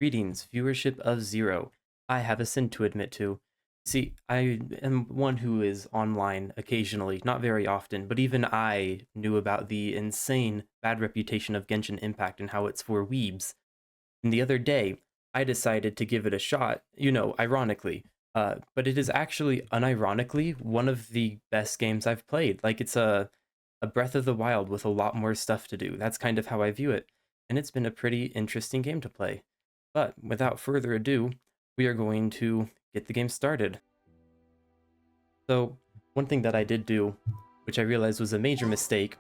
Greetings, viewership of 0. I have a sin to admit to. See, I am one who is online occasionally, not very often, but even I knew about the insane bad reputation of Genshin Impact and how it's for weebs. And the other day, I decided to give it a shot, ironically. But it is actually, unironically, one of the best games I've played. Like, it's a Breath of the Wild with a lot more stuff to do. That's kind of how I view it. And it's been a pretty interesting game to play. But without further ado, we are going to get the game started. So, one thing that I did do, which I realized was a major mistake,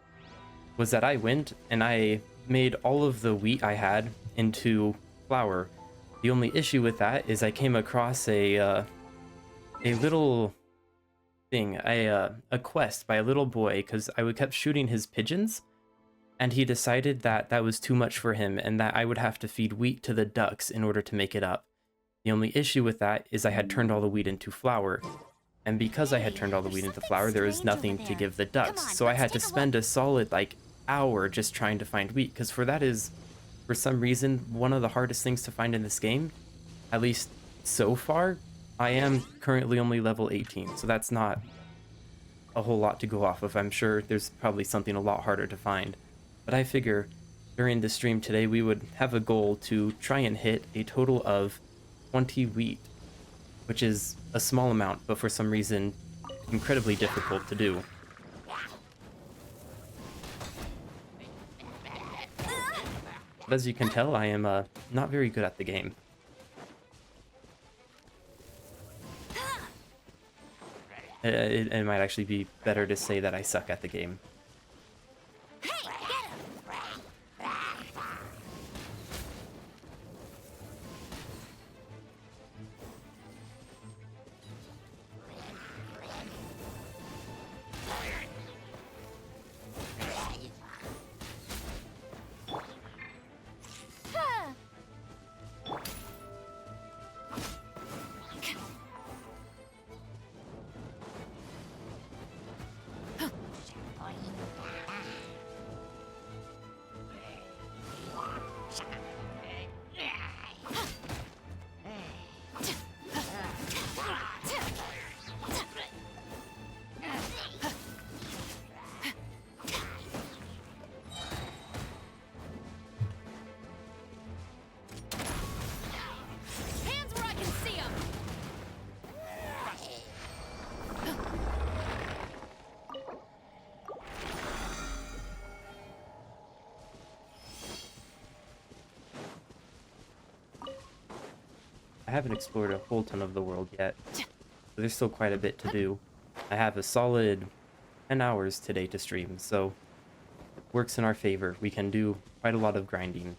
was that I went and I made all of the wheat I had into flour. The only issue with that is I came across a little thing, a quest by a little boy, because I kept shooting his pigeons, and he decided that that was too much for him and that I would have to feed wheat to the ducks in order to make it up. The only issue with that is I had turned all the wheat into flour. And because I had turned all the wheat into flour, there was nothing to give the ducks. So I had to spend a solid, hour just trying to find wheat, because that is, for some reason, one of the hardest things to find in this game. At least so far. I am currently only level 18, so that's not a whole lot to go off of. I'm sure there's probably something a lot harder to find. But I figure during the stream today, we would have a goal to try and hit a total of 20 wheat, which is a small amount, but for some reason, incredibly difficult to do. But as you can tell, I am not very good at the game. It might actually be better to say that I suck at the game. I haven't explored a whole ton of the world yet, so there's still quite a bit to do. I have a solid 10 hours today to stream, so it works in our favor. We can do quite a lot of grinding.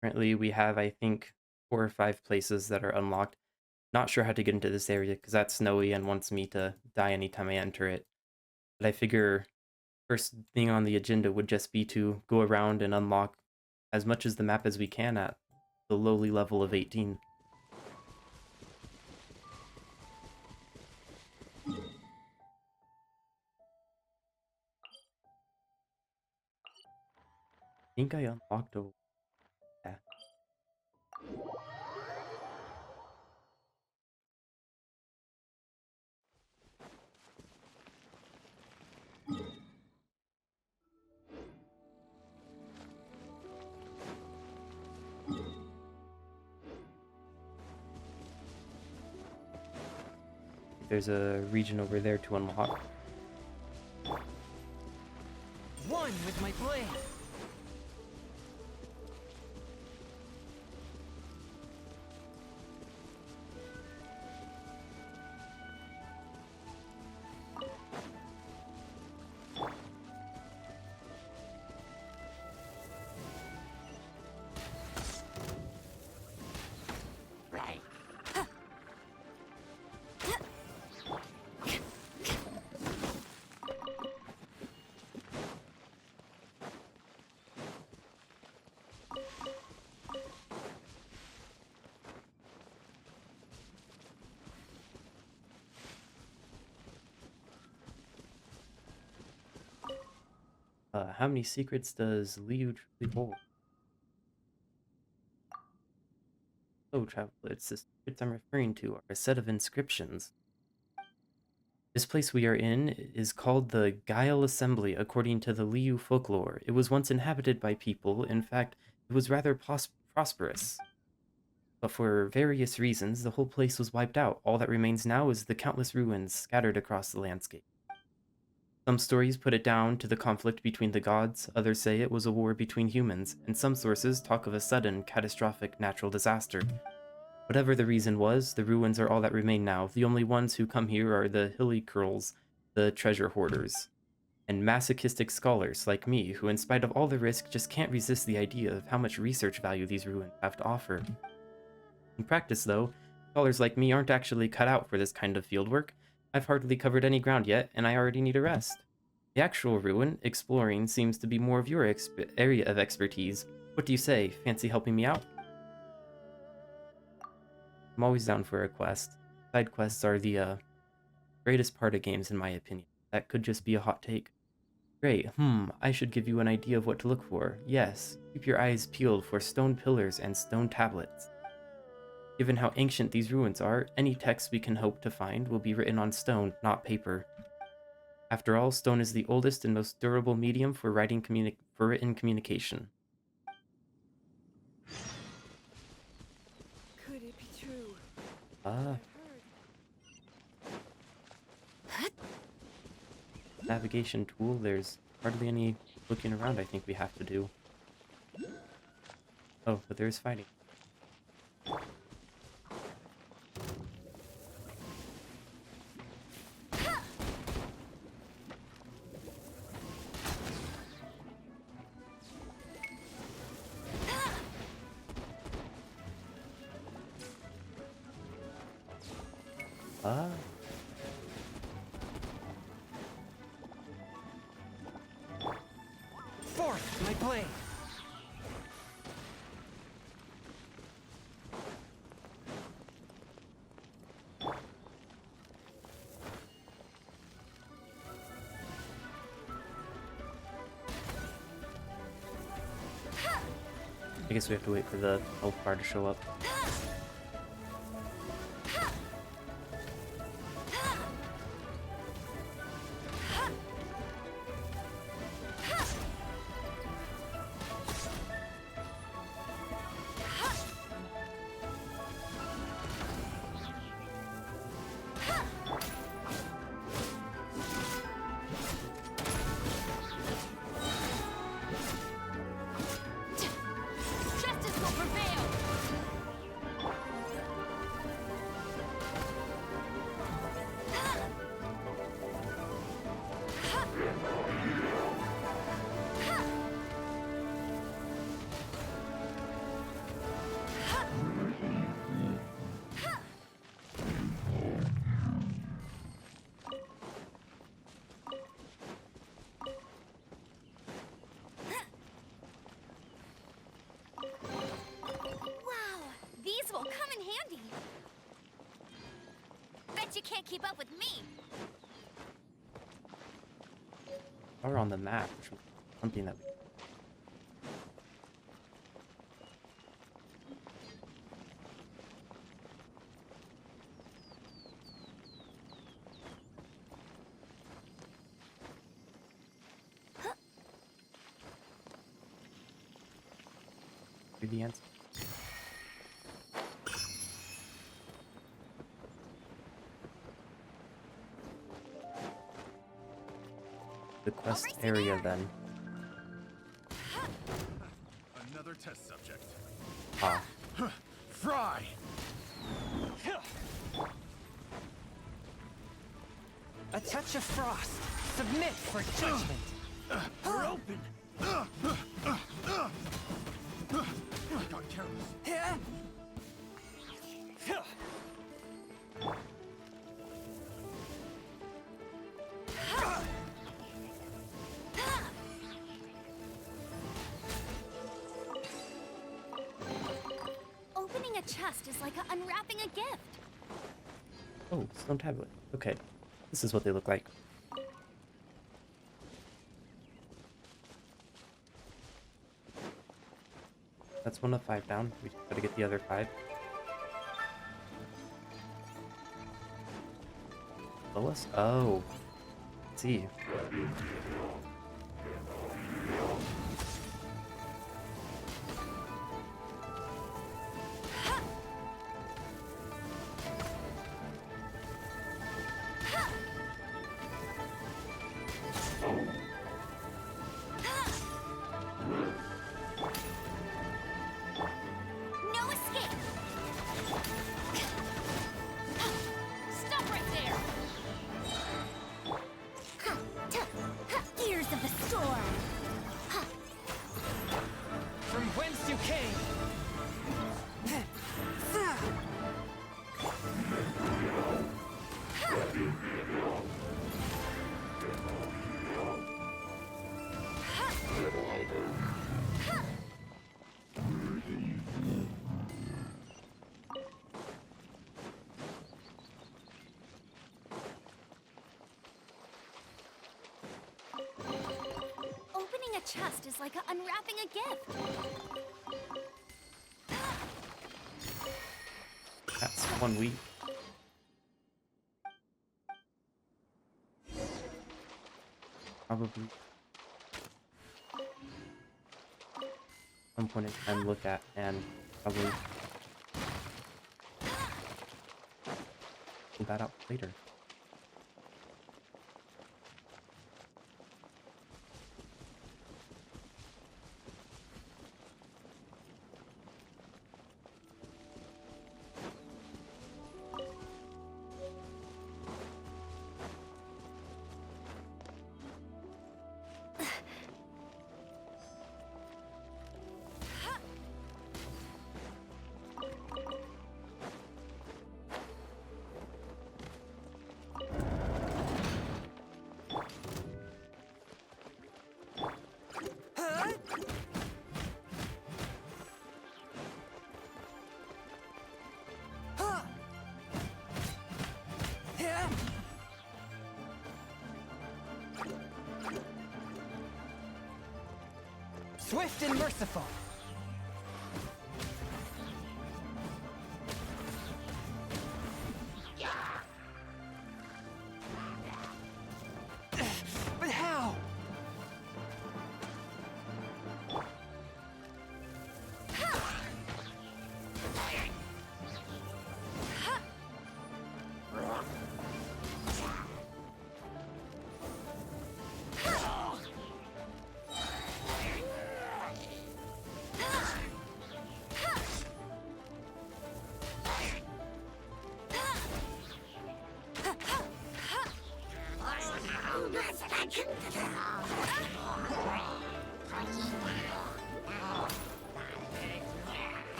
Currently, we have, I think, 4 or 5 places that are unlocked. Not sure how to get into this area because that's snowy and wants me to die anytime I enter it. But I figure first thing on the agenda would just be to go around and unlock as much as the map as we can at the lowly level of 18. I think I unlocked a... Yeah. There's a region over there to unlock. One with my blade. How many secrets does Liu truly hold? Oh, traveler, it's the secrets I'm referring to are a set of inscriptions. This place we are in is called the Guile Assembly, according to the Liu folklore. It was once inhabited by people. In fact, it was rather prosperous. But for various reasons, the whole place was wiped out. All that remains now is the countless ruins scattered across the landscape. Some stories put it down to the conflict between the gods, others say it was a war between humans, and some sources talk of a sudden, catastrophic natural disaster. Whatever the reason was, the ruins are all that remain now. The only ones who come here are the hilly curls, the treasure hoarders, and masochistic scholars like me, who in spite of all the risk just can't resist the idea of how much research value these ruins have to offer. In practice, though, scholars like me aren't actually cut out for this kind of fieldwork. I've hardly covered any ground yet, and I already need a rest. The actual ruin, exploring, seems to be more of your area of expertise. What do you say? Fancy helping me out? I'm always down for a quest. Side quests are the greatest part of games, in my opinion. That could just be a hot take. Great, I should give you an idea of what to look for. Yes, keep your eyes peeled for stone pillars and stone tablets. Given how ancient these ruins are, any text we can hope to find will be written on stone, not paper. After all, stone is the oldest and most durable medium for written communication. Could it be true? Ah, navigation tool. There's hardly any looking around I think we have to do. Oh, but there's fighting. Ah, Forth, my blade! I guess we have to wait for the health bar to show up. Justice will prevail! Wow, these will come in handy. Bet you can't keep up with me. Are on the map, which is something that we the answer. The quest race in area air. then. Another test subject. Ah, Fry! A touch of frost. Submit for judgment. We're open! Got careless. Opening a chest is like unwrapping a gift. oh, stone tablet. Okay, this is what they look like. That's 1 of 5 down. We just gotta get the other 5. Lowest? Oh. Let's see. No escape! Stop right there! Gears of the storm! From whence you came. Opening a chest is like unwrapping a gift. That's 1 week. Probably. Some point in time look at and probably pull that out later. Swift and merciful. But how?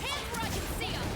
Hands where I can see 'em!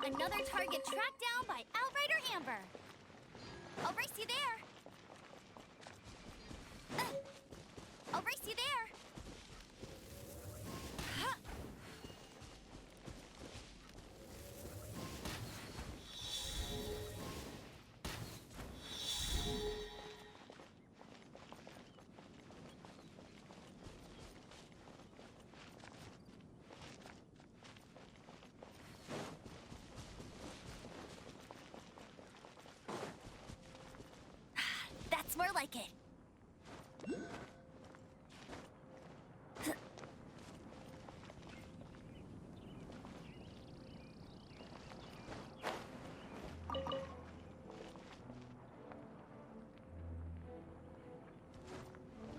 Another target tracked down by Outrider Amber. I'll race you there. I'll race you there. That's more like it.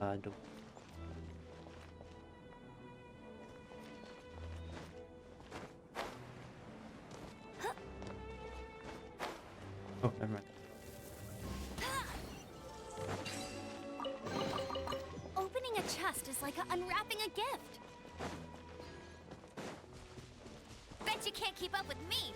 Don't. chest is like unwrapping a gift. Bet you can't keep up with me.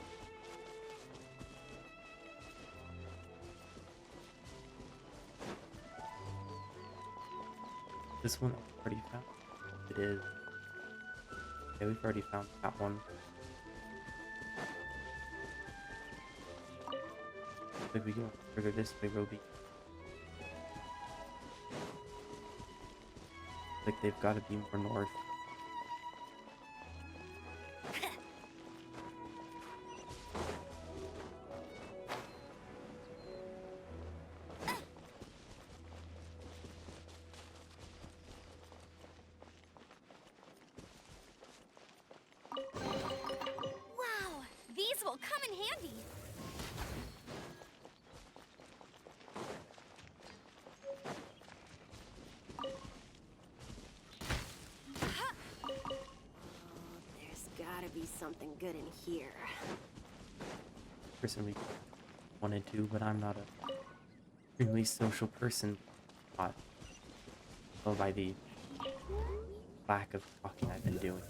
This one I've already found. It is. Yeah, we've already found that one. If we go further this way, Roby. Like they've got to be more north. Wow, these will come in handy. There's gotta be something good in here. For some reason, I wanted to, but I'm not a extremely social person. Not well by the lack of talking I've been doing.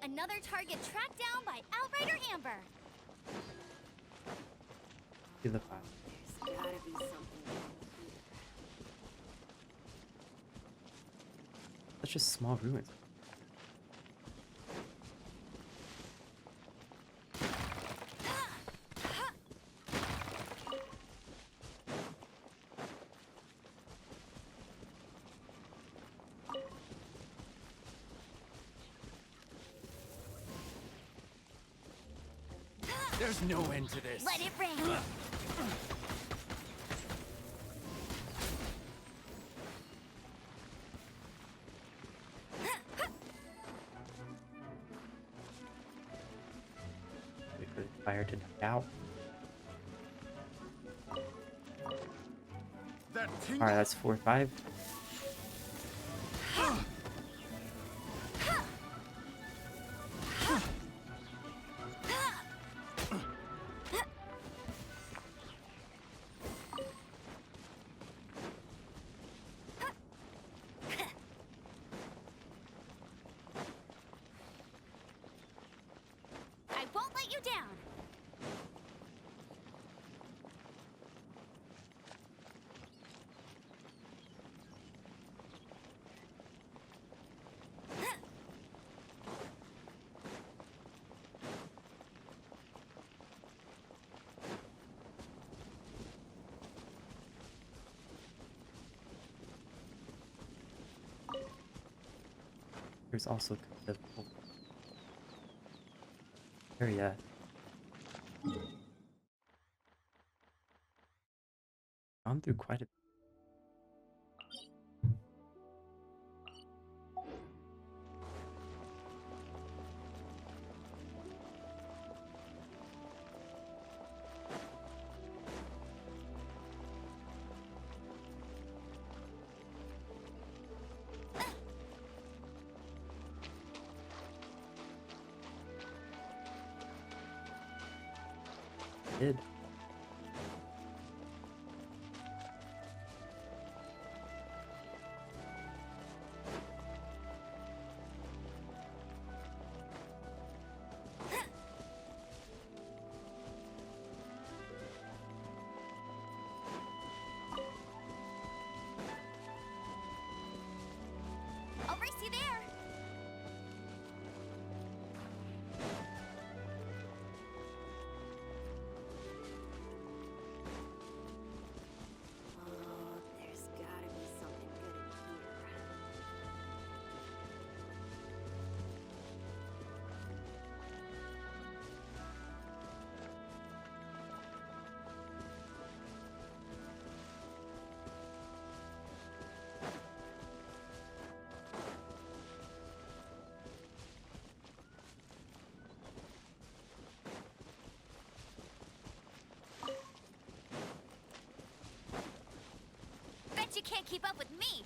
Another target tracked down by Outrider Amber. To the file. There's gotta be something good in here. That's just small ruins. There's no end to this. Let it rain. Wait for the fire to die out. That tingle. Alright, that's 4-5. I won't let you down. There's also kind of area. Gone through quite a did. I'll race you there. Oh, there's gotta be something good in here. Bet you can't keep up with me.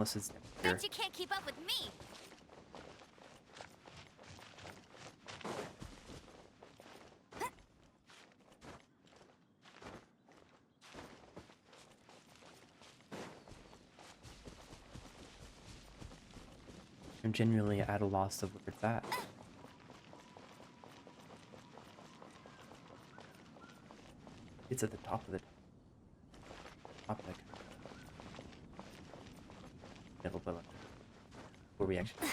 unless it's down here. Bet you can't keep up with me. I'm genuinely at a loss of where it's at. It's at the top of the topic. Middle below. Where we actually.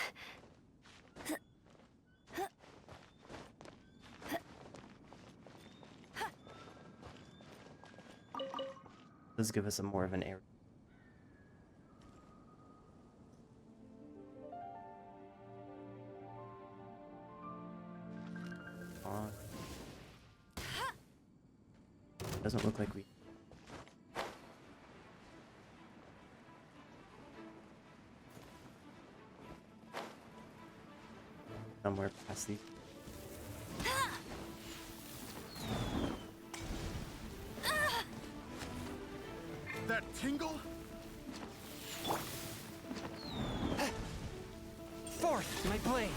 Does give us a more of an area. Doesn't look like we. Somewhere past these. That tingle? Force my blade.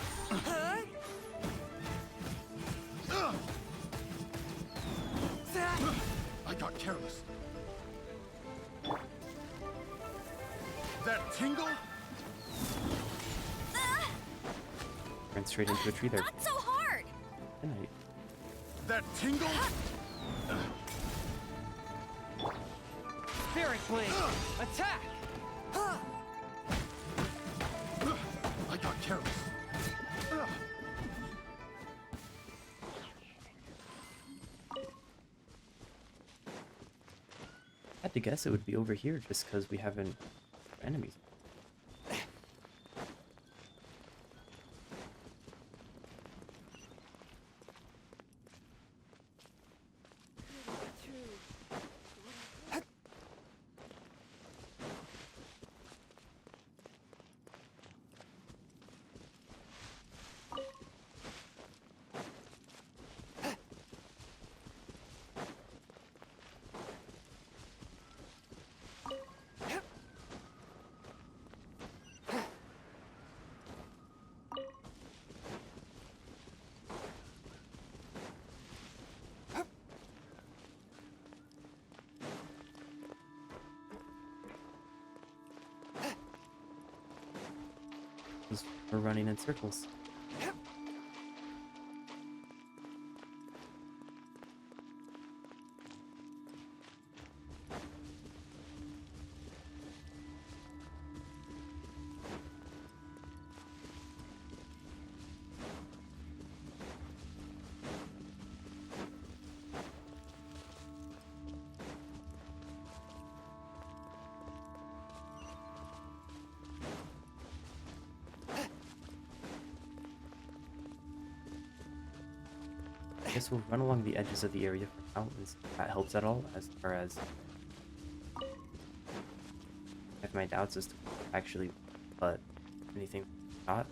I got careless. That tingle? Ran straight into a tree there. Not so hard. Good night. That tingle? Spirit blade. Attack. I got careless. I had to guess it would be over here just because we haven't enemies. We're running in circles. I guess we'll run along the edges of the area for now and see if that helps at all, as far as I have my doubts as to actually, but anything not.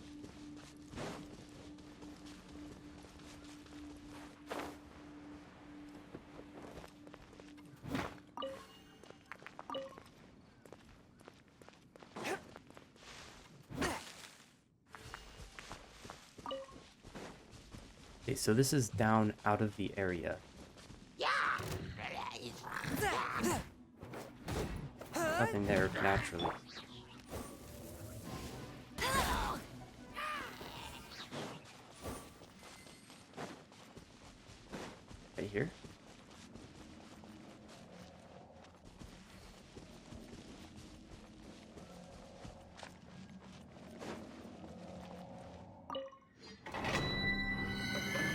Okay, so this is down out of the area. Nothing there naturally. Right here.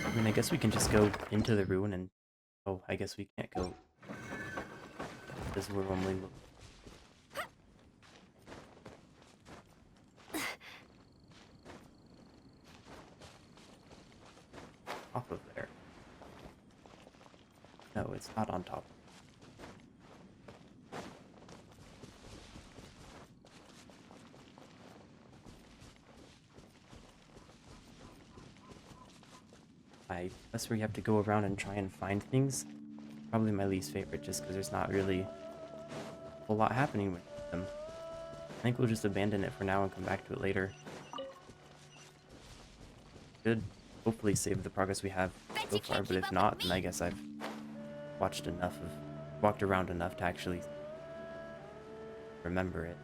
I mean, I guess we can just go into the ruin and... Oh, I guess we can't go. This is where we're only... Off of there. No, it's not on top. That's where you have to go around and try and find things. Probably my least favorite, just because there's not really a lot happening with them. think we'll just abandon it for now and come back to it later. Should hopefully save the progress we have so far, but if not, then I guess I've walked around enough to actually remember it.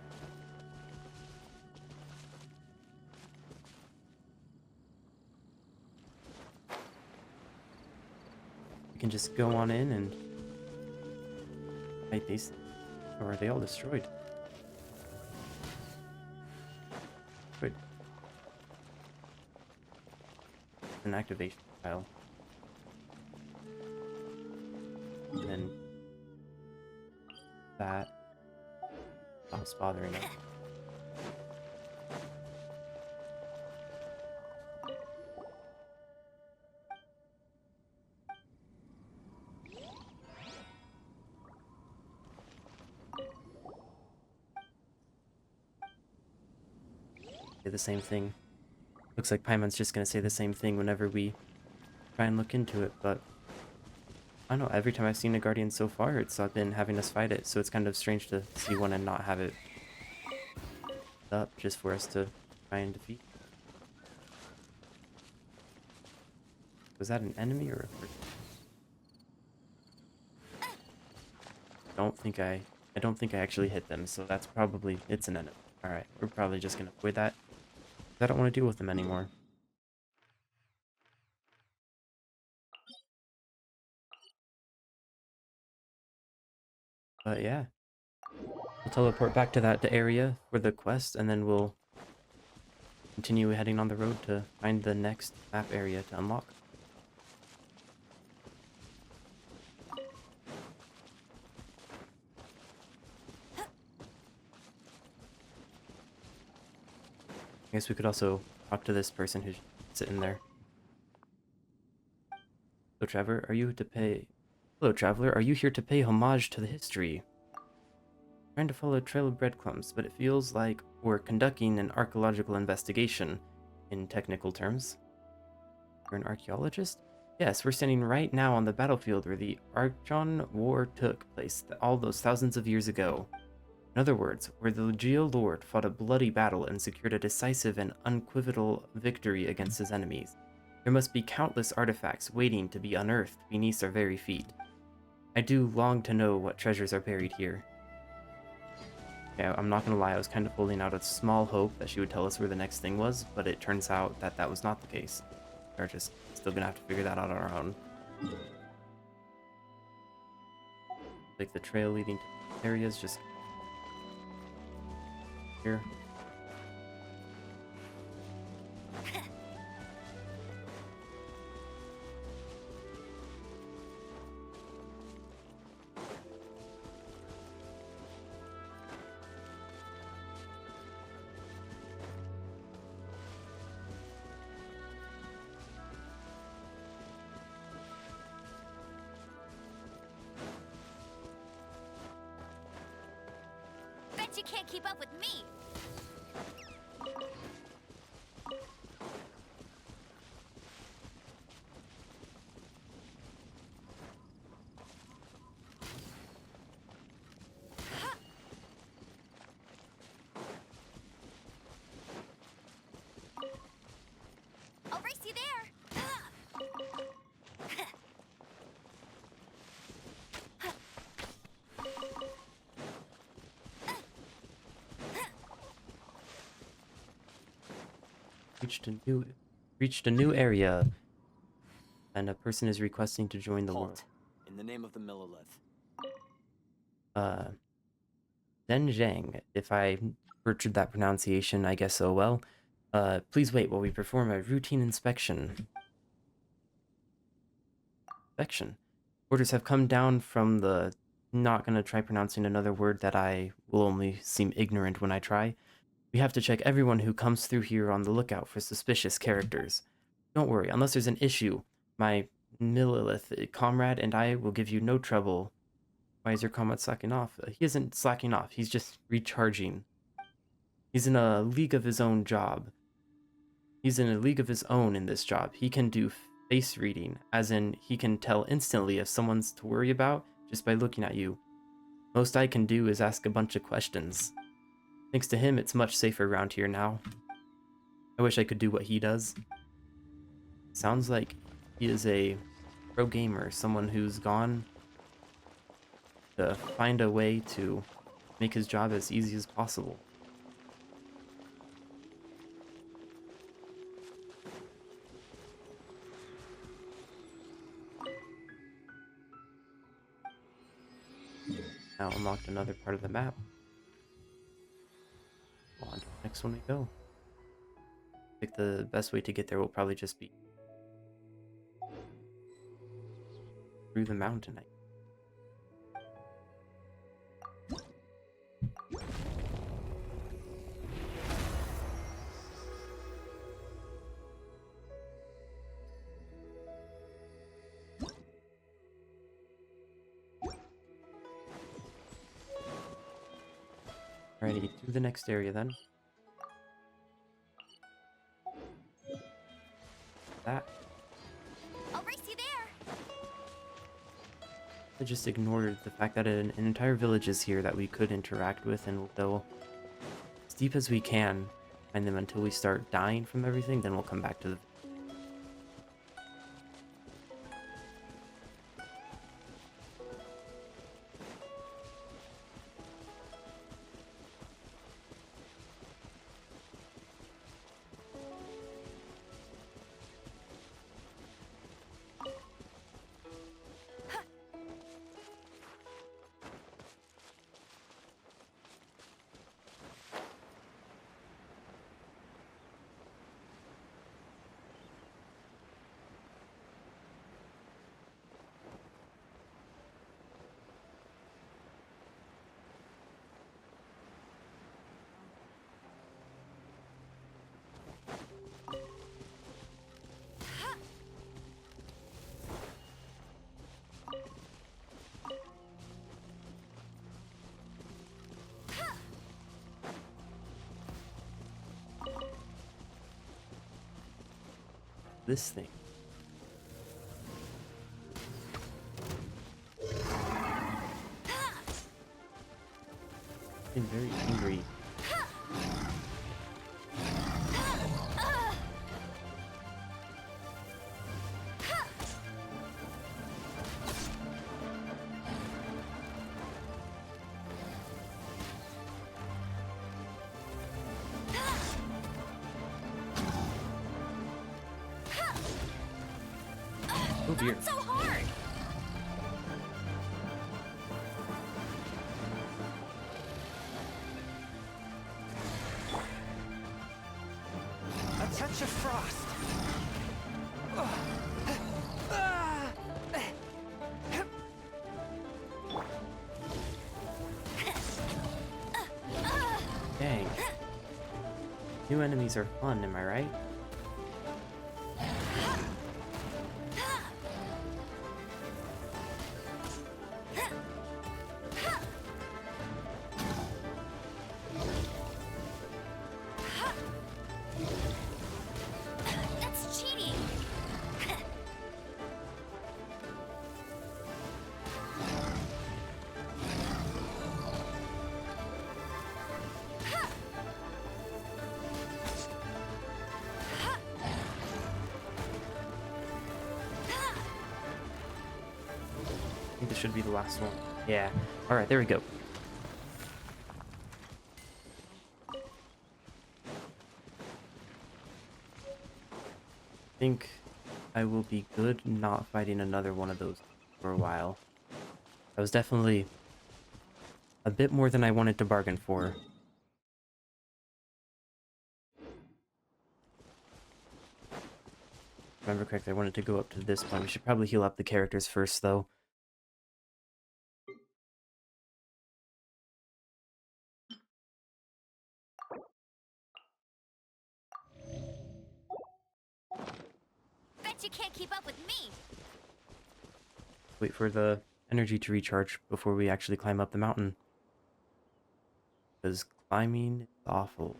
We can just go on in and fight these, or are they all destroyed? Good. An activation file. And then that stops bothering us. Say the same thing. Looks like Paimon's just gonna say the same thing whenever we try and look into it, but I don't know, every time I've seen a Guardian so far, it's been having us fight it, so it's kind of strange to see one and not have it up just for us to try and defeat. Was that an enemy or a person? I don't think I actually hit them, so that's probably, it's an enemy. Alright, we're probably just gonna avoid that. I don't want to deal with them anymore. But yeah, we'll teleport back to that area for the quest, and then we'll continue heading on the road to find the next map area to unlock. I guess we could also talk to this person who's sitting there. Hello, Traveler, Hello, Traveler, are you here to pay homage to the history? Trying to follow a trail of breadcrumbs, but it feels like we're conducting an archaeological investigation, in technical terms. You're an archaeologist? Yes, we're standing right now on the battlefield where the Archon War took place all those thousands of years ago. In other words, where the Geo Lord fought a bloody battle and secured a decisive and unequivocal victory against his enemies. There must be countless artifacts waiting to be unearthed beneath our very feet. I do long to know what treasures are buried here. Yeah, I'm not gonna lie, I was kind of holding out a small hope that she would tell us where the next thing was, but it turns out that that was not the case. We're just still gonna have to figure that out on our own. Like the trail leading to areas just here. Bet you can't keep up with me. I'll race you there. Reached a new area, and a person is requesting to join the war. Halt. In the name of the Millilith. Zen Zhang, if I butchered that pronunciation, I guess so well. Please wait while we perform a routine inspection. Orders have come down from the... Not gonna try pronouncing another word that I will only seem ignorant when I try. We have to check everyone who comes through here on the lookout for suspicious characters. Don't worry, unless there's an issue, my Millilith comrade and I will give you no trouble. Why is your comrade slacking off? He isn't slacking off, he's just recharging. He's in a league of his own job. He's in a league of his own in this job. He can do face reading, as in he can tell instantly if someone's to worry about just by looking at you. Most I can do is ask a bunch of questions. Thanks to him, it's much safer around here now. I wish I could do what he does. Sounds like he is a pro gamer, someone who's gone to find a way to make his job as easy as possible. Now unlocked another part of the map. On to the next one we go. I think the best way to get there will probably just be through the mountain. Alrighty, to the next area then. That. I'll race you there. I just ignored the fact that an entire village is here that we could interact with, and we'll go as deep as we can, find them until we start dying from everything, then we'll come back to the... this thing. I'm very angry. Oh dear. So hard. A touch of frost. Dang. New enemies are fun, am I right? That's cheating. I think this should be the last one. Yeah. Alright, there we go. I think I will be good not fighting another one of those for a while. That was definitely a bit more than I wanted to bargain for. If I remember correctly, I wanted to go up to this point. We should probably heal up the characters first, though. Bet you can't keep up with me. Wait for the energy to recharge before we actually climb up the mountain. Because climbing is awful.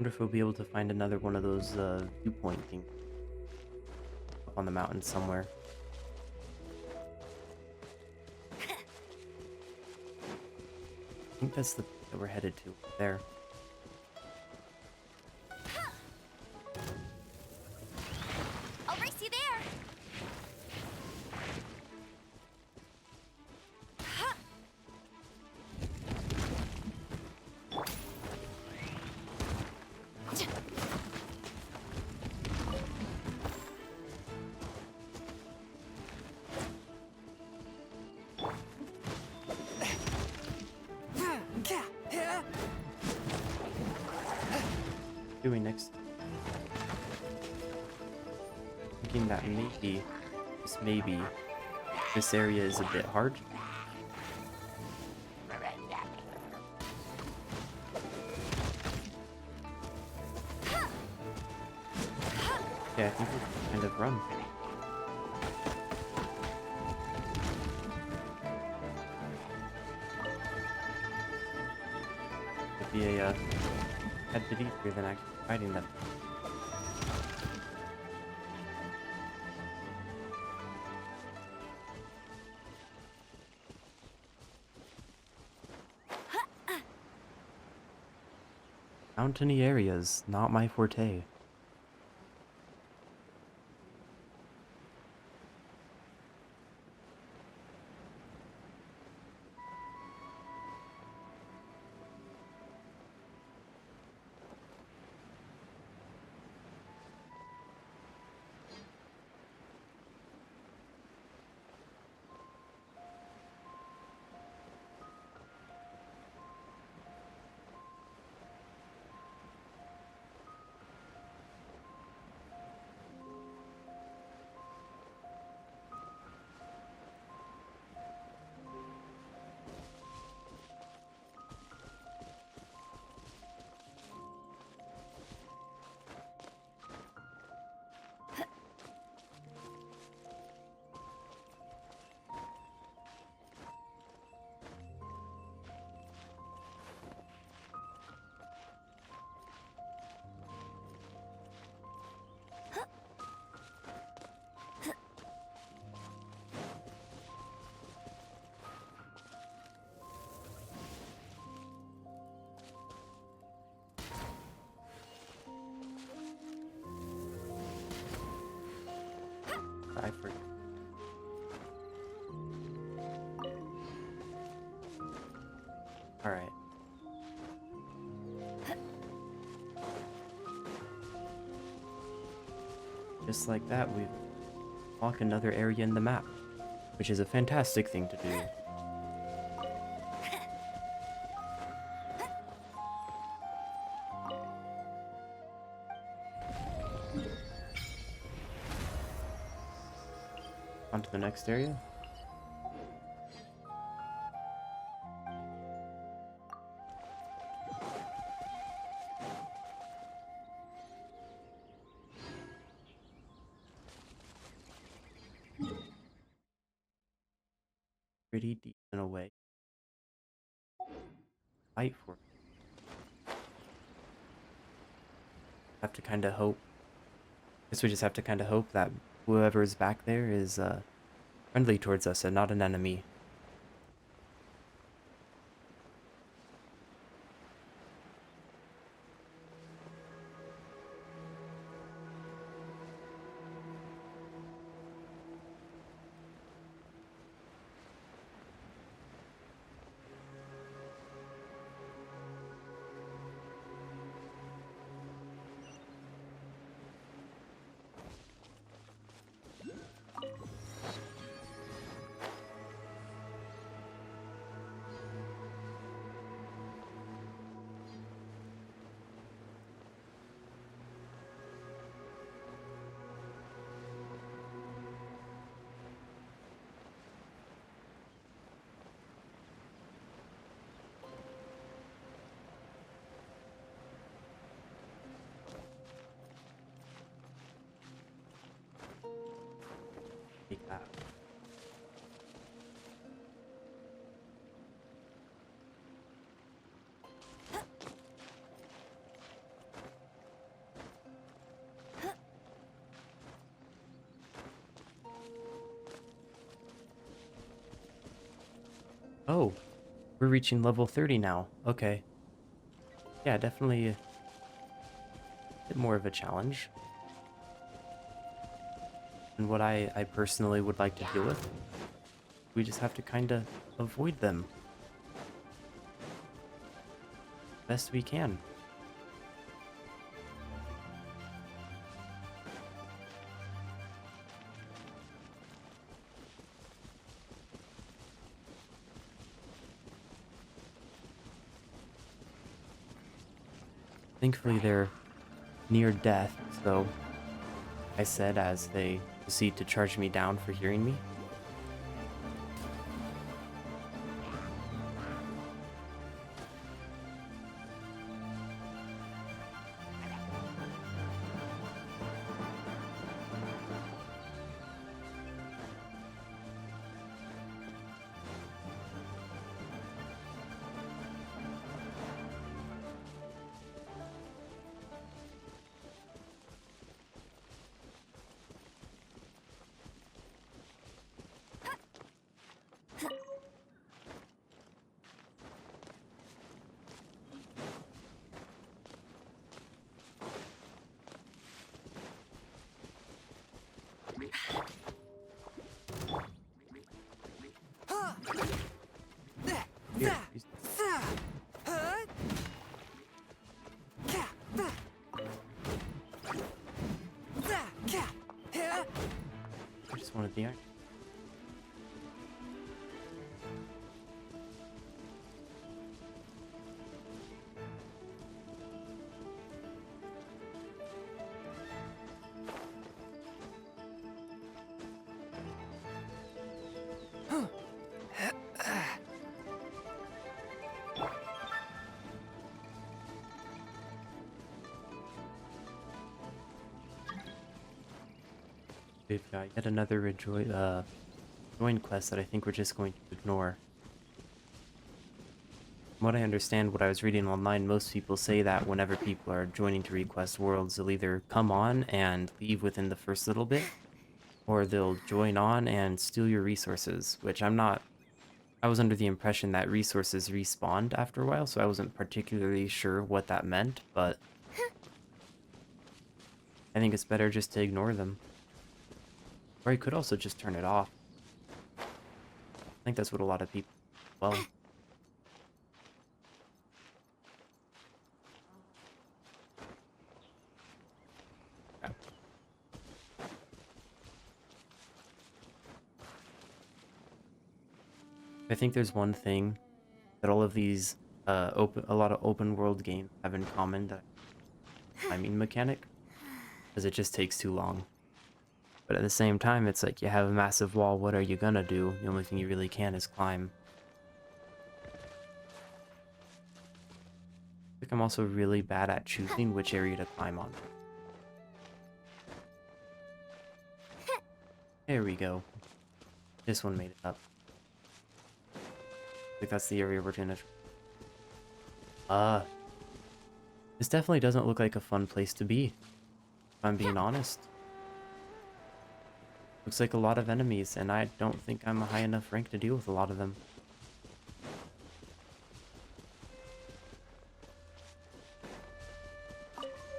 Wonder if we'll be able to find another one of those viewpoint things up on the mountain somewhere. I think that's the place that we're headed to there. I'll race you there. Doing next? Thinking that maybe, just maybe, this area is a bit hard. Yeah, I think we can kind of run. Could be a head bit easier than actually fighting them. Mountainy areas, not my forte. I forget. Alright. Just like that, we've unlocked another area in the map, which is a fantastic thing to do. On to the next area. Pretty deep in a way. Fight for it. Have to kind of hope. Guess we just have to kind of hope that whoever is back there is friendly towards us and not an enemy. Take that. Oh, we're reaching level 30 now. Okay. Yeah, definitely a bit more of a challenge. And what I personally would like to deal with. We just have to kind of avoid them best we can. Thankfully, they're near death, so I said as they proceed to charge me down for hearing me. Here, I just wanted the iron. We've got yet another join quest that I think we're just going to ignore. From what I understand, what I was reading online, most people say that whenever people are joining to request worlds, they'll either come on and leave within the first little bit, or they'll join on and steal your resources, which I'm not. I was under the impression that resources respawned after a while, so I wasn't particularly sure what that meant, but I think it's better just to ignore them. Or you could also just turn it off. I think that's what a lot of people do. Well, yeah. I think there's one thing that all of these a lot of open world games have in common, that timing mechanic, because it just takes too long. But at the same time, it's like you have a massive wall, what are you gonna do? The only thing you really can is climb. I think I'm also really bad at choosing which area to climb on. There we go. This one made it up. I think that's the area we're gonna... This definitely doesn't look like a fun place to be, if I'm being honest. Looks like a lot of enemies, and I don't think I'm a high enough rank to deal with a lot of them.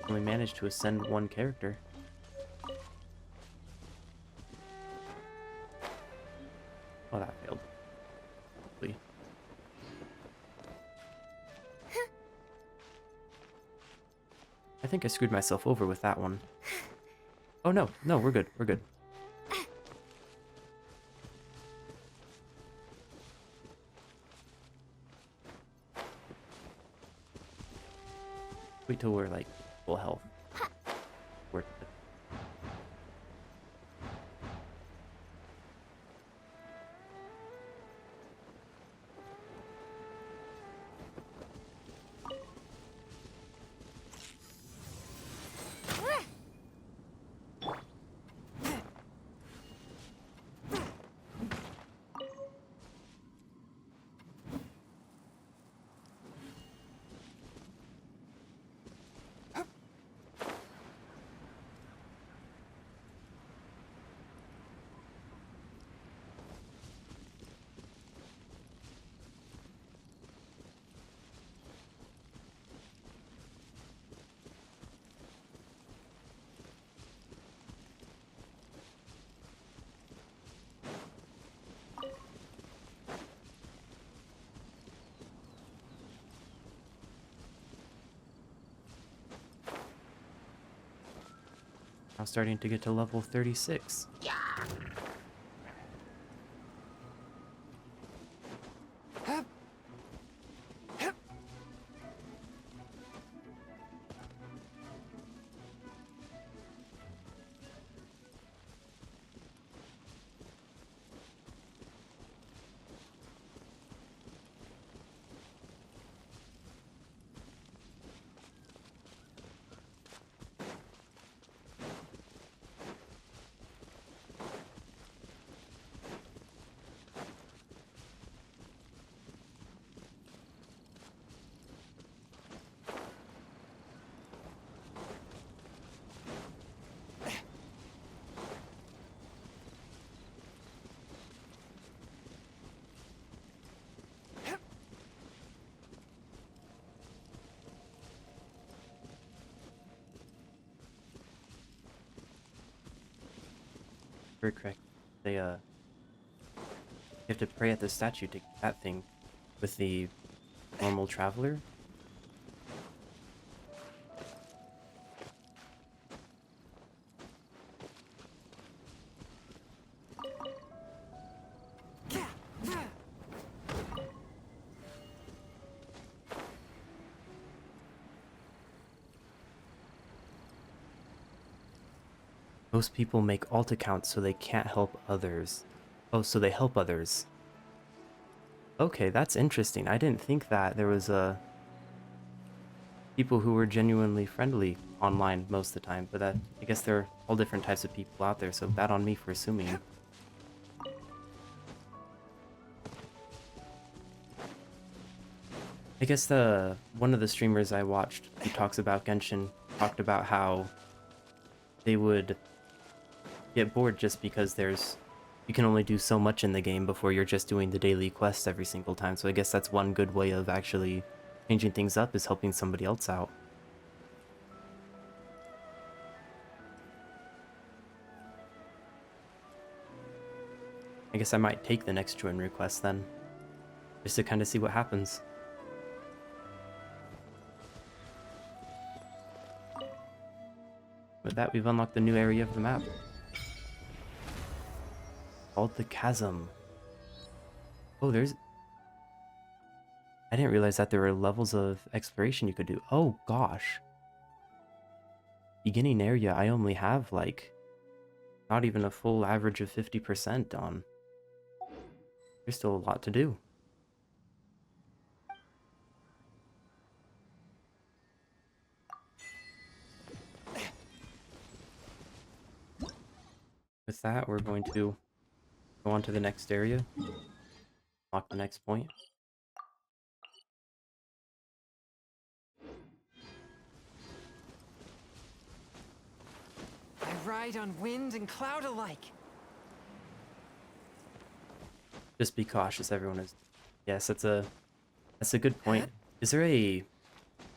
Only managed to ascend one character. Oh, that failed. Hopefully. I think I screwed myself over with that one. Oh no, no, we're good, we're good. Wait till we're like full health. Worth it. Now starting to get to level 36. Very correct. They you have to pray at the statue to get that thing with the normal traveler. Most people make alt accounts so they can't help others. Oh, so they help others. Okay, that's interesting. I didn't think that there was people who were genuinely friendly online most of the time, but that I guess there are all different types of people out there, so bad on me for assuming. I guess one of the streamers I watched who talks about Genshin talked about how they would get bored just because you can only do so much in the game before you're just doing the daily quests every single time. So I guess that's one good way of actually changing things up, is helping somebody else out. I guess I might take the next join request then, just to kind of see what happens. With that, we've unlocked the new area of the map, called the Chasm. Oh, I didn't realize that there were levels of exploration you could do. Oh gosh. Beginning area, I only have like not even a full average of 50% on. There's still a lot to do. With that, we're going to go on to the next area, lock the next point. I ride on wind and cloud alike. Just be cautious, everyone is. Yes, that's a good point. Is there a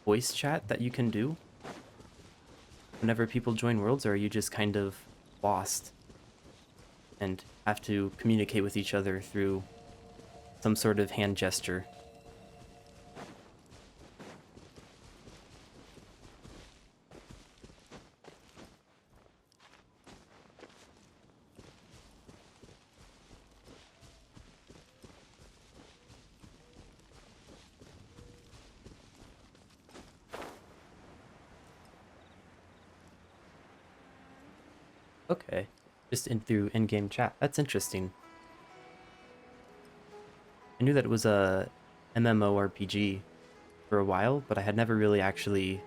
voice chat that you can do whenever people join worlds, or are you just kind of lost and have to communicate with each other through some sort of hand gesture? Okay, just through in-game chat. That's interesting. I knew that it was a MMORPG for a while, but I had never really actually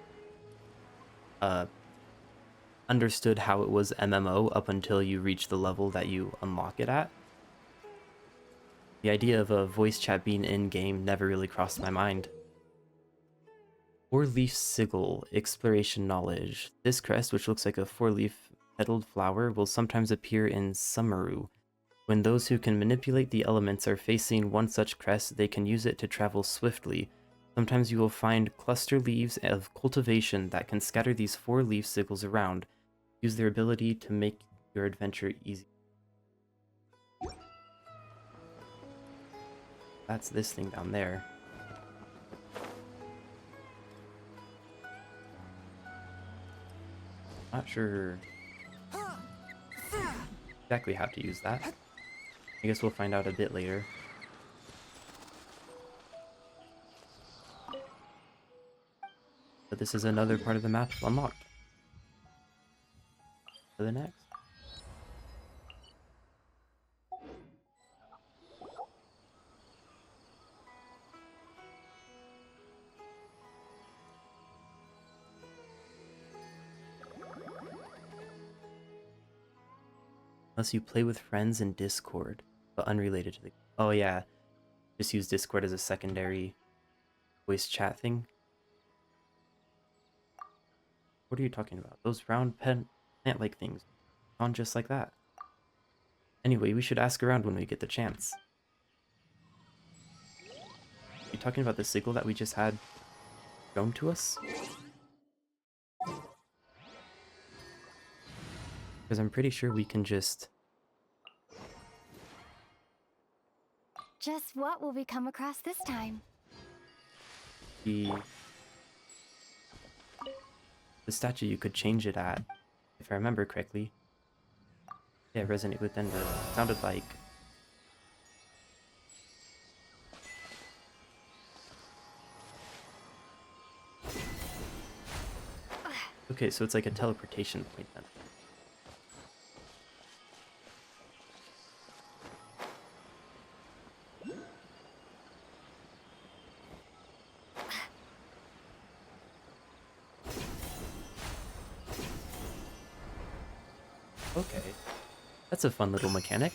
understood how it was MMO up until you reach the level that you unlock it at. The idea of a voice chat being in-game never really crossed my mind. Four-leaf sigil, exploration knowledge. This crest, which looks like a four-leaf petaled flower, will sometimes appear in Sumeru. When those who can manipulate the elements are facing one such crest, they can use it to travel swiftly. Sometimes you will find cluster leaves of cultivation that can scatter these four-leaf sigils around. Use their ability to make your adventure easy. That's this thing down there. Not sure exactly how to use that. I guess we'll find out a bit later. But this is another part of the map unlocked. To the next. Unless you play with friends in Discord, but unrelated to the... Oh yeah, just use Discord as a secondary voice chat thing. What are you talking about? Those round plant-like things. On just like that. Anyway, we should ask around when we get the chance. You talking about the signal that we just had shown to us? Because I'm pretty sure we can just... Just what will we come across this time? The statue you could change it at, if I remember correctly. Yeah, resonate with Denver. Sounded like... Okay, so it's like a teleportation point then. Okay. That's a fun little mechanic.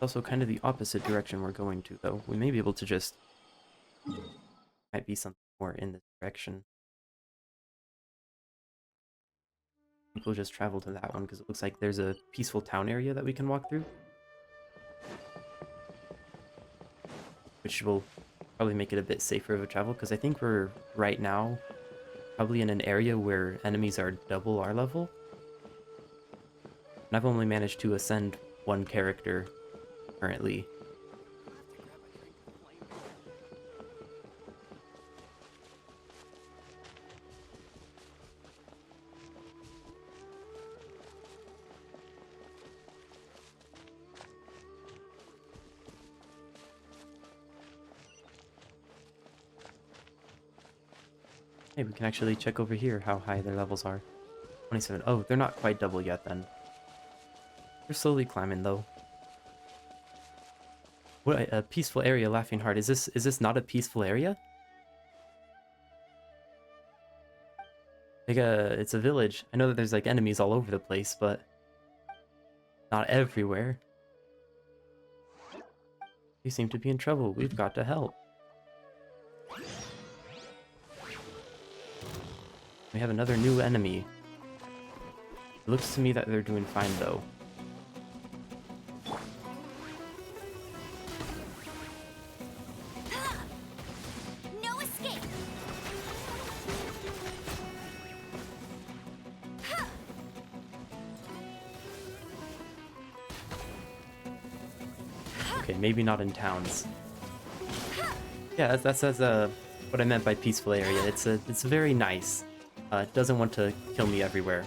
Also kind of the opposite direction we're going to, though. We may be able to just... Might be something more in this direction. I think we'll just travel to that one, because it looks like there's a peaceful town area that we can walk through. Which will probably make it a bit safer of a travel, because I think we're, right now, probably in an area where enemies are double our level. And I've only managed to ascend one character currently. Hey, we can actually check over here how high their levels are. 27. Oh, they're not quite double yet then. They're slowly climbing though. What a peaceful area, Laughing Heart. Is this not a peaceful area? Like it's a village. I know that there's like enemies all over the place, but not everywhere. They seem to be in trouble. We've got to help. We have another new enemy. It looks to me that they're doing fine though. No escape! Okay, maybe not in towns. Yeah, that's what I meant by peaceful area. It's very nice. It doesn't want to kill me everywhere.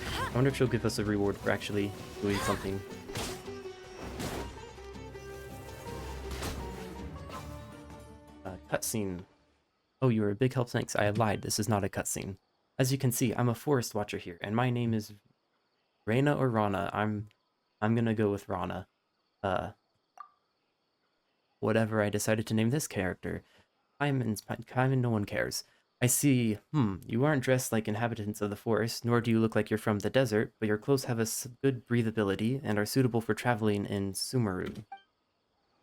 I wonder if she'll give us a reward for actually doing something. Cutscene. Oh, you are a big help, thanks. I lied. This is not a cutscene. As you can see, I'm a forest watcher here, and my name is Raina or Rana. I'm gonna go with Rana. Whatever I decided to name this character. I'm in no one cares. I see, you aren't dressed like inhabitants of the forest, nor do you look like you're from the desert, but your clothes have a good breathability and are suitable for traveling in Sumeru.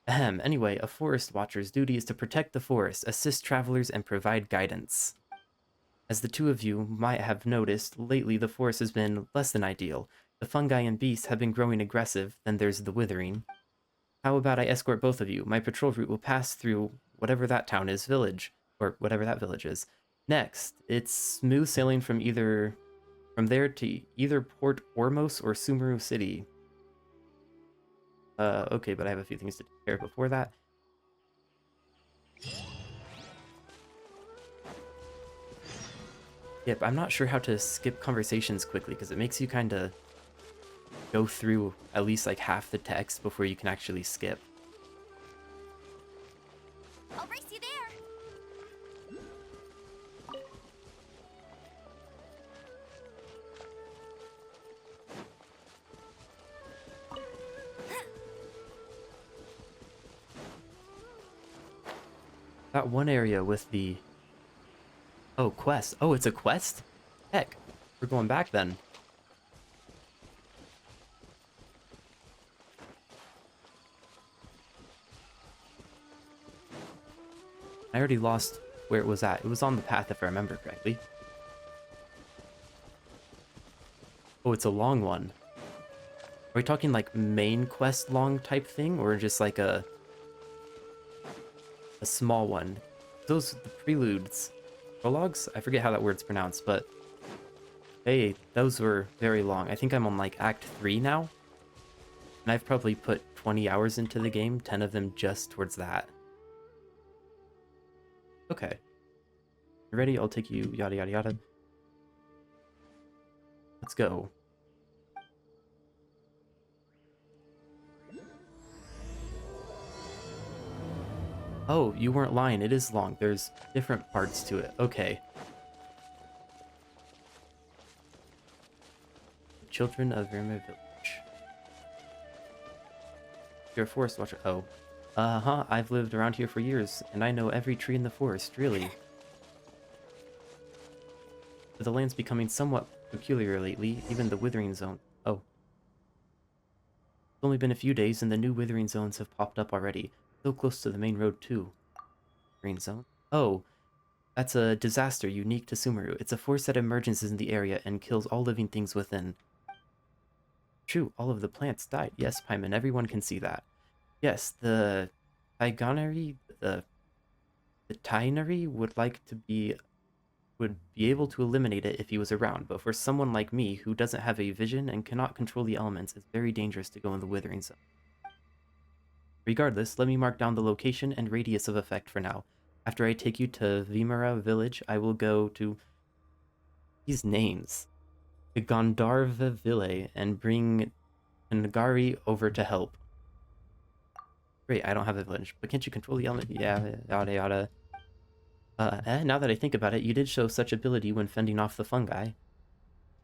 Ahem, anyway, a forest watcher's duty is to protect the forest, assist travelers, and provide guidance. As the two of you might have noticed, lately the forest has been less than ideal. The fungi and beasts have been growing aggressive, then there's the withering. How about I escort both of you? My patrol route will pass through whatever that town is, village, or whatever that village is. Next, it's smooth sailing from there to either Port Ormos or Sumeru City. Okay, but I have a few things to take care of before that. Yep, I'm not sure how to skip conversations quickly because it makes you kind of go through at least like half the text before you can actually skip. I'll race you there. That one area with the... Oh, quest. Oh, it's a quest? Heck, we're going back then. I already lost where it was at. It was on the path if I remember correctly. Oh, it's a long one. Are we talking like main quest long type thing or just like a small one? Those the preludes. Prologues? I forget how that word's pronounced, but hey, those were very long. I think I'm on like Act 3 now. And I've probably put 20 hours into the game, 10 of them just towards that. Okay. You ready? I'll take you yada yada yada. Let's go. Oh, you weren't lying. It is long. There's different parts to it. Okay. Children of Vermeer Village. You're a forest watcher. Oh. Uh-huh. I've lived around here for years, and I know every tree in the forest, really. But the land's becoming somewhat peculiar lately, even the withering zone. Oh. It's only been a few days, and the new withering zones have popped up already. So close to the main road, too. Green zone? Oh, that's a disaster unique to Sumeru. It's a force that emerges in the area and kills all living things within. True, all of the plants died. Yes, Paimon, everyone can see that. Yes, the Taiganari, the Tainari would be able to eliminate it if he was around, but for someone like me who doesn't have a vision and cannot control the elements, it's very dangerous to go in the withering zone. Regardless, let me mark down the location and radius of effect for now. After I take you to Vimara village, I will go to these names. The Gandharva Ville and bring Nagari over to help. Great, I don't have a village, but can't you control the element? Yeah, yada yada. Now that I think about it, you did show such ability when fending off the fungi.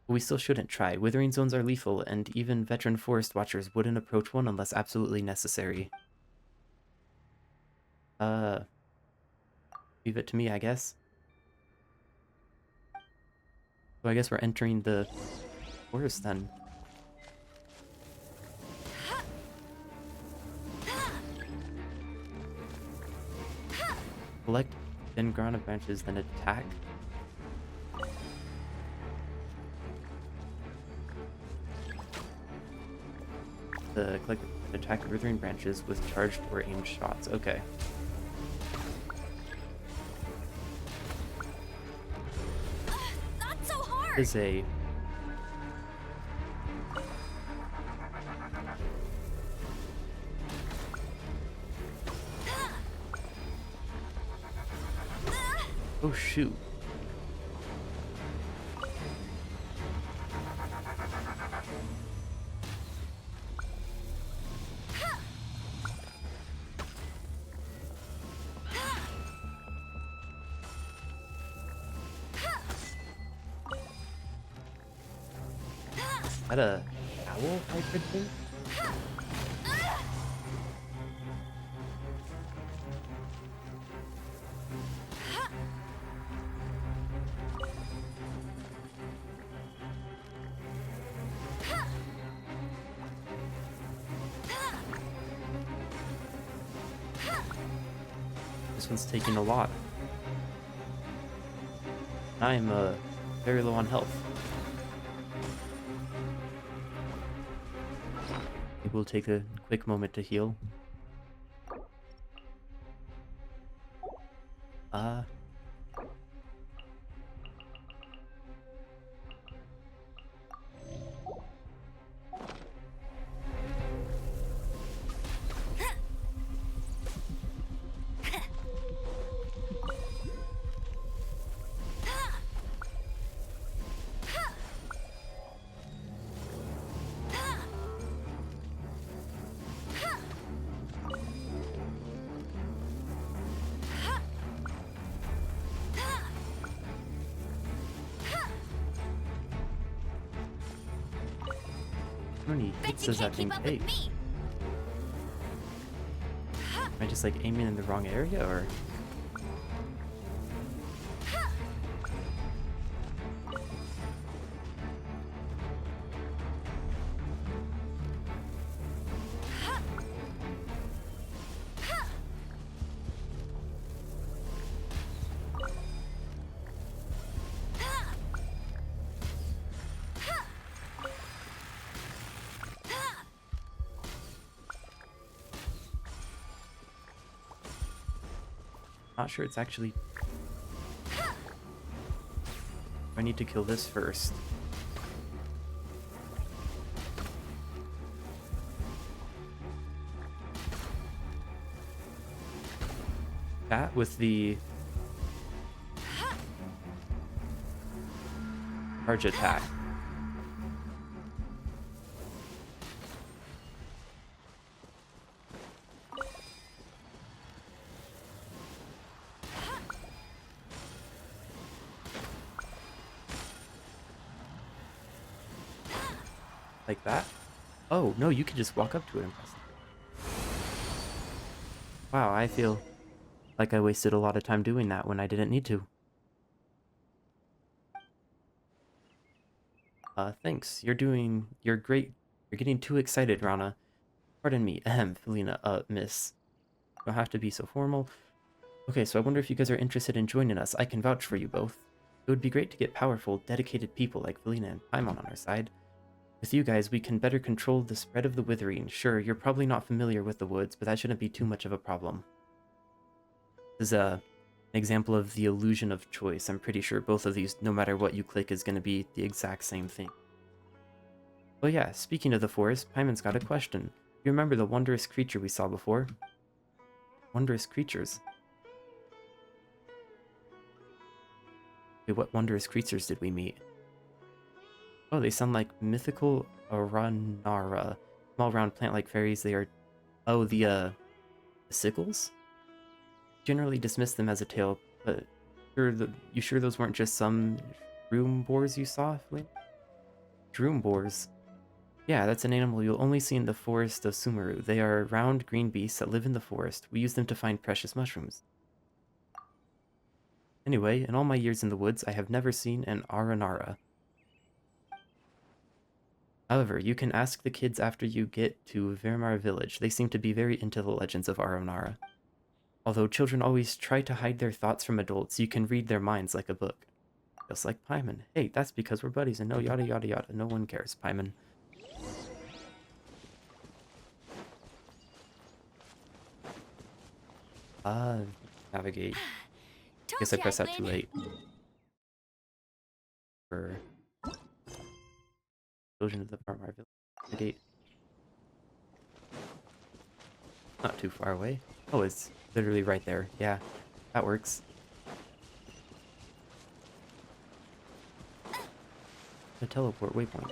But we still shouldn't try. Withering zones are lethal, and even veteran forest watchers wouldn't approach one unless absolutely necessary. Leave it to me, I guess. So I guess we're entering the forest then. Collect dendrona branches, then attack. Collect and attack withering branches with charged or aimed shots. Okay. Not so hard. Is a oh shoot. Is that a owl hybrid thing? This one's taking a lot. I'm very low on health. Maybe we'll take a quick moment to heal. How many Bet hits you does can't that thing keep up take? with me. Am I just like aiming in the wrong area, or? Not sure it's actually... I need to kill this first. That with the charge attack. Like that? Oh, no, you can just walk up to it and press it. Wow, I feel like I wasted a lot of time doing that when I didn't need to. Thanks. You're great. You're getting too excited, Rana. Pardon me. Ahem, Felina. Miss. Don't have to be so formal. Okay, so I wonder if you guys are interested in joining us. I can vouch for you both. It would be great to get powerful, dedicated people like Felina and Paimon on our side. With you guys, we can better control the spread of the withering. Sure, you're probably not familiar with the woods, but that shouldn't be too much of a problem. This is an example of the illusion of choice. I'm pretty sure both of these, no matter what you click, is going to be the exact same thing. Oh yeah, speaking of the forest, Paimon's got a question. You remember the wondrous creature we saw before? Wondrous creatures? Wait, what wondrous creatures did we meet? Oh, they sound like mythical Aranara. Small round plant-like fairies, they are... Oh, the sickles? Generally dismiss them as a tale, but you sure those weren't just some shroom boars you saw? Shroom boars? Yeah, that's an animal you'll only see in the forest of Sumeru. They are round green beasts that live in the forest. We use them to find precious mushrooms. Anyway, in all my years in the woods, I have never seen an Aranara. However, you can ask the kids after you get to Vermar village. They seem to be very into the legends of Aranara. Although children always try to hide their thoughts from adults, you can read their minds like a book. Just like Paimon. Hey, that's because we're buddies and no yada yada yada. No one cares, Paimon. Navigate. Guess I pressed that too late. For explosion of the Vermar village. Navigate. Not too far away. Oh, it's literally right there. Yeah, that works. The teleport waypoint.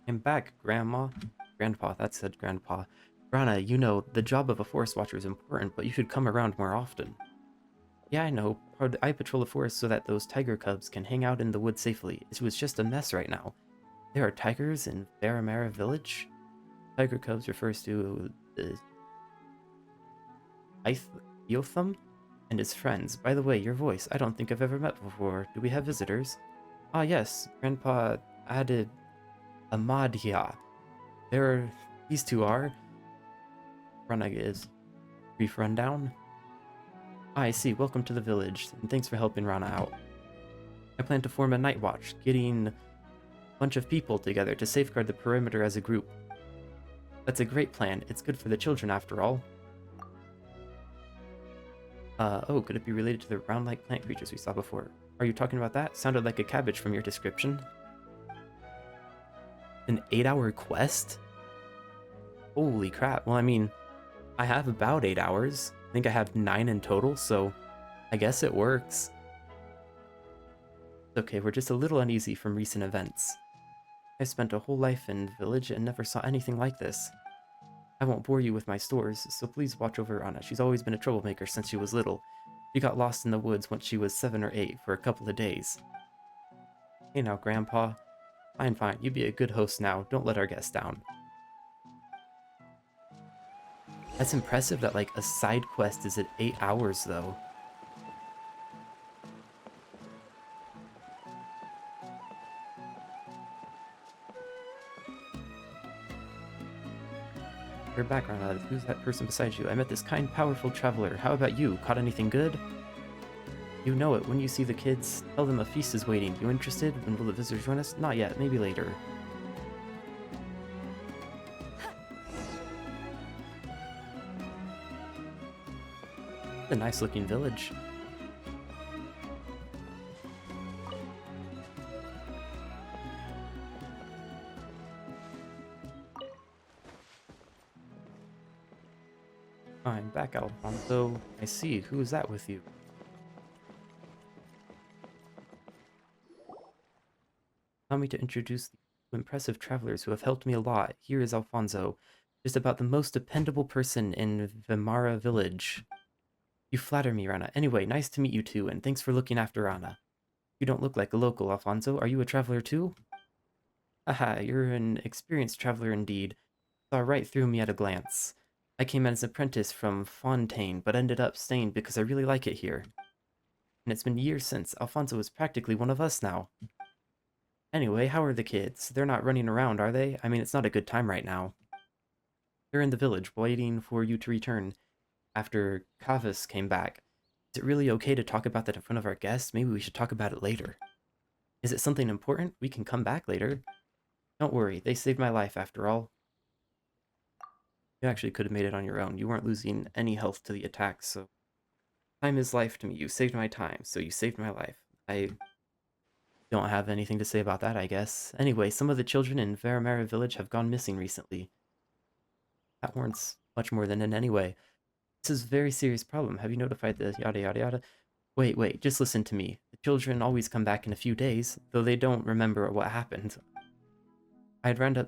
I'm back, Grandma. Grandpa, that said Grandpa. Rana, you know, the job of a forest watcher is important, but you should come around more often. Yeah, I know. I patrol the forest so that those tiger cubs can hang out in the woods safely. It was just a mess right now. There are tigers in Faramara village? Tiger cubs refers to the Iotham and his friends. By the way, your voice, I don't think I've ever met before. Do we have visitors? Ah, yes. Grandpa added Amadia. These two are... Rana is brief rundown. I see. Welcome to the village, and thanks for helping Rana out. I plan to form a night watch, getting a bunch of people together to safeguard the perimeter as a group. That's a great plan. It's good for the children, after all. Oh, could it be related to the round-like plant creatures we saw before? Are you talking about that? Sounded like a cabbage from your description. An 8-hour quest? Holy crap. Well, I mean, I have about 8 hours. I think I have 9 in total, so I guess it works. Okay, we're just a little uneasy from recent events. I spent a whole life in the village and never saw anything like this. I won't bore you with my stories, so please watch over Anna. She's always been a troublemaker since she was little. She got lost in the woods once she was 7 or 8 for a couple of days. Hey now, Grandpa. Fine, fine. You be a good host now. Don't let our guests down. That's impressive that, like, a side quest is at 8 hours, though. Your background, who's that person beside you? I met this kind, powerful traveler. How about you? Caught anything good? You know it. When you see the kids, tell them a feast is waiting. You interested? When will the visitors join us? Not yet. Maybe later. A nice looking village. I'm back, Alfonso. I see. Who is that with you? Allow me to introduce the impressive travelers who have helped me a lot. Here is Alfonso, just about the most dependable person in Vimara village. You flatter me, Rana. Anyway, nice to meet you two, and thanks for looking after Rana. You don't look like a local, Alfonso. Are you a traveler too? Haha, you're an experienced traveler indeed. Saw right through me at a glance. I came as an apprentice from Fontaine, but ended up staying because I really like it here. And it's been years since. Alfonso is practically one of us now. Anyway, how are the kids? They're not running around, are they? I mean, it's not a good time right now. They're in the village, waiting for you to return. After Kavis came back. Is it really okay to talk about that in front of our guests? Maybe we should talk about it later. Is it something important? We can come back later. Don't worry, they saved my life after all. You actually could have made it on your own. You weren't losing any health to the attacks, so... Time is life to me. You saved my time, so you saved my life. I don't have anything to say about that, I guess. Anyway, some of the children in Veramara village have gone missing recently. That warrants much more than in any way. This is a very serious problem. Have you notified the yada yada yada? Wait, just listen to me. The children always come back in a few days, though they don't remember what happened. I round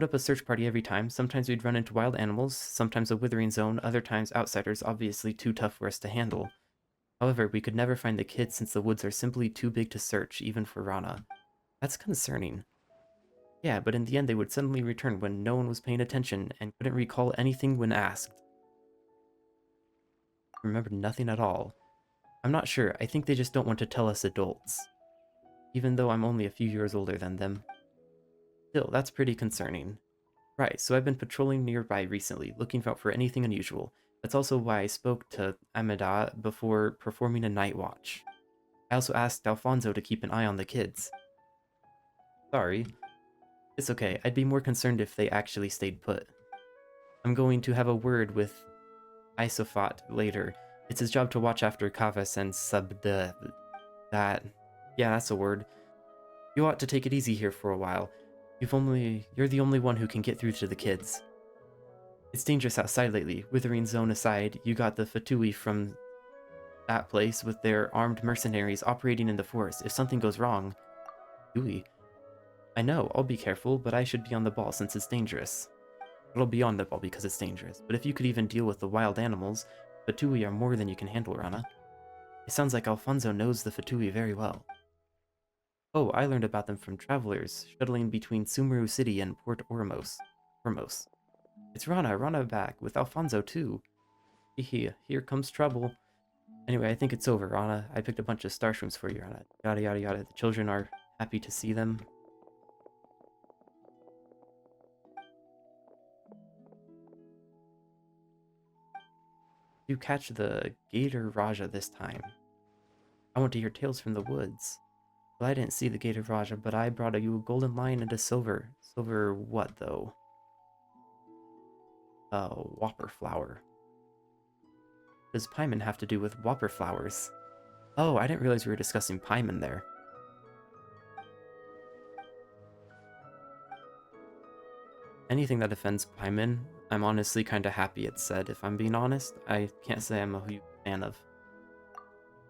up a search party every time. Sometimes we'd run into wild animals, sometimes a withering zone, other times outsiders, obviously too tough for us to handle. However, we could never find the kids since the woods are simply too big to search, even for Rana. That's concerning. Yeah, but in the end they would suddenly return when no one was paying attention and couldn't recall anything when asked. Remembered nothing at all. I'm not sure. I think they just don't want to tell us adults. Even though I'm only a few years older than them. Still, that's pretty concerning. Right, so I've been patrolling nearby recently, looking out for anything unusual. That's also why I spoke to Amada before performing a night watch. I also asked Alfonso to keep an eye on the kids. Sorry. It's okay, I'd be more concerned if they actually stayed put. I'm going to have a word with Isofat later. It's his job to watch after Kavas and Subda... that... yeah, that's a word. You ought to take it easy here for a while. You're the only one who can get through to the kids. It's dangerous outside lately. Withering Zone aside, you got the Fatui from that place with their armed mercenaries operating in the forest. If something goes wrong... Fatui? I know, I'll be careful, but I should be on the ball since it's dangerous. It'll be on the ball because it's dangerous, but if you could even deal with the wild animals, Fatui are more than you can handle, Rana. It sounds like Alfonso knows the Fatui very well. Oh, I learned about them from travelers, shuttling between Sumeru City and Port Ormos. It's Rana back, with Alfonso too. Here comes trouble. Anyway, I think it's over, Rana. I picked a bunch of starshrooms for you, Rana. Yada yada yada. The children are happy to see them. You catch the Gator Raja this time. I want to hear tales from the woods. Well, I didn't see the Gator Raja, but I brought you a golden lion and a silver. Silver what, though? Whopper flower. Does Paimon have to do with whopper flowers? Oh, I didn't realize we were discussing Paimon there. Anything that offends Paimon, I'm honestly kinda happy it's said, if I'm being honest. I can't say I'm a huge fan of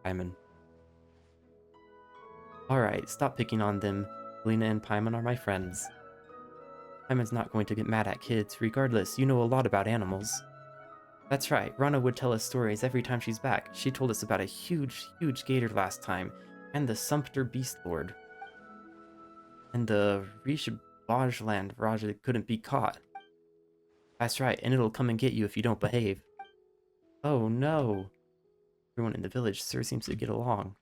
Paimon. Alright, stop picking on them. Lena and Paimon are my friends. Simon's not going to get mad at kids. Regardless, you know a lot about animals. That's right, Rana would tell us stories every time she's back. She told us about a huge, huge gator last time, and the Sumpter Beast Lord. And the Rish Bajland Raja couldn't be caught. That's right, and it'll come and get you if you don't behave. Oh no. Everyone in the village sure seems to get along.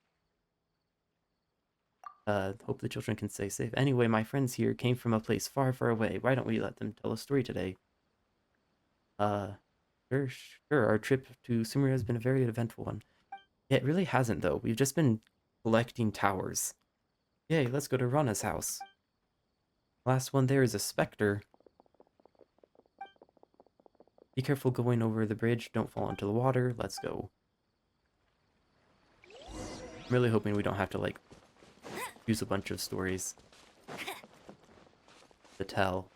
Hope the children can stay safe. Anyway, my friends here came from a place far, far away. Why don't we let them tell a story today? Sure, sure. Our trip to Sumeru has been a very eventful one. Yeah, it really hasn't, though. We've just been collecting towers. Yay, let's go to Rana's house. Last one there is a specter. Be careful going over the bridge. Don't fall into the water. Let's go. I'm really hoping we don't have to, like, use a bunch of stories to tell.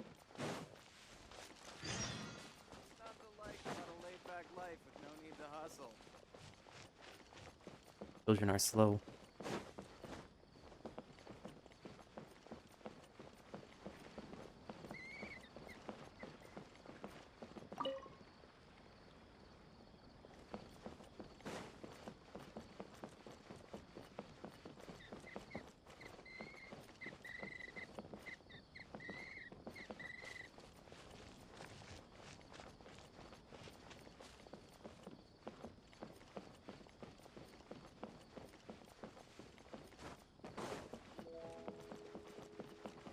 Not the life, but a laid-back life with no need to hustle. Children are slow.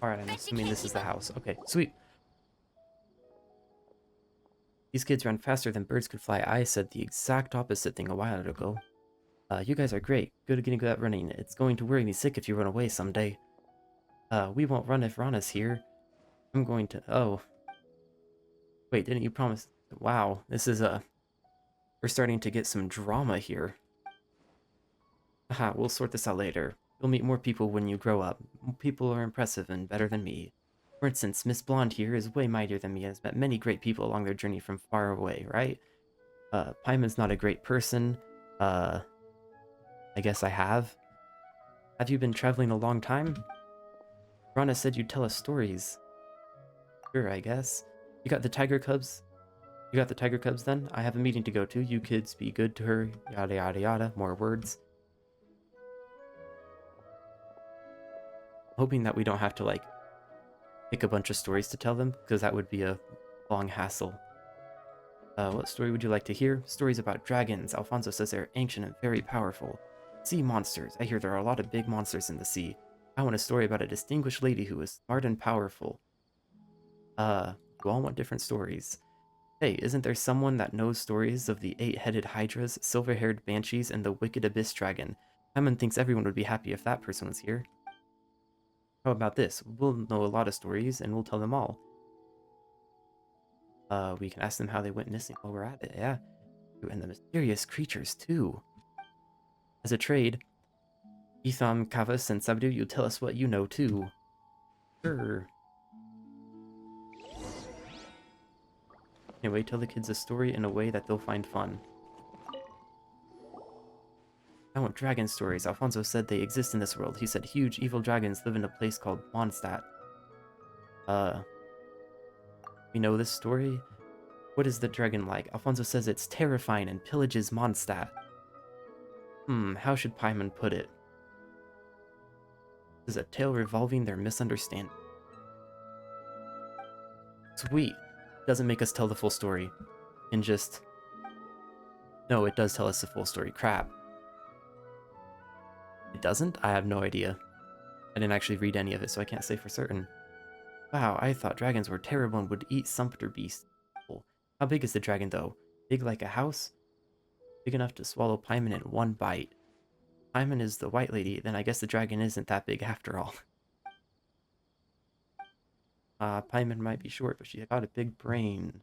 Alright, I'm assuming this is the house. Okay, sweet. These kids run faster than birds could fly. I said the exact opposite thing a while ago. You guys are great. Good at getting good at running. It's going to worry me sick if you run away someday. We won't run if Rana's here. I'm going to... Oh. Wait, didn't you promise... Wow, this is, we're starting to get some drama here. Aha, we'll sort this out later. You'll meet more people when you grow up. People are impressive and better than me. For instance, Miss Blonde here is way mightier than me and has met many great people along their journey from far away, right? Paimon's not a great person. I guess I have. Have you been traveling a long time? Rana said you'd tell us stories. Sure, I guess. You got the tiger cubs? You got the tiger cubs then? I have a meeting to go to. You kids be good to her. Yada yada yada. More words. Hoping that we don't have to, like, pick a bunch of stories to tell them, because that would be a long hassle. What story would you like to hear? Stories about dragons. Alfonso says they're ancient and very powerful. Sea monsters. I hear there are a lot of big monsters in the sea. I want a story about a distinguished lady who is smart and powerful. You all want different stories. Hey, isn't there someone that knows stories of the 8-headed hydras, silver-haired banshees, and the wicked abyss dragon? Hammond thinks everyone would be happy if that person was here. How about this? We'll know a lot of stories, and we'll tell them all. We can ask them how they went missing while we're at it, yeah. And the mysterious creatures, too. As a trade, Etham, Kavas, and Sabdu, you tell us what you know, too. Sure. Anyway, tell the kids a story in a way that they'll find fun. I want dragon stories. Alfonso said they exist in this world. He said huge evil dragons live in a place called Mondstadt. We know this story? What is the dragon like? Alfonso says it's terrifying and pillages Mondstadt. How should Paimon put it? This is a tale revolving their misunderstanding. Sweet. Doesn't make us tell the full story. And just... No, it does tell us the full story. Crap. It doesn't? I have no idea. I didn't actually read any of it, so I can't say for certain. Wow, I thought dragons were terrible and would eat sumpter beasts. How big is the dragon, though? Big like a house? Big enough to swallow Paimon in one bite. Paimon is the white lady, then I guess the dragon isn't that big after all. Paimon might be short, but she got a big brain.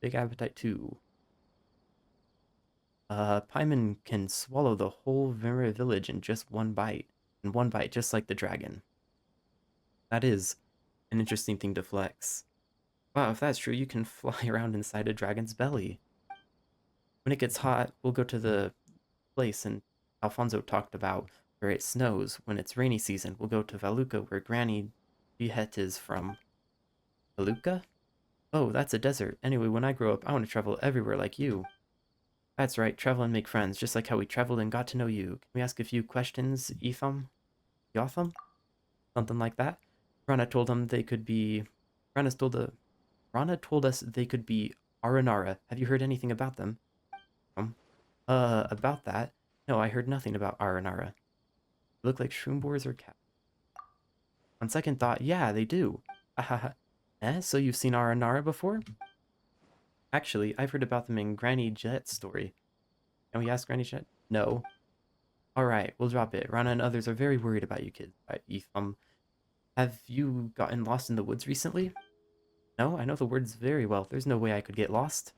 Big appetite, too. Paimon can swallow the whole Vimera village in just one bite. In one bite, just like the dragon. That is an interesting thing to flex. Wow, if that's true, you can fly around inside a dragon's belly. When it gets hot, we'll go to the place and Alfonso talked about where it snows. When it's rainy season, we'll go to Valuka, where Granny Bihet is from. Haluka? Oh, that's a desert. Anyway, when I grow up, I want to travel everywhere like you. That's right, travel and make friends, just like how we traveled and got to know you. Can we ask a few questions, Etham? Yotham? Something like that? Rana told them they could be... Rana told, the... Rana told us they could be Aranara. Have you heard anything about them? About that? No, I heard nothing about Aranara. They look like shroom or cat. On second thought, yeah, they do. Ahaha. So you've seen Aranara before? Actually, I've heard about them in Granny Jet's story. Can we ask Granny Jet? No. Alright, we'll drop it. Rana and others are very worried about you kids. Right, have you gotten lost in the woods recently? No, I know the woods very well. There's no way I could get lost.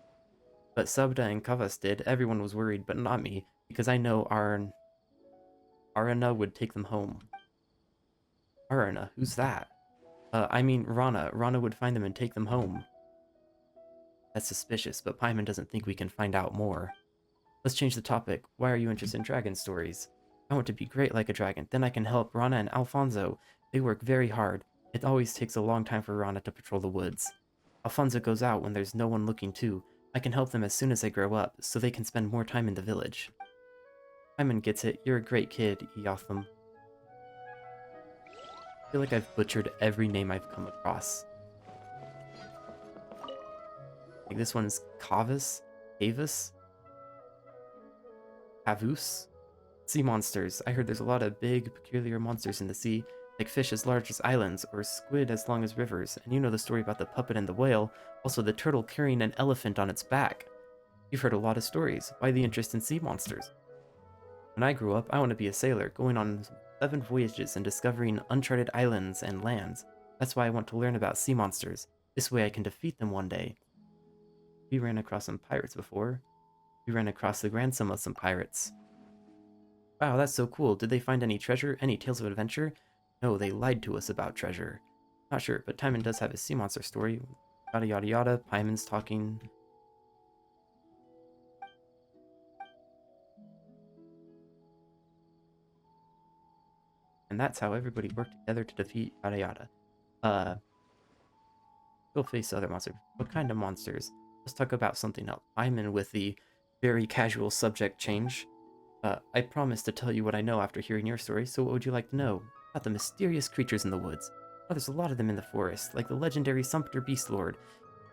But Subda and Kavas did. Everyone was worried, but not me, because I know Arana would take them home. Arana? Who's that? I mean Rana. Rana would find them and take them home. That's suspicious, but Paimon doesn't think we can find out more. Let's change the topic. Why are you interested in dragon stories? I want to be great like a dragon. Then I can help Rana and Alfonso. They work very hard. It always takes a long time for Rana to patrol the woods. Alfonso goes out when there's no one looking too. I can help them as soon as they grow up, so they can spend more time in the village. Paimon gets it. You're a great kid, Yotham. I feel like I've butchered every name I've come across. Like this one's Kavis? Kavis? Havus? Sea monsters. I heard there's a lot of big, peculiar monsters in the sea, like fish as large as islands, or squid as long as rivers, and you know the story about the puppet and the whale, also the turtle carrying an elephant on its back. You've heard a lot of stories. Why the interest in sea monsters? When I grew up, I want to be a sailor, going on 7 voyages and discovering uncharted islands and lands. That's why I want to learn about sea monsters. This way I can defeat them one day. We ran across some pirates before. We ran across the ransom of some pirates. Wow, that's so cool. Did they find any treasure? Any tales of adventure? No, they lied to us about treasure. Not sure, but Timon does have a sea monster story. Yada yada yada. Paimon's talking. And that's how everybody worked together to defeat yada yada. We'll face other monsters. What kind of monsters? Let's talk about something else. Paimon with the very casual subject change. I promise to tell you what I know after hearing your story, so what would you like to know? About the mysterious creatures in the woods. Oh, there's a lot of them in the forest, like the legendary Sumpter Beast Lord.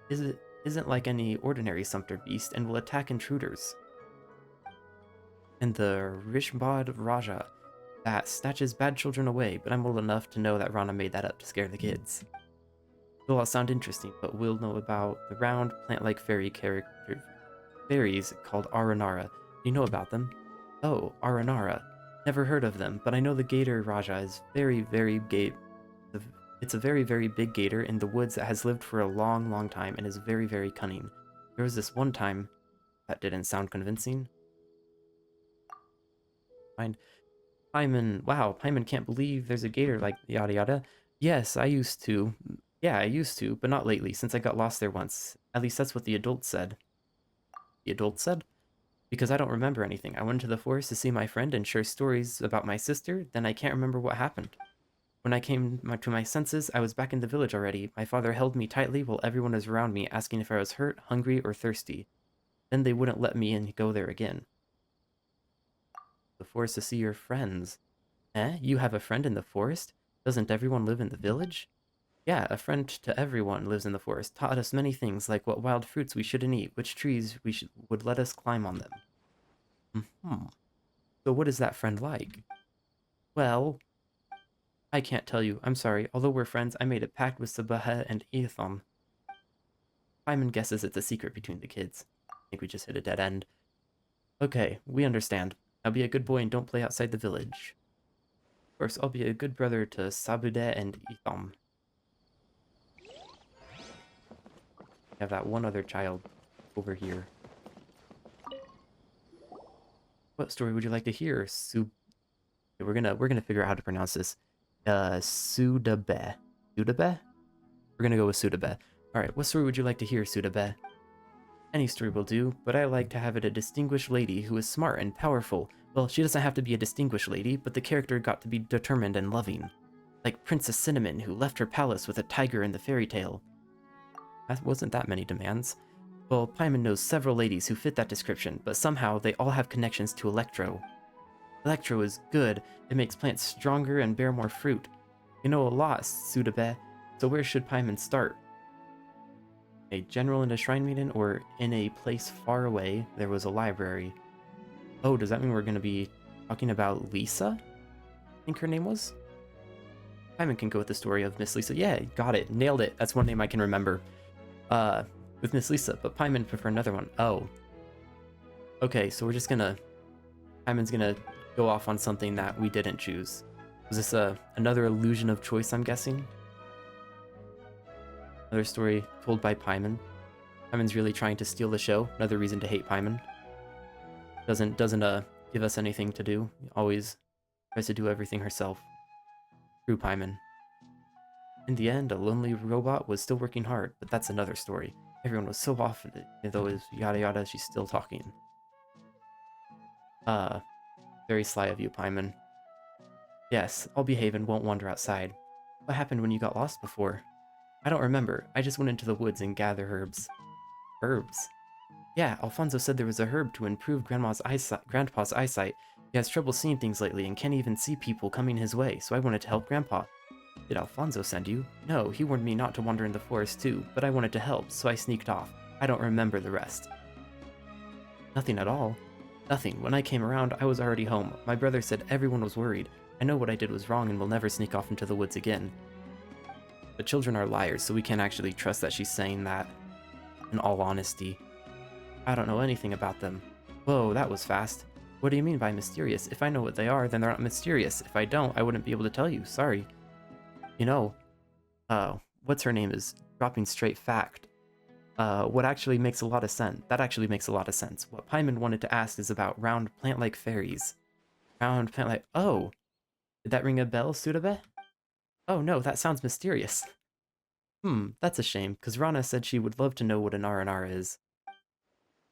Isn't like any ordinary Sumpter Beast and will attack intruders. And the Rishbad Raja that snatches bad children away, but I'm old enough to know that Rana made that up to scare the kids. It'll all sound interesting, but we'll know about the round, plant-like fairies called Aranara. Do you know about them? Oh, Aranara. Never heard of them, but I know the Gator Raja is very, very It's a very, very big gator in the woods that has lived for a long, long time and is very, very cunning. There was this one time... That didn't sound convincing. Fine. Paimon... Wow, Paimon can't believe there's a gator like yada yada. Yes, I used to. Yeah, I used to, but not lately, since I got lost there once. At least that's what the adults said. The adults said? Because I don't remember anything. I went to the forest to see my friend and share stories about my sister, then I can't remember what happened. When I came to my senses, I was back in the village already. My father held me tightly while everyone was around me, asking if I was hurt, hungry, or thirsty. Then they wouldn't let me in go there again. The forest to see your friends. Eh? You have a friend in the forest? Doesn't everyone live in the village? Yeah, a friend to everyone lives in the forest. Taught us many things, like what wild fruits we shouldn't eat, which trees would let us climb on them. So what is that friend like? Well... I can't tell you, I'm sorry. Although we're friends, I made a pact with Sabaha and Etham. Paimon guesses it's a secret between the kids. I think we just hit a dead end. Okay, we understand. Now be a good boy and don't play outside the village. Of course, I'll be a good brother to Sabude and Etham. We have that one other child over here. What story would you like to hear, We're gonna figure out how to pronounce this. Sudabe. Sudabe? We're gonna go with Sudabe. Alright, what story would you like to hear, Sudabe? Any story will do, but I like to have it a distinguished lady who is smart and powerful. Well, she doesn't have to be a distinguished lady, but the character got to be determined and loving. Like Princess Cinnamon, who left her palace with a tiger in the fairy tale. That wasn't that many demands. Well, Paimon knows several ladies who fit that description, but somehow they all have connections to Electro. Electro is good. It makes plants stronger and bear more fruit. You know a lot, Sudabe. So where should Paimon start? A general and a shrine maiden, or in a place far away, there was a library. Oh, does that mean we're going to be talking about Lisa? I think her name was? Paimon can go with the story of Miss Lisa. Yeah, got it. Nailed it. That's one name I can remember. With Miss Lisa, but Paimon prefer another one. Oh. Okay, so we're just gonna... Paimon's gonna go off on something that we didn't choose. Was this another illusion of choice, I'm guessing? Another story told by Paimon. Paimon's really trying to steal the show. Another reason to hate Paimon. Doesn't give us anything to do. Always tries to do everything herself. True Paimon. In the end, a lonely robot was still working hard, but that's another story. Everyone was so off, though it was yada yada, she's still talking. Very sly of you, Paimon. Yes, I'll behave and won't wander outside. What happened when you got lost before? I don't remember. I just went into the woods and gathered herbs. Herbs? Yeah, Alfonso said there was a herb to improve Grandpa's eyesight. He has trouble seeing things lately and can't even see people coming his way, so I wanted to help Grandpa. Did Alfonso send you? No, he warned me not to wander in the forest too, but I wanted to help, so I sneaked off. I don't remember the rest. Nothing at all. Nothing. When I came around, I was already home. My brother said everyone was worried. I know what I did was wrong and will never sneak off into the woods again. But children are liars, so we can't actually trust that she's saying that. In all honesty. I don't know anything about them. Whoa, that was fast. What do you mean by mysterious? If I know what they are, then they're not mysterious. If I don't, I wouldn't be able to tell you. Sorry. You know, what's her name is dropping straight fact. What actually makes a lot of sense. That actually makes a lot of sense. What Paimon wanted to ask is about round plant-like fairies. Round plant-like... Oh! Did that ring a bell, Sudabe? Oh no, that sounds mysterious. That's a shame, because Rana said she would love to know what an R&R is.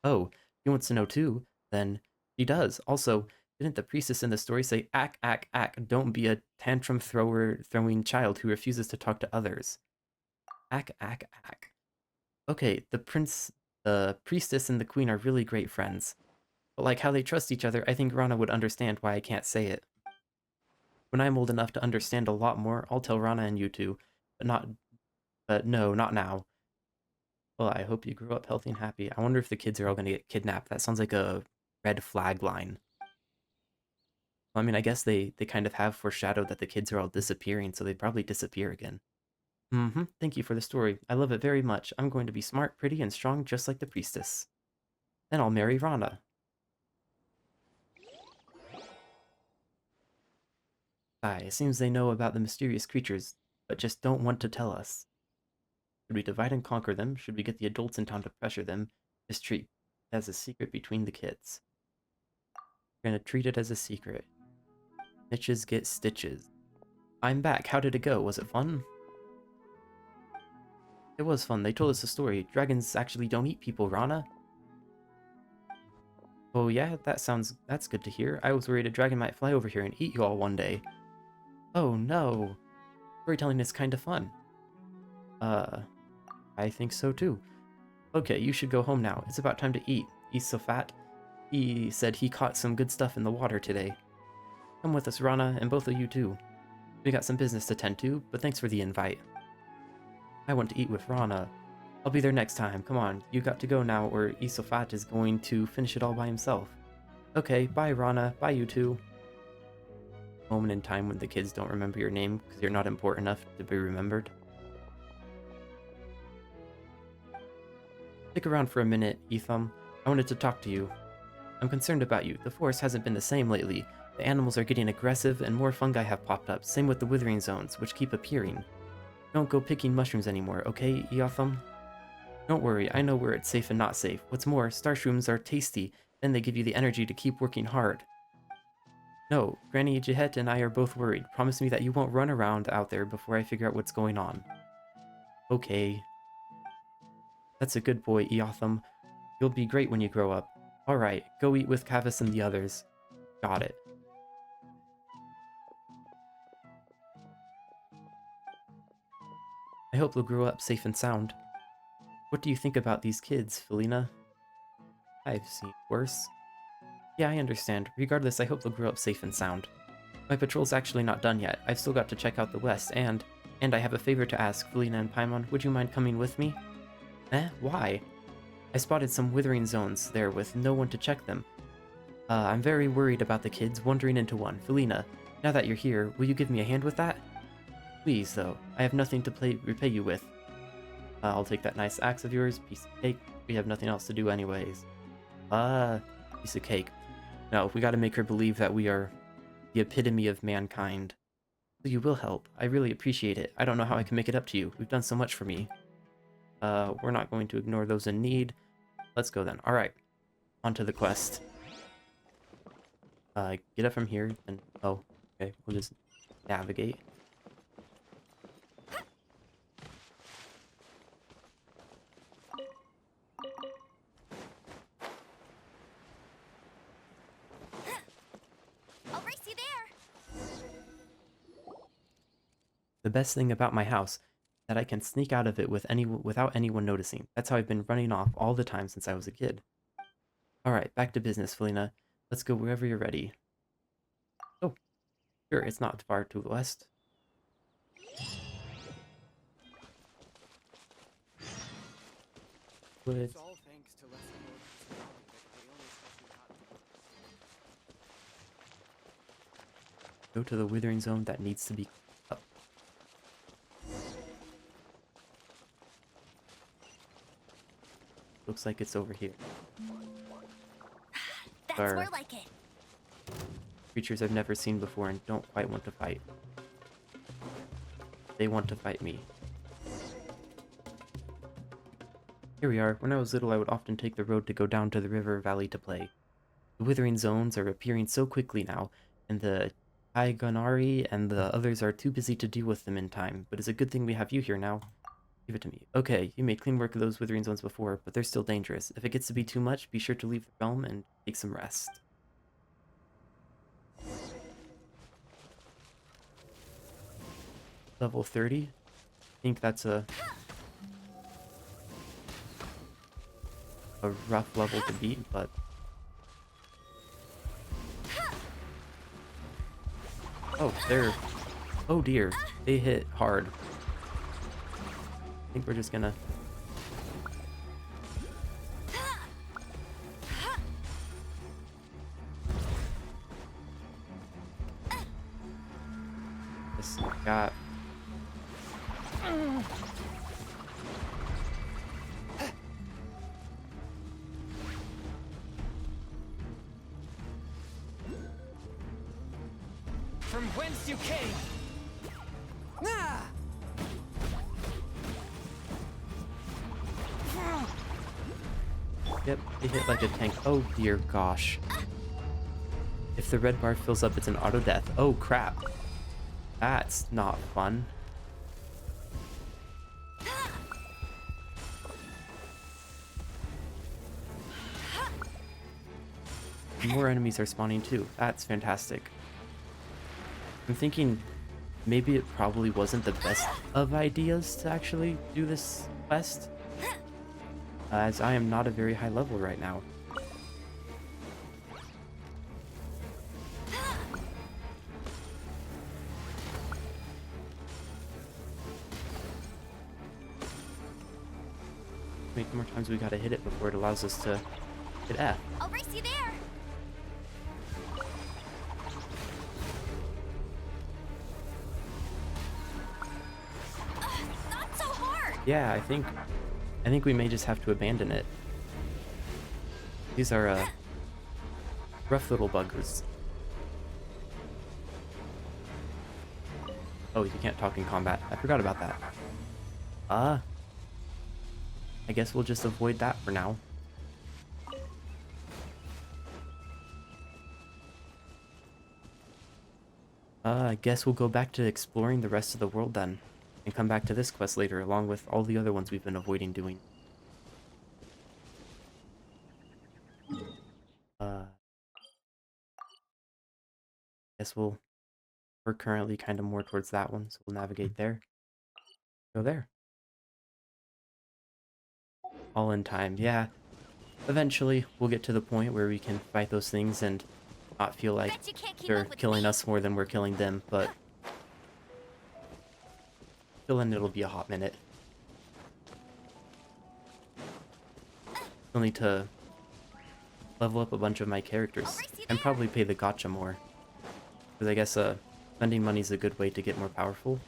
Oh, he wants to know too? Then he does. Also, didn't the priestess in the story say, ack, ack, ack, don't be a tantrum throwing child who refuses to talk to others? Ack, ack, ack. Okay, the priestess and the queen are really great friends. But like how they trust each other, I think Rana would understand why I can't say it. When I'm old enough to understand a lot more, I'll tell Rana and you two. But no, not now. Well, I hope you grow up healthy and happy. I wonder if the kids are all gonna get kidnapped. That sounds like a red flag line. Well, I mean, I guess they kind of have foreshadowed that the kids are all disappearing, so they'd probably disappear again. Thank you for the story. I love it very much. I'm going to be smart, pretty, and strong just like the priestess. Then I'll marry Rana. It seems they know about the mysterious creatures, but just don't want to tell us. Should we divide and conquer them? Should we get the adults in town to pressure them? Just treat it as a secret between the kids. We're gonna treat it as a secret. Snitches get stitches. I'm back. How did it go? Was it fun? It was fun. They told us a story. Dragons actually don't eat people, Rana. Oh yeah, that's good to hear. I was worried a dragon might fly over here and eat you all one day. Oh no. Storytelling is kinda fun. I think so too. Okay, you should go home now. It's about time to eat. He's so fat. He said he caught some good stuff in the water today. Come with us, Rana, and both of you too. We got some business to tend to, but thanks for the invite. I want to eat with Rana. I'll be there next time. Come on, you got to go now, or Isofat is going to finish it all by himself. Okay, bye Rana. Bye you two. Moment in time when the kids don't remember your name because you're not important enough to be remembered. Stick around for a minute, Etham. I wanted to talk to you. I'm concerned about you. The forest hasn't been the same lately. The animals are getting aggressive and more fungi have popped up. Same with the withering zones, which keep appearing. Don't go picking mushrooms anymore, okay, Etham? Don't worry, I know where it's safe and not safe. What's more, starshrooms are tasty, then they give you the energy to keep working hard. No, Granny Jihet and I are both worried. Promise me that you won't run around out there before I figure out what's going on. Okay. That's a good boy, Eotham. You'll be great when you grow up. Alright, go eat with Kavis and the others. Got it. I hope they'll grow up safe and sound. What do you think about these kids, Felina? I've seen worse. Yeah, I understand. Regardless, I hope they'll grow up safe and sound. My patrol's actually not done yet. I've still got to check out the west, and I have a favor to ask, Felina and Paimon. Would you mind coming with me? Eh? Why? I spotted some withering zones there with no one to check them. I'm very worried about the kids wandering into one. Felina, now that you're here, will you give me a hand with that? Please, though. I have nothing to repay you with. I'll take that nice axe of yours, piece of cake. We have nothing else to do anyways. Piece of cake. No, we gotta make her believe that we are the epitome of mankind. So you will help. I really appreciate it. I don't know how I can make it up to you. We've done so much for me. We're not going to ignore those in need. Let's go then. Alright. On to the quest. Get up from here, and... Oh, okay. We'll just navigate. I'll race you there. The best thing about my house is that I can sneak out of it without anyone noticing. That's how I've been running off all the time since I was a kid. Alright, back to business, Felina. Let's go wherever you're ready. Oh, sure, it's not far to the west. It's all thanks to Leslie Morgan's knowledge that Leonis has forgotten. Go to the withering zone that needs to be up. Looks like it's over here. That's Or more like it. creatures I've never seen before and don't quite want to fight. They want to fight me. Here we are. When I was little, I would often take the road to go down to the river valley to play. The withering zones are appearing so quickly now, and the Taiganari and the others are too busy to deal with them in time, but it's a good thing we have you here now. Give it to me. Okay, you made clean work of those withering zones before, but they're still dangerous. If it gets to be too much, be sure to leave the realm and take some rest. Level 30? I think that's a rough level to beat, but... Oh, they're... Oh dear, they hit hard. I think we're just gonna... Just got... From whence you came! Ah! Yep, they hit like a tank. Oh dear gosh. If the red bar fills up, it's an auto death. Oh crap. That's not fun. More enemies are spawning too. That's fantastic. I'm thinking maybe it probably wasn't the best of ideas to actually do this quest, as I am not a very high level right now. How many more times we gotta hit it before it allows us to hit F? I'll race you there. Not so hard. Yeah, I think we may just have to abandon it. These are rough little buggers. Oh, you can't talk in combat. I forgot about that. I guess we'll just avoid that for now. I guess we'll go back to exploring the rest of the world then, and come back to this quest later, along with all the other ones we've been avoiding doing. Guess we're currently kind of more towards that one, so we'll navigate there. Go there. All in time, yeah. Eventually, we'll get to the point where we can fight those things and not feel like Bet you can't keep they're up with killing me. us more than we're killing them, but till then it'll be a hot minute. I'll need to level up a bunch of my characters I'll race you and there. probably pay the gacha more. Because I guess spending money is a good way to get more powerful.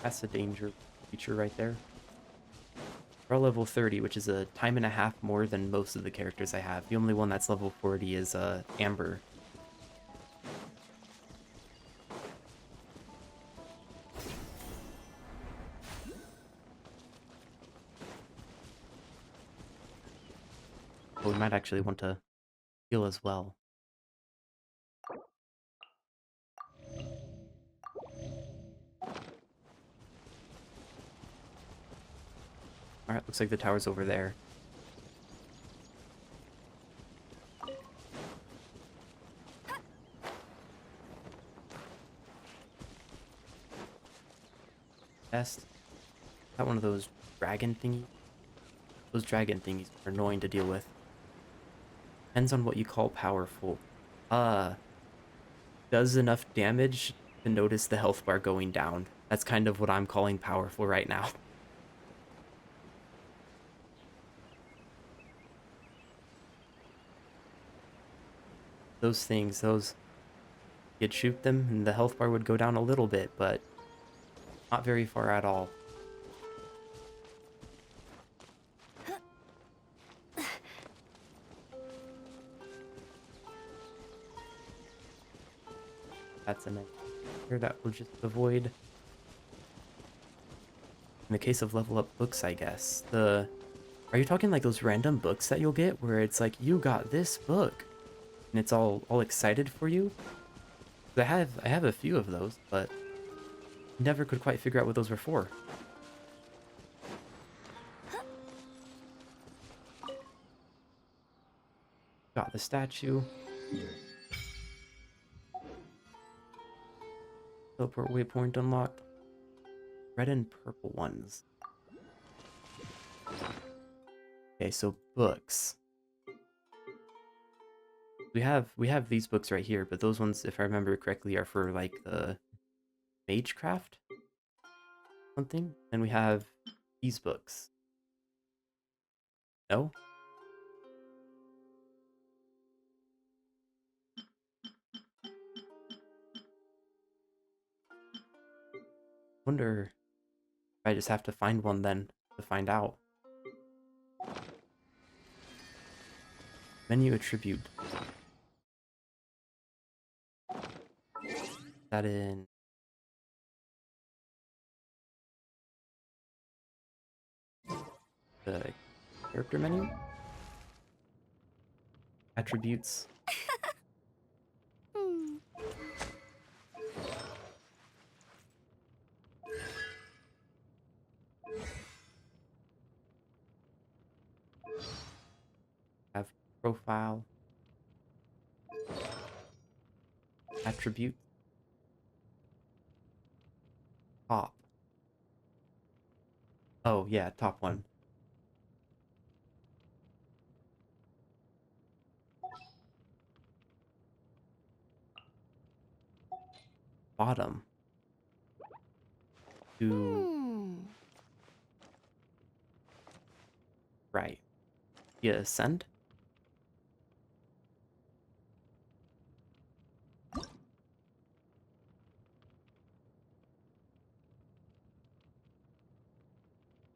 That's a danger feature right there. We're all level 30, which is a time and a half more than most of the characters I have. The only one that's level 40 is Amber. But we might actually want to heal as well. Alright, looks like the tower's over there. Best. Got one of those dragon thingies. Those dragon thingies are annoying to deal with. Depends on what you call powerful. Does enough damage to notice the health bar going down. That's kind of what I'm calling powerful right now. Those things, you'd shoot them and the health bar would go down a little bit, but not very far at all. That's a nice here that we'll just avoid. In the case of level up books, I guess. Are you talking like those random books that you'll get where it's like, you got this book and it's all excited for you? I have a few of those, but never could quite figure out what those were for. Got the statue. Teleport waypoint unlocked. Red and purple ones. Okay, so books. We have these books right here, but those ones, if I remember correctly, are for like the magecraft something. And we have these books. No? Wonder if I just have to find one then to find out. Menu attribute. That in the character menu? Attributes. Hmm. Have profile. Attribute. Top. Oh, yeah, top one. Bottom. To Hmm. right. Yeah, ascend.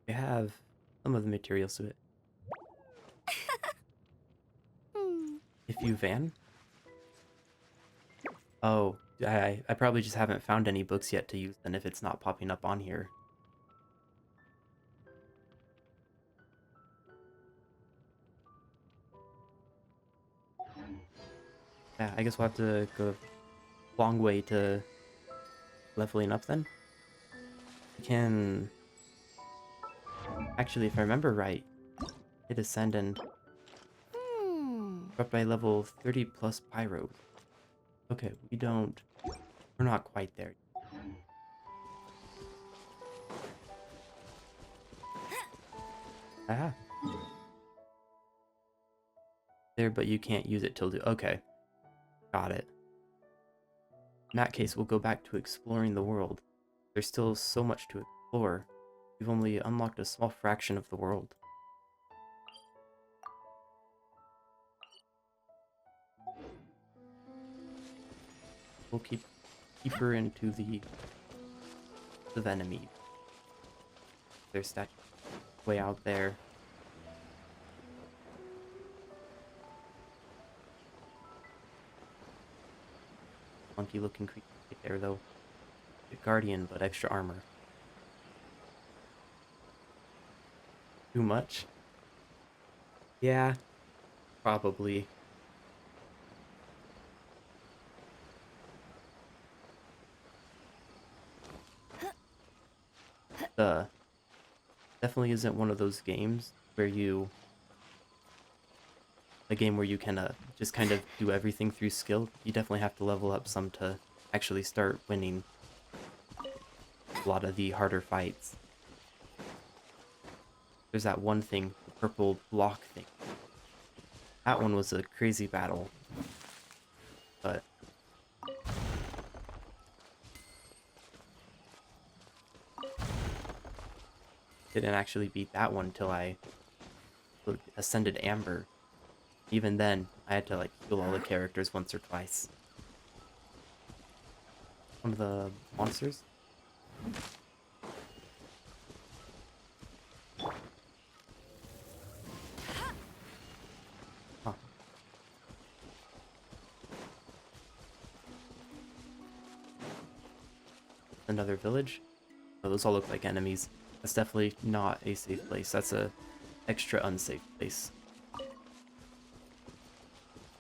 We have some of the materials to it. Hmm. If you van. Oh, I probably just haven't found any books yet to use then if it's not popping up on here. Yeah, I guess we'll have to go a long way to leveling up then. You can... Actually, if I remember right, hit ascend and up by level 30 plus pyro. Okay, we're not quite there. Ah. There, but you can't use it till okay. Got it. In that case, we'll go back to exploring the world. There's still so much to explore. We've only unlocked a small fraction of the world. We'll keep deeper into the enemy. There's that way out there. Funky looking creature right there though. A guardian, but extra armor. Too much? Yeah, probably. Definitely isn't one of those games where a game where you can just kind of do everything through skill. You definitely have to level up some to actually start winning a lot of the harder fights. There's that one thing, the purple block thing. That one was a crazy battle. But didn't actually beat that one till I ascended Amber. Even then, I had to like heal all the characters once or twice. One of the monsters? Huh. Another village? Oh, those all look like enemies. That's definitely not a safe place. That's a extra unsafe place.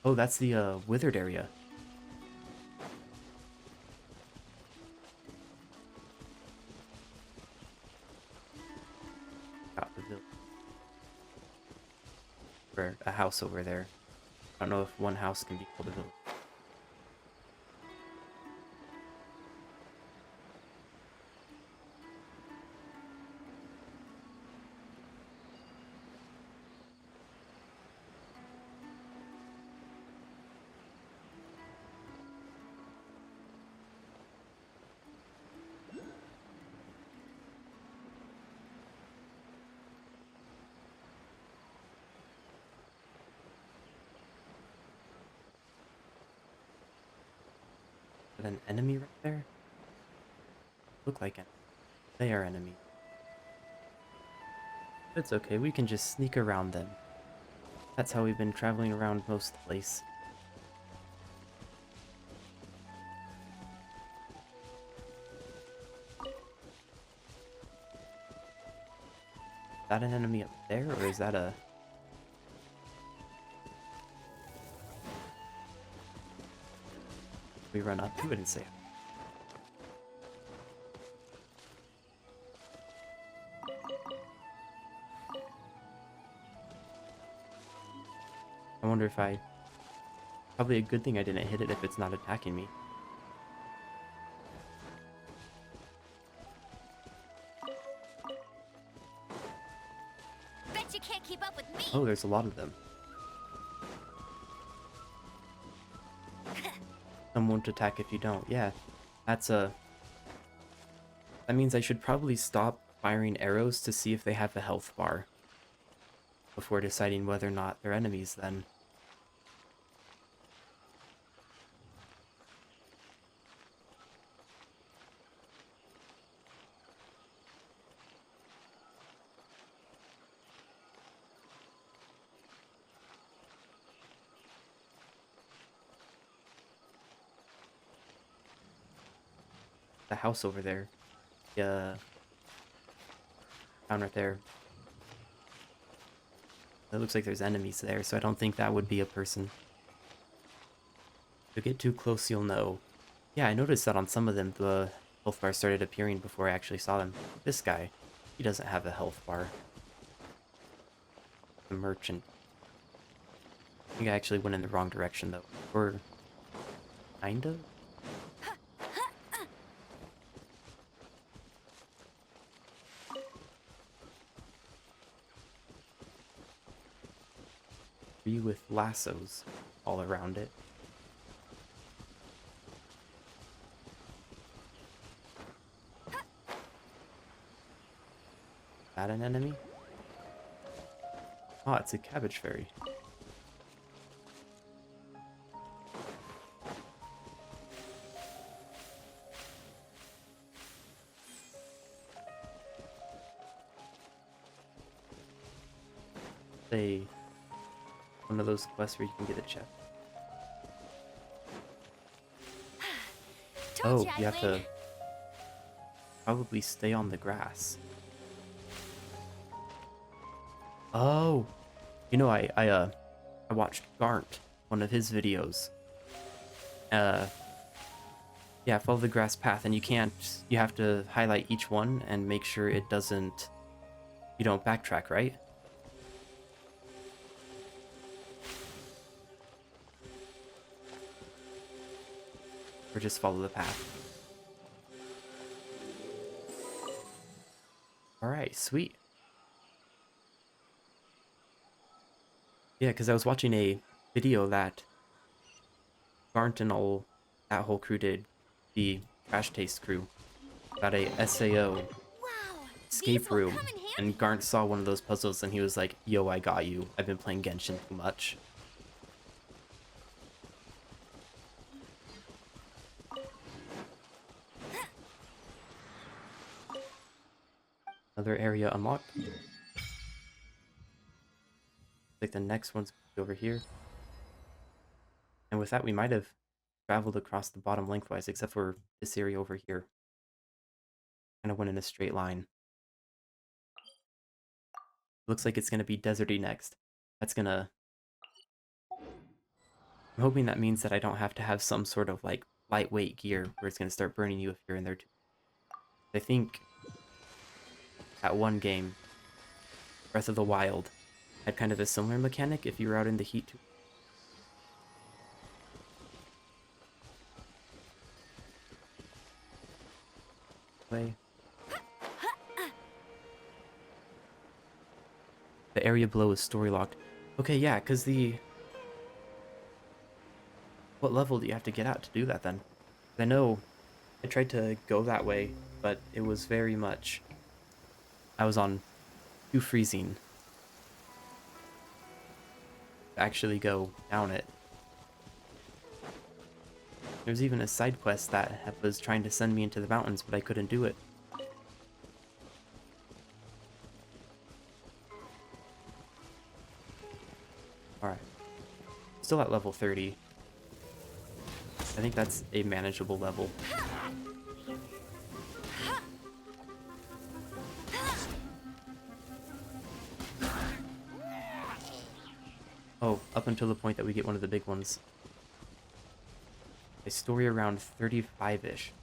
Oh, that's the withered area. Got the village. Or a house over there. I don't know if one house can be called a village. Is that an enemy right there? Look like it. They are enemies. It's okay, we can just sneak around them. That's how we've been traveling around most of the place. Is that an enemy up there, or is that a... We run up to it and say... I wonder if I... Probably a good thing I didn't hit it if it's not attacking me. Bet you can't keep up with me. Oh, there's a lot of them. Some won't attack if you don't. Yeah, that's a... That means I should probably stop firing arrows to see if they have a health bar before deciding whether or not they're enemies then. The house over there. Yeah. Down right there. It looks like there's enemies there, so I don't think that would be a person. If you get too close, you'll know. Yeah, I noticed that on some of them, the health bars started appearing before I actually saw them. This guy, he doesn't have a health bar. The merchant. I think I actually went in the wrong direction though. Or kind of? Tree with lassos all around it. Is that an enemy? Oh, it's a cabbage fairy. One of those quests where you can get a chest. Told Oh, you have I'd to win. probably stay on the grass. Oh, you know, I watched Garnt, one of his videos. Yeah, follow the grass path, and you have to highlight each one and make sure you don't backtrack, right? Or just follow the path. Alright, sweet. Yeah, because I was watching a video that Garnt and that whole crew did, the Trash Taste crew, about a SAO Wow, escape these will room, come in handy. and Garnt saw one of those puzzles and he was like, yo, I got you. I've been playing Genshin too much. Another area unlocked. Like the next one's over here. And with that, we might have traveled across the bottom lengthwise, except for this area over here. Kind of went in a straight line. Looks like it's going to be deserty next. I'm hoping that means that I don't have to have some sort of like lightweight gear where it's going to start burning you if you're in there too. I think that one game, Breath of the Wild, had kind of a similar mechanic if you were out in the heat too. Way. The area below is story locked. Okay, yeah, because what level do you have to get at to do that then? I know I tried to go that way, but it was very much... I was on too freezing to actually go down it. There's even a side quest that was trying to send me into the mountains, but I couldn't do it. Alright. Still at level 30. I think that's a manageable level. Oh, up until the point that we get one of the big ones. A story around 35-ish.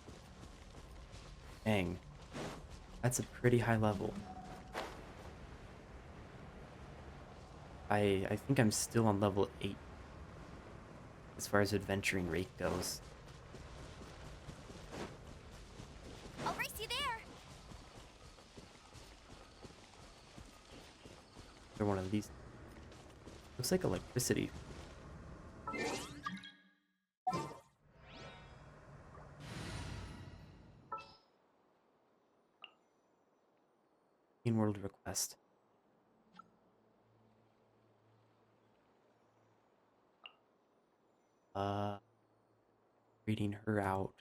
Dang. That's a pretty high level. I think I'm still on level 8 as far as adventuring rate goes. I'll race you there. They're one of these. Looks like electricity. In-world request. Reading her out.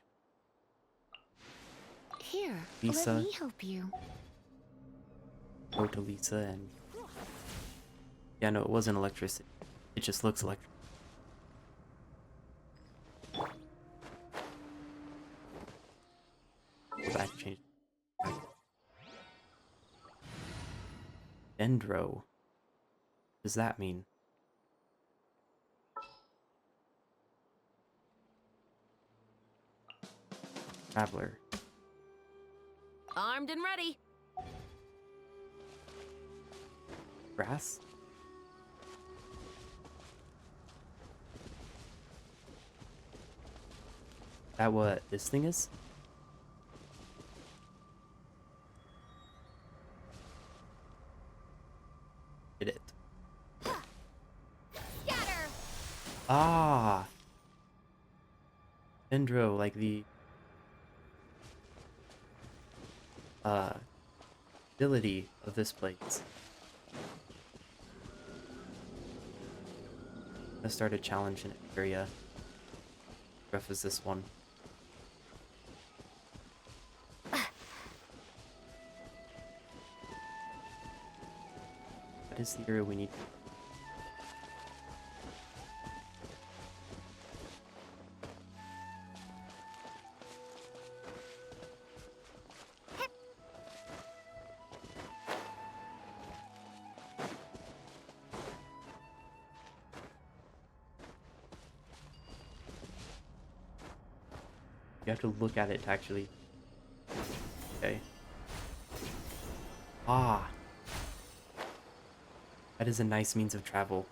Here, Lisa. let me help you. Go to Lisa and... Yeah, no, it wasn't electricity. It just looks electric. Go back, change. Back. Dendro. What does that mean? Traveler. Armed and ready. Grass? That what this thing is? Did it? Scatter! Ah! Dendro, like the ability of this place. Let's start a challenge in an area. Rough as this one. What is the area we need? You have to look at it to actually... Okay. Ah! That is a nice means of travel.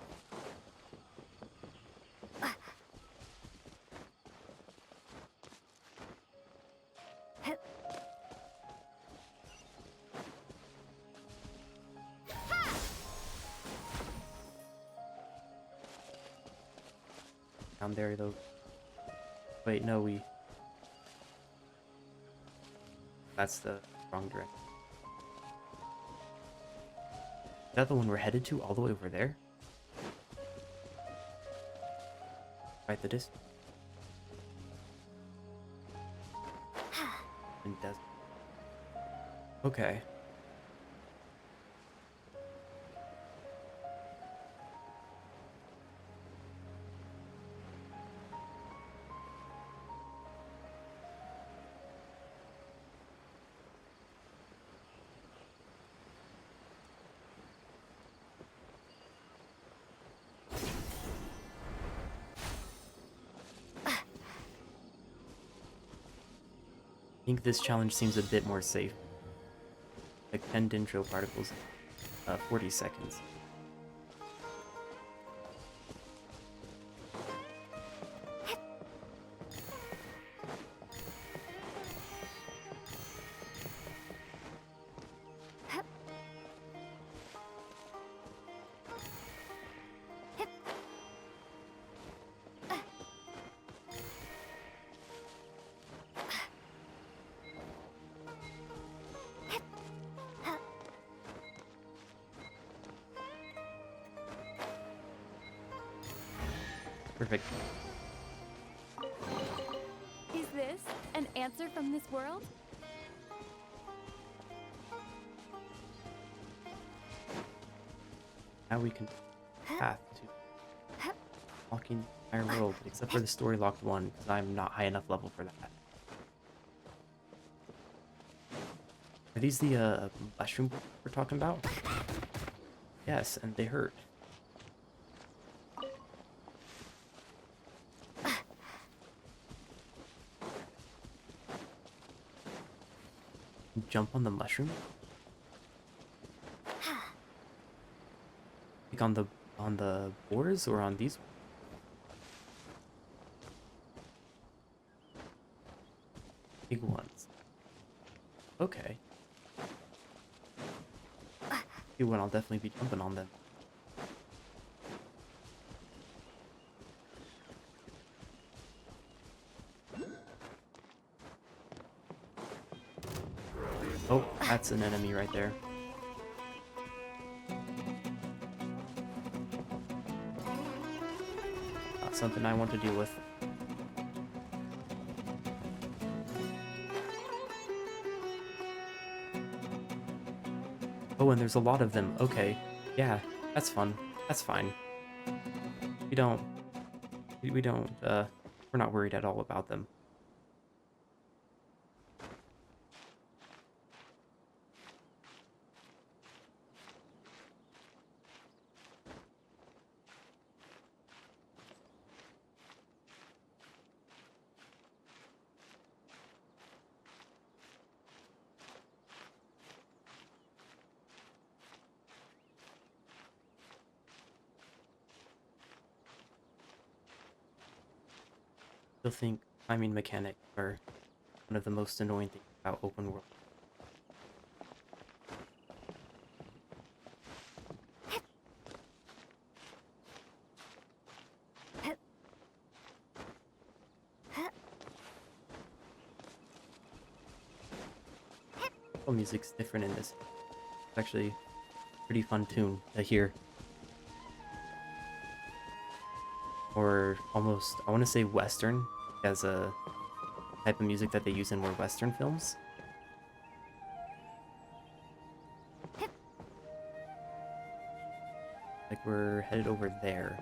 Down there though. Wait, no, we... That's the wrong direction. Is that the one we're headed to all the way over there? Right, the distance. And desert. Okay. I think this challenge seems a bit more safe. Like 10 dendro particles, 40 seconds. Perfect. Is this an answer from this world? Now we can path to walking the entire world, except for the story locked one, because I'm not high enough level for that. Are these the mushroom we're talking about? Yes, and they hurt. Jump on the mushroom? Like on the boars or on these? Big ones. Okay. Big one, I'll definitely be jumping on them. Oh, that's an enemy right there. Not something I want to deal with. Oh, and there's a lot of them. Okay. Yeah, that's fun. That's fine. We don't, we're not worried at all about them. still think timing mechanics are one of the most annoying things about open world. Oh, music's different in this. It's actually a pretty fun tune to hear. Or almost, I want to say Western, as a type of music that they use in more Western films. Like we're headed over there.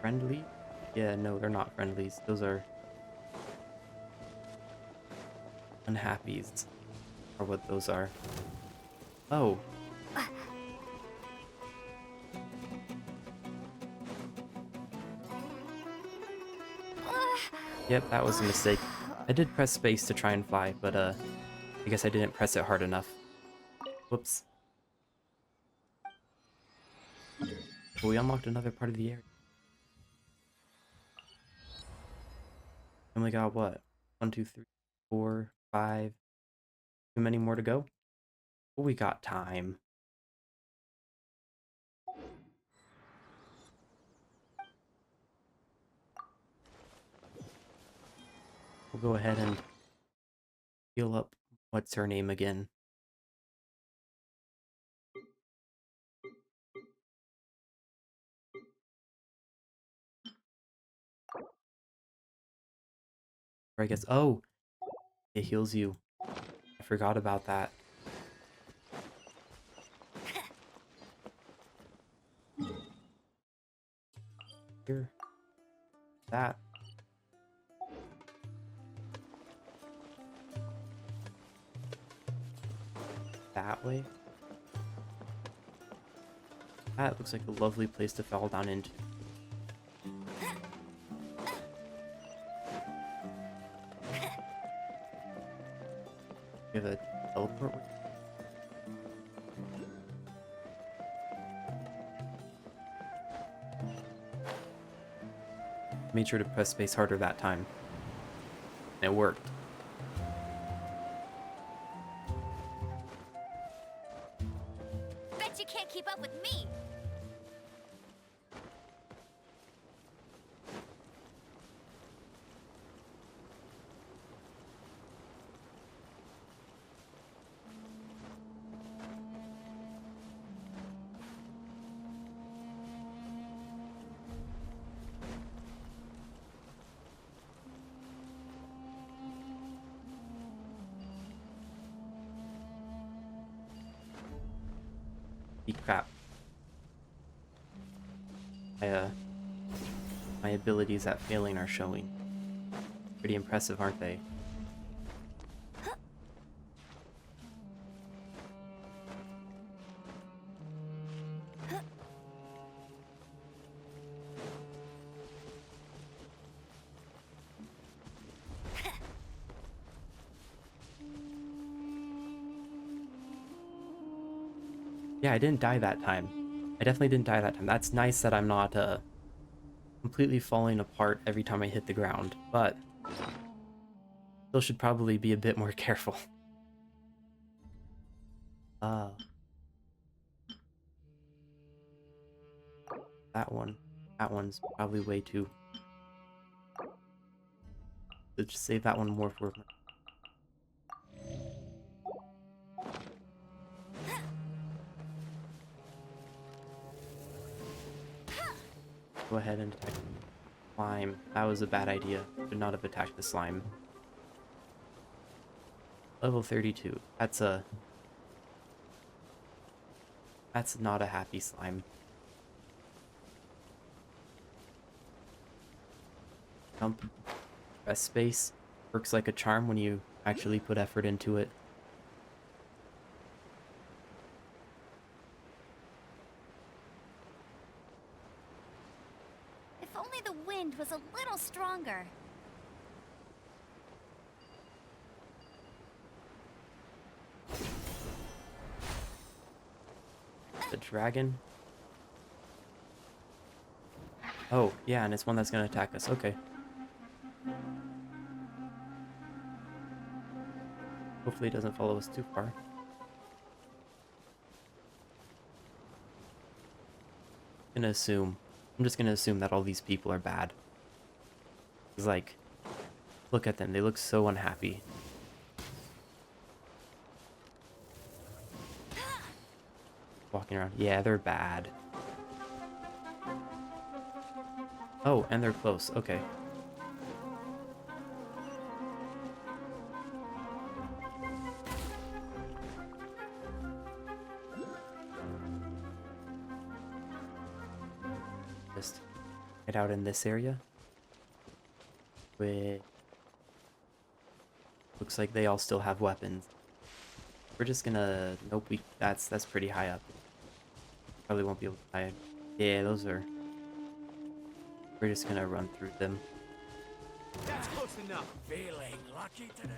Friendly? Yeah, no, they're not friendlies. Those are unhappies, are what those are. Oh. Yep, that was a mistake. I did press space to try and fly, but I guess I didn't press it hard enough. Whoops. But we unlocked another part of the area. Only got what? 1, 2, 3, 4, 5. Too many more to go? But we got time. We'll go ahead and heal up. What's her name again? Or I guess, oh, it heals you. I forgot about that. Here. That. That way. That looks like a lovely place to fall down into. You have a teleport? Made sure to press space harder that time. And it worked. Bet you can't keep up with me. Crap. My abilities at failing are showing. Pretty impressive, aren't they? Yeah, I didn't die that time. I definitely didn't die that time. That's nice that I'm not completely falling apart every time I hit the ground, but still should probably be a bit more careful. Uh, that one. That one's probably way too... Let's just save that one more for... Go ahead and attack the slime. That was a bad idea. Should not have attacked the slime. Level 32. That's not a happy slime. Jump. Press space. Works like a charm when you actually put effort into it. If only the wind was a little stronger. The dragon. Oh, yeah, and it's one that's gonna attack us. Okay. Hopefully it doesn't follow us too far. I'm just gonna assume that all these people are bad. It's like, look at them, they look so unhappy. Walking around, yeah, they're bad. Oh, and they're close, okay. Just get out in this area. With looks like they all still have weapons. We're just gonna nope, that's pretty high up. Probably won't be able to hide. Yeah, those are we're just gonna run through them. That's close enough. Feeling lucky today.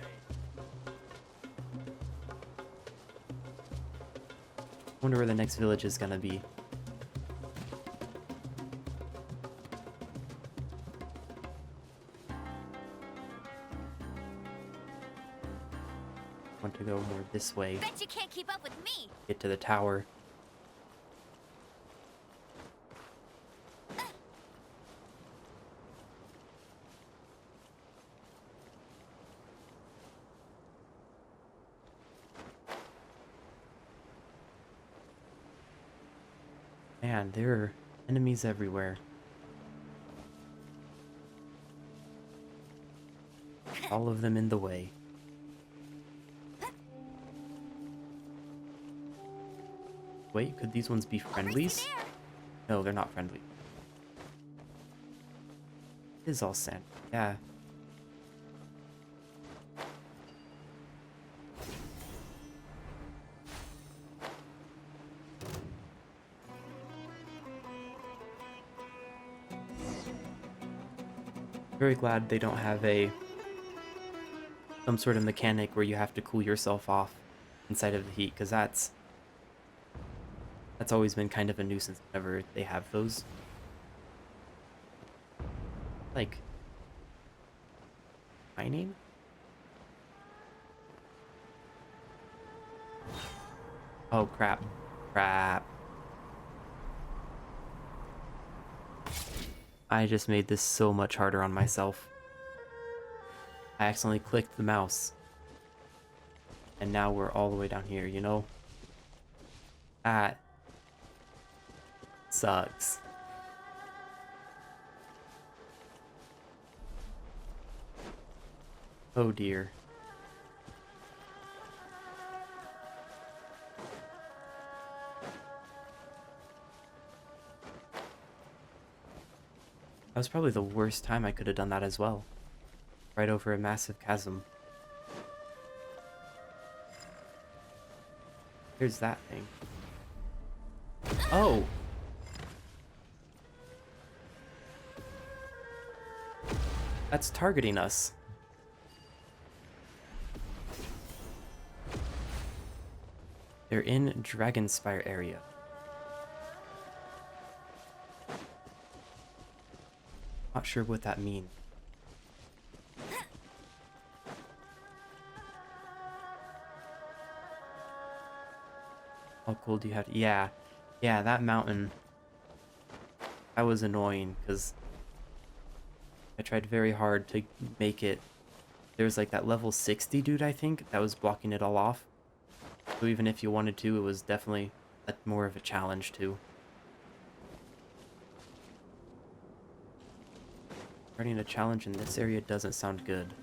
Wonder where the next village is gonna be. Want to go more this way. Bet you can't keep up with me. Get to the tower. Man, there are enemies everywhere. All of them in the way. Wait, could these ones be friendlies? There. No, they're not friendly. It is all sand. Yeah. Very glad they don't have some sort of mechanic where you have to cool yourself off inside of the heat, because that's always been kind of a nuisance whenever they have those. Like mining? Oh crap. Crap. I just made this so much harder on myself. I accidentally clicked the mouse. And now we're all the way down here, you know? That sucks. Oh dear. That was probably the worst time I could have done that as well. Right over a massive chasm. Here's that thing. Oh! That's targeting us. They're in Dragonspire area. Not sure what that means. How cool do you have? Yeah, that mountain. That was annoying because I tried very hard to make it. There's like that level 60 dude, I think, that was blocking it all off. So even if you wanted to, it was definitely more of a challenge too. Starting a challenge in this area doesn't sound good.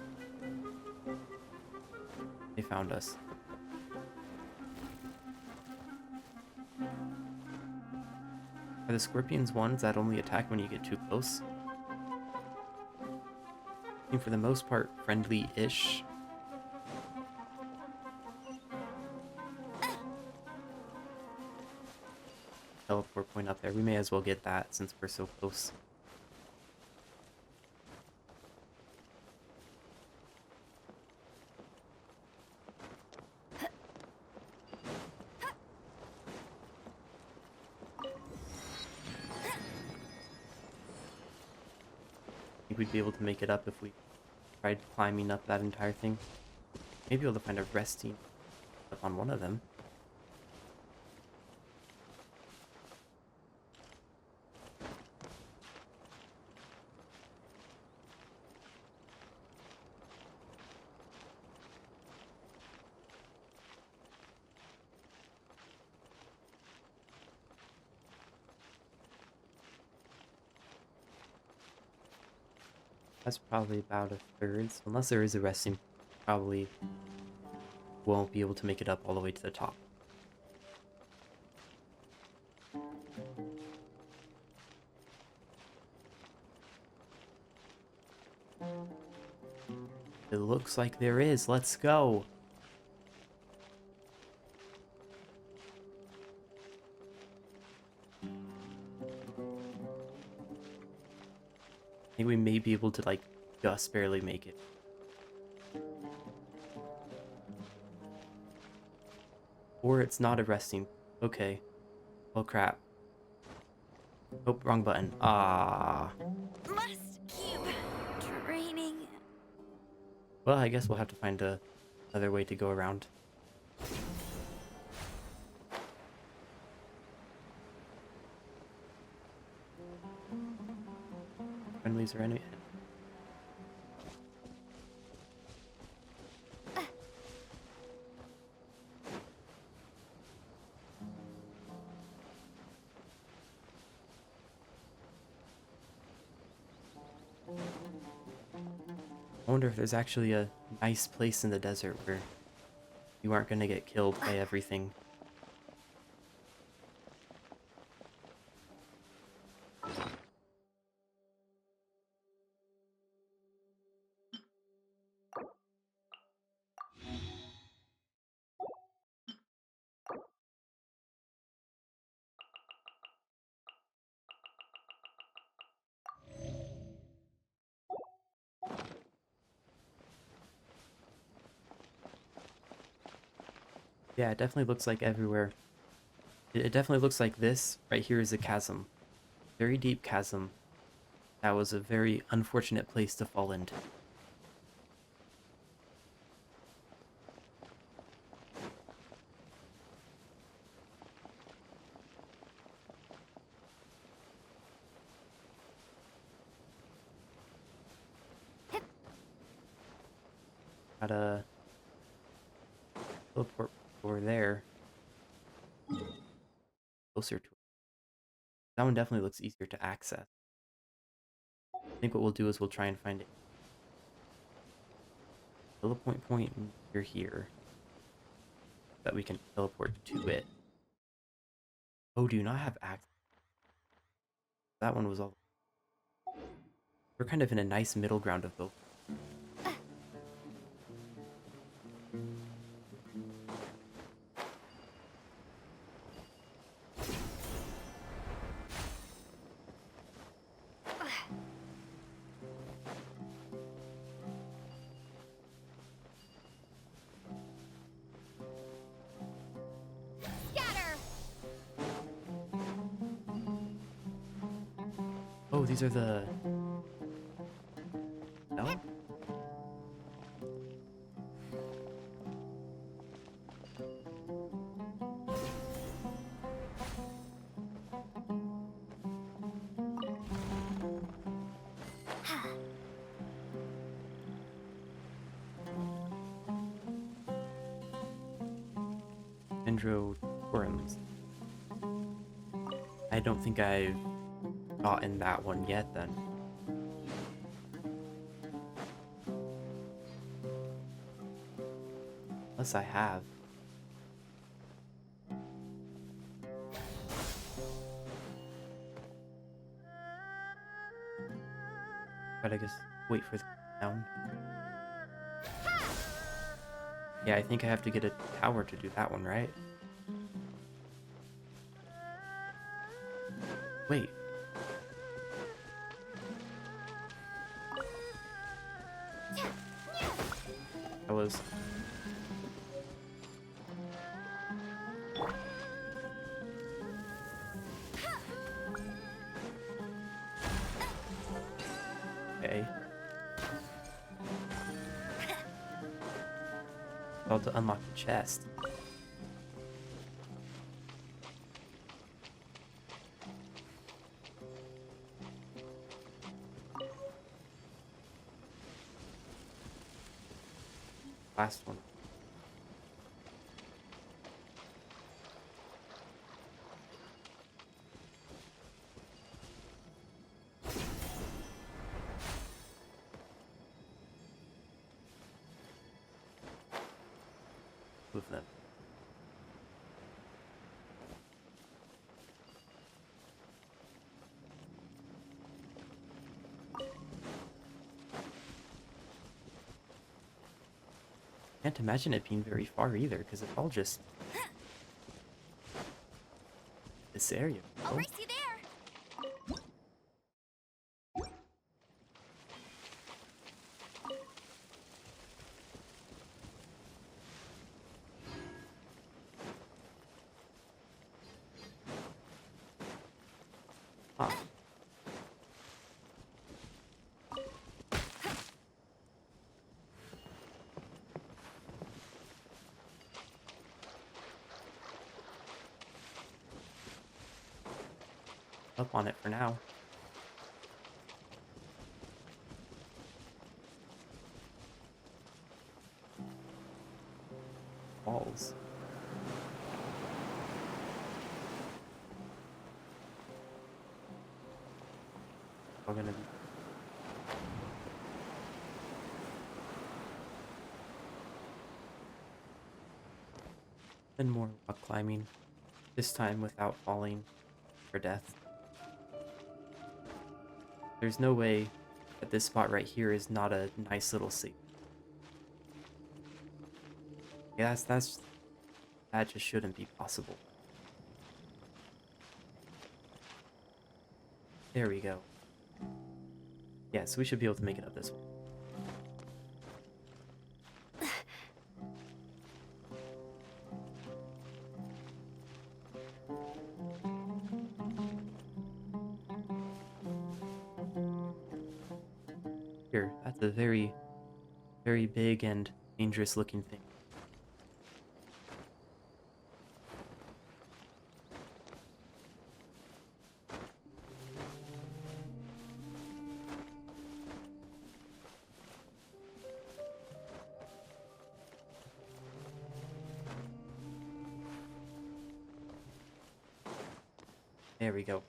They found us. Are the scorpions ones that only attack when you get too close? And for the most part, friendly-ish. Teleport point up there. We may as well get that since we're so close. I think we'd be able to make it up if we tried climbing up that entire thing. Maybe able to find a resting up on one of them. That's probably about a third, so unless there is a resting, probably won't be able to make it up all the way to the top. It looks like there is. Let's go. I think we may be able to, like, just barely make it. Or it's not a resting. Okay. Oh, crap. Oh, wrong button. Ah. Must keep training. Well, I guess we'll have to find another way to go around. Friendlies or enemy? I wonder if there's actually a nice place in the desert where you aren't gonna get killed by everything. Yeah, it definitely looks like everywhere. It definitely looks like this right here is a chasm. Very deep chasm. That was a very unfortunate place to fall into. Gotta teleport over there. Closer to it. That one definitely looks easier to access. I think what we'll do is we'll try and find it. Teleport point near here. That we can teleport to it. Oh, do you not have access? That one was all... We're kind of in a nice middle ground of both. Scatter! Oh, these are the... No? Dendrotorums. I don't think I've gotten that one yet, then. Unless I have. But I guess wait for Down. Yeah, I think I have to get a tower to do that one, right? Wait. That was... Okay. About to unlock the chest. Last one. Move them. Can't imagine it being very far either, because it's all just this area. I'll Oh, race you there. huh. Up on it for now. Walls. We're gonna be... Then more rock climbing. This time without falling for death. There's no way that this spot right here is not a nice little safe. Yeah, that just shouldn't be possible. There we go. Yeah, so we should be able to make it up this way. Here, that's a very, very big and dangerous looking thing. There we go.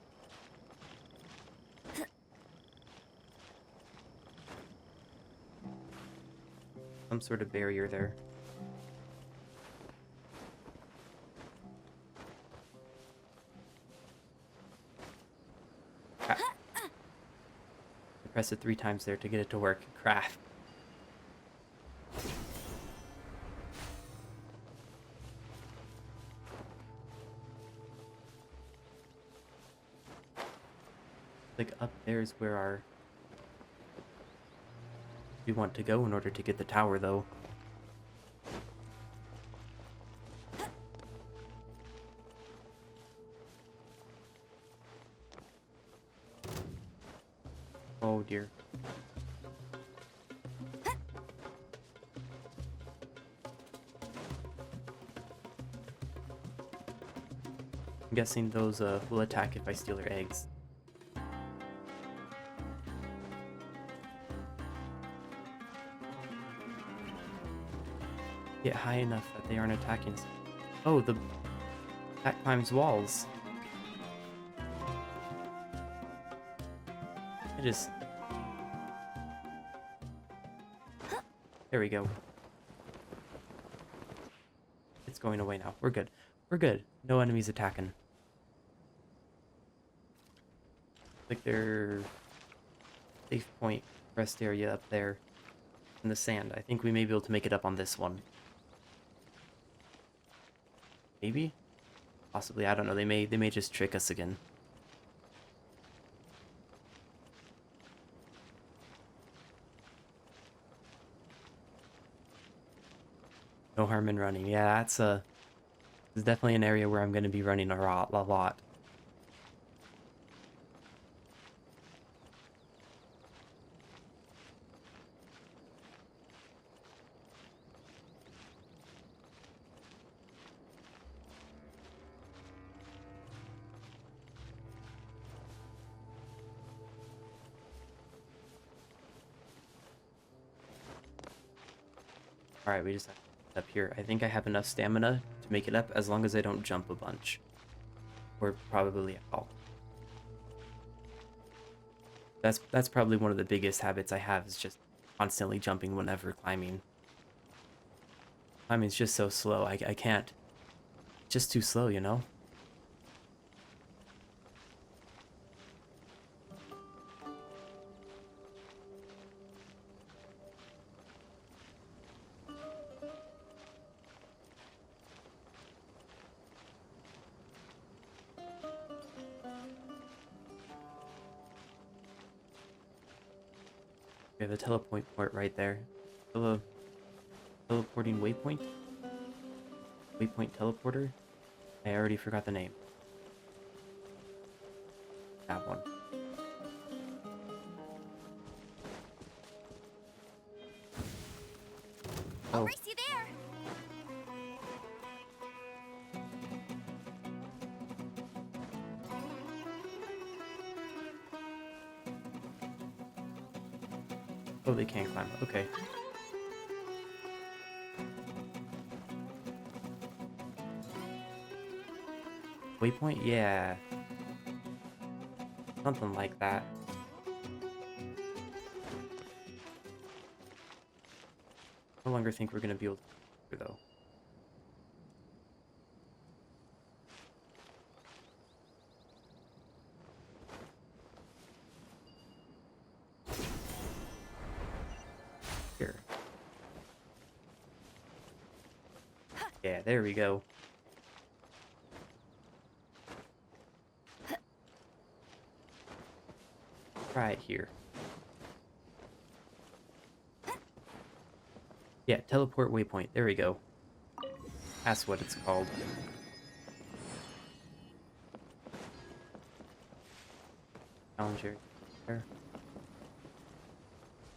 Some sort of barrier there. Ah. I pressed it 3 times there to get it to work. Craft. Like up there is where we want to go in order to get the tower, though. Oh dear. I'm guessing those will attack if I steal their eggs. Get high enough that they aren't attacking us. Oh, that climbs walls. There we go. It's going away now. We're good. We're good. No enemies attacking. Like their safe point rest area up there in the sand. I think we may be able to make it up on this one. Maybe? Possibly, I don't know. They may just trick us again. No harm in running. Yeah, this is definitely an area where I'm going to be running a lot. Alright, we just have to get up here. I think I have enough stamina to make it up as long as I don't jump a bunch. Or probably at all. That's probably one of the biggest habits I have, is just constantly jumping whenever climbing. Climbing's just so slow. I can't. It's just too slow, you know? We have a teleport point right there. Teleporting waypoint? Waypoint teleporter? I already forgot the name. That one. I'll Oh, race you there. oh, they can't climb. Okay. Waypoint? Yeah. Something like that. No longer think we're gonna be able to though. Here. Yeah, there we go. Right here. Yeah, teleport waypoint. There we go. That's what it's called. Challenger. There.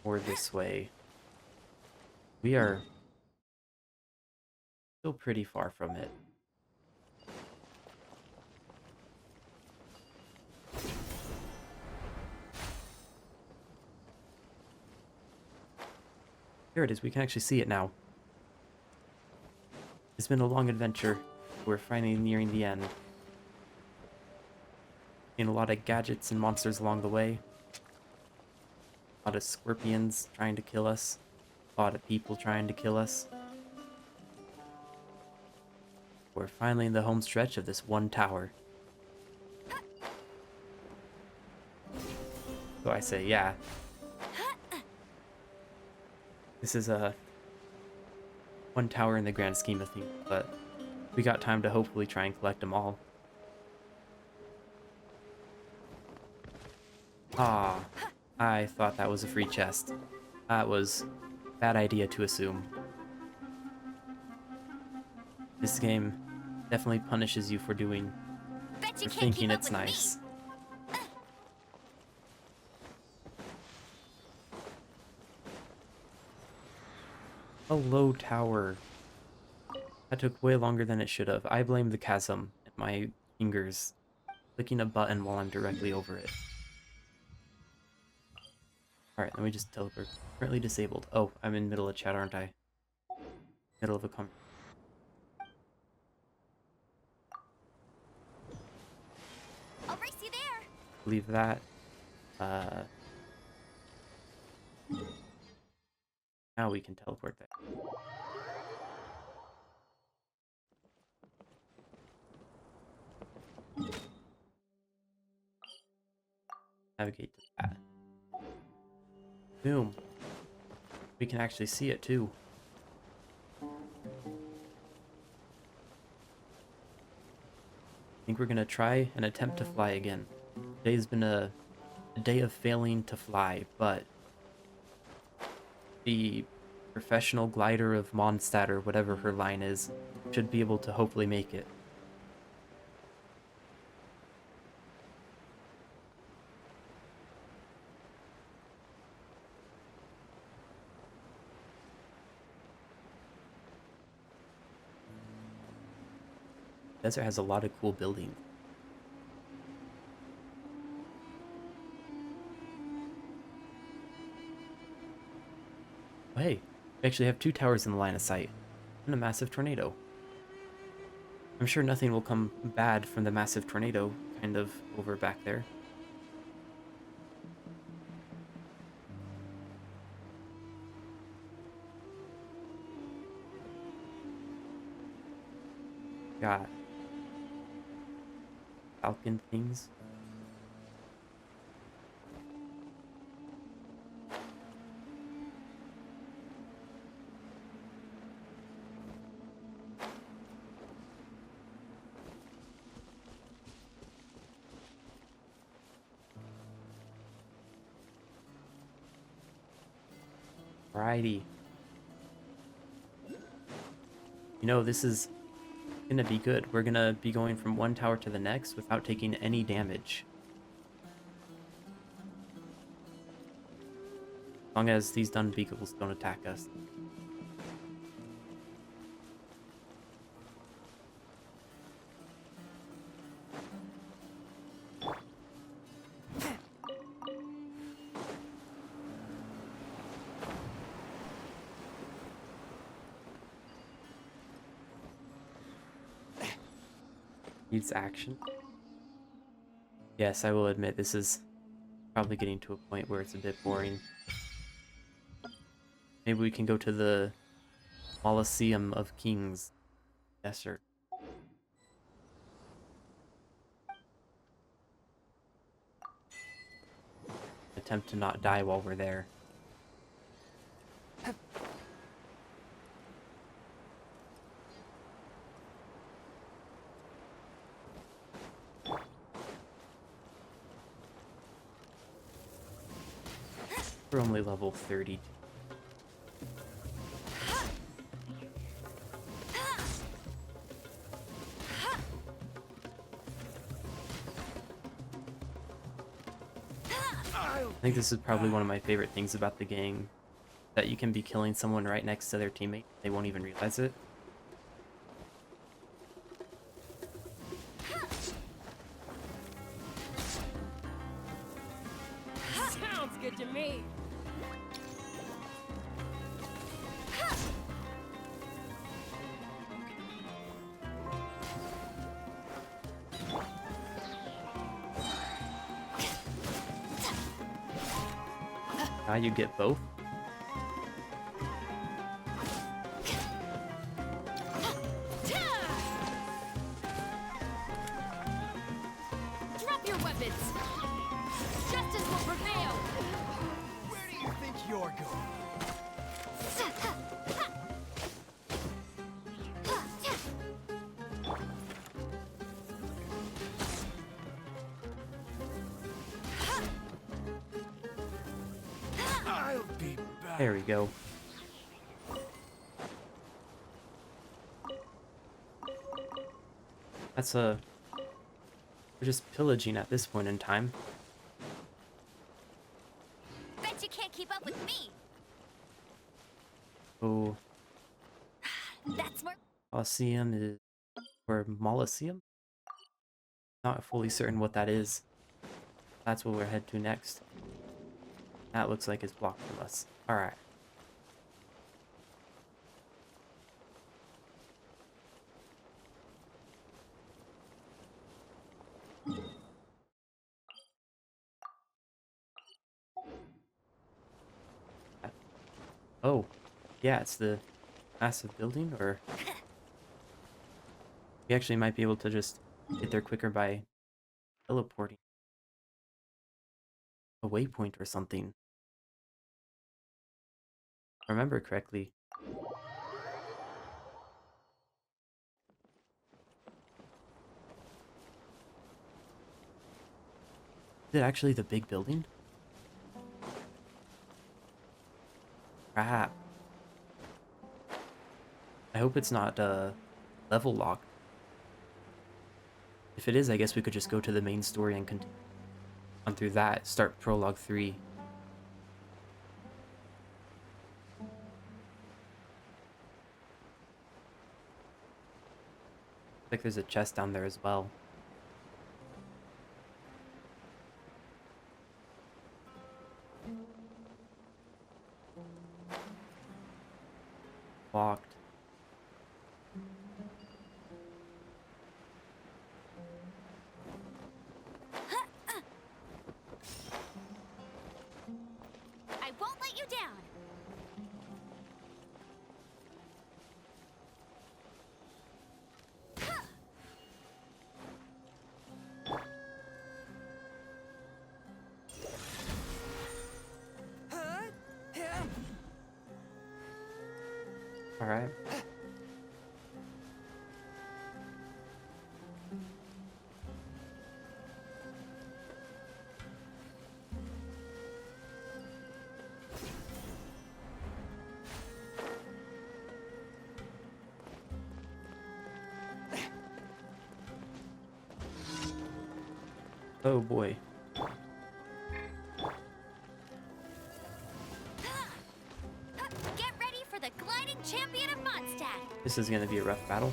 Or this way. We are still pretty far from it. There it is. We can actually see it now. It's been a long adventure. We're finally nearing the end. Seen a lot of gadgets and monsters along the way. A lot of scorpions trying to kill us. A lot of people trying to kill us. We're finally in the home stretch of this one tower. So I say, yeah. This is a one tower in the grand scheme of things, but we got time to hopefully try and collect them all. Ah, I thought that was a free chest. That was a bad idea to assume. This game definitely punishes you for Bet you for can't thinking keep up it's with nice. me. Hello, tower. That took way longer than it should have. I blame the chasm and my fingers clicking a button while I'm directly over it. Alright, let me just teleport. Currently disabled. Oh, I'm in middle of chat, aren't I? Middle of a conversation. I'll race you there. Leave that. Now we can teleport there. Navigate to that. Boom. We can actually see it too. I think we're gonna try and attempt to fly again. Today's been a day of failing to fly, but the professional glider of Mondstadt, or whatever her line is, should be able to hopefully make it. Desert has a lot of cool buildings. Oh, hey, we actually have 2 towers in the line of sight, and a massive tornado. I'm sure nothing will come bad from the massive tornado kind of over back there. Got falcon things. Alrighty. You know, this is gonna be good. We're gonna be going from one tower to the next without taking any damage. As long as these dun beagles don't attack us. Needs action. Yes, I will admit this is probably getting to a point where it's a bit boring. Maybe we can go to the Colosseum of Kings Desert. Attempt to not die while we're there. We're only level 30. I think this is probably one of my favorite things about the game, that you can be killing someone right next to their teammate. They won't even realize it. Sounds good to me. Now you get both. Drop your weapons. Justice will prevail. Where do you think you're going? I'll be back. There we go. That's a... We're just pillaging at this point in time. Bet you can't keep up with me. Oh, That's more. Colosseum is... or Molosseum? Not fully certain what that is. That's where we'll head to next. That looks like it's blocked from us. Alright. Oh, yeah, it's the massive building, or... We actually might be able to just get there quicker by teleporting. A waypoint or something. remember correctly. Is it actually the big building? Crap. I hope it's not level locked. If it is, I guess we could just go to the main story and continue on through that. Start prologue 3. Like there's a chest down there as well. Locked. I won't let you down. All right. Oh boy. Get ready for the gliding champion of Mondstadt. This is gonna be a rough battle.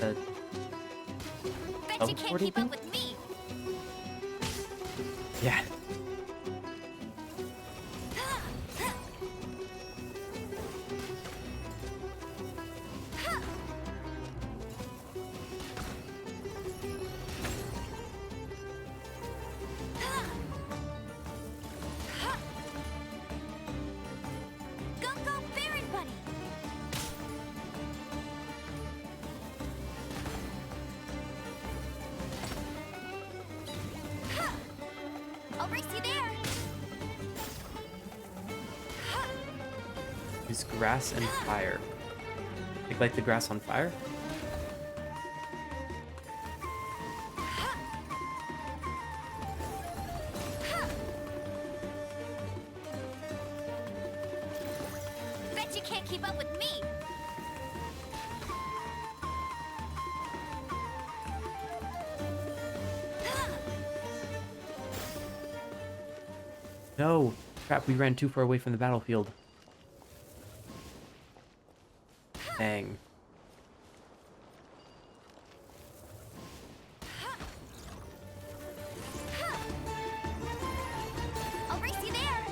Uh, Bet you can't keep teleporting? up with me. Yeah. Go, go, Baron Bunny. I'll race you there. Use grass and fire. Like the grass on fire? Bet you can't keep up with me. No! Crap, we ran too far away from the battlefield. Dang. I'll race you there.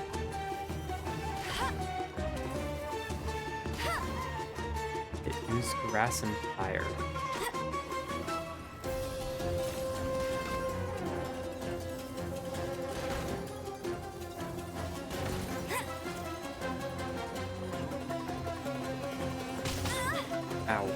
It used grass and fire. Ow.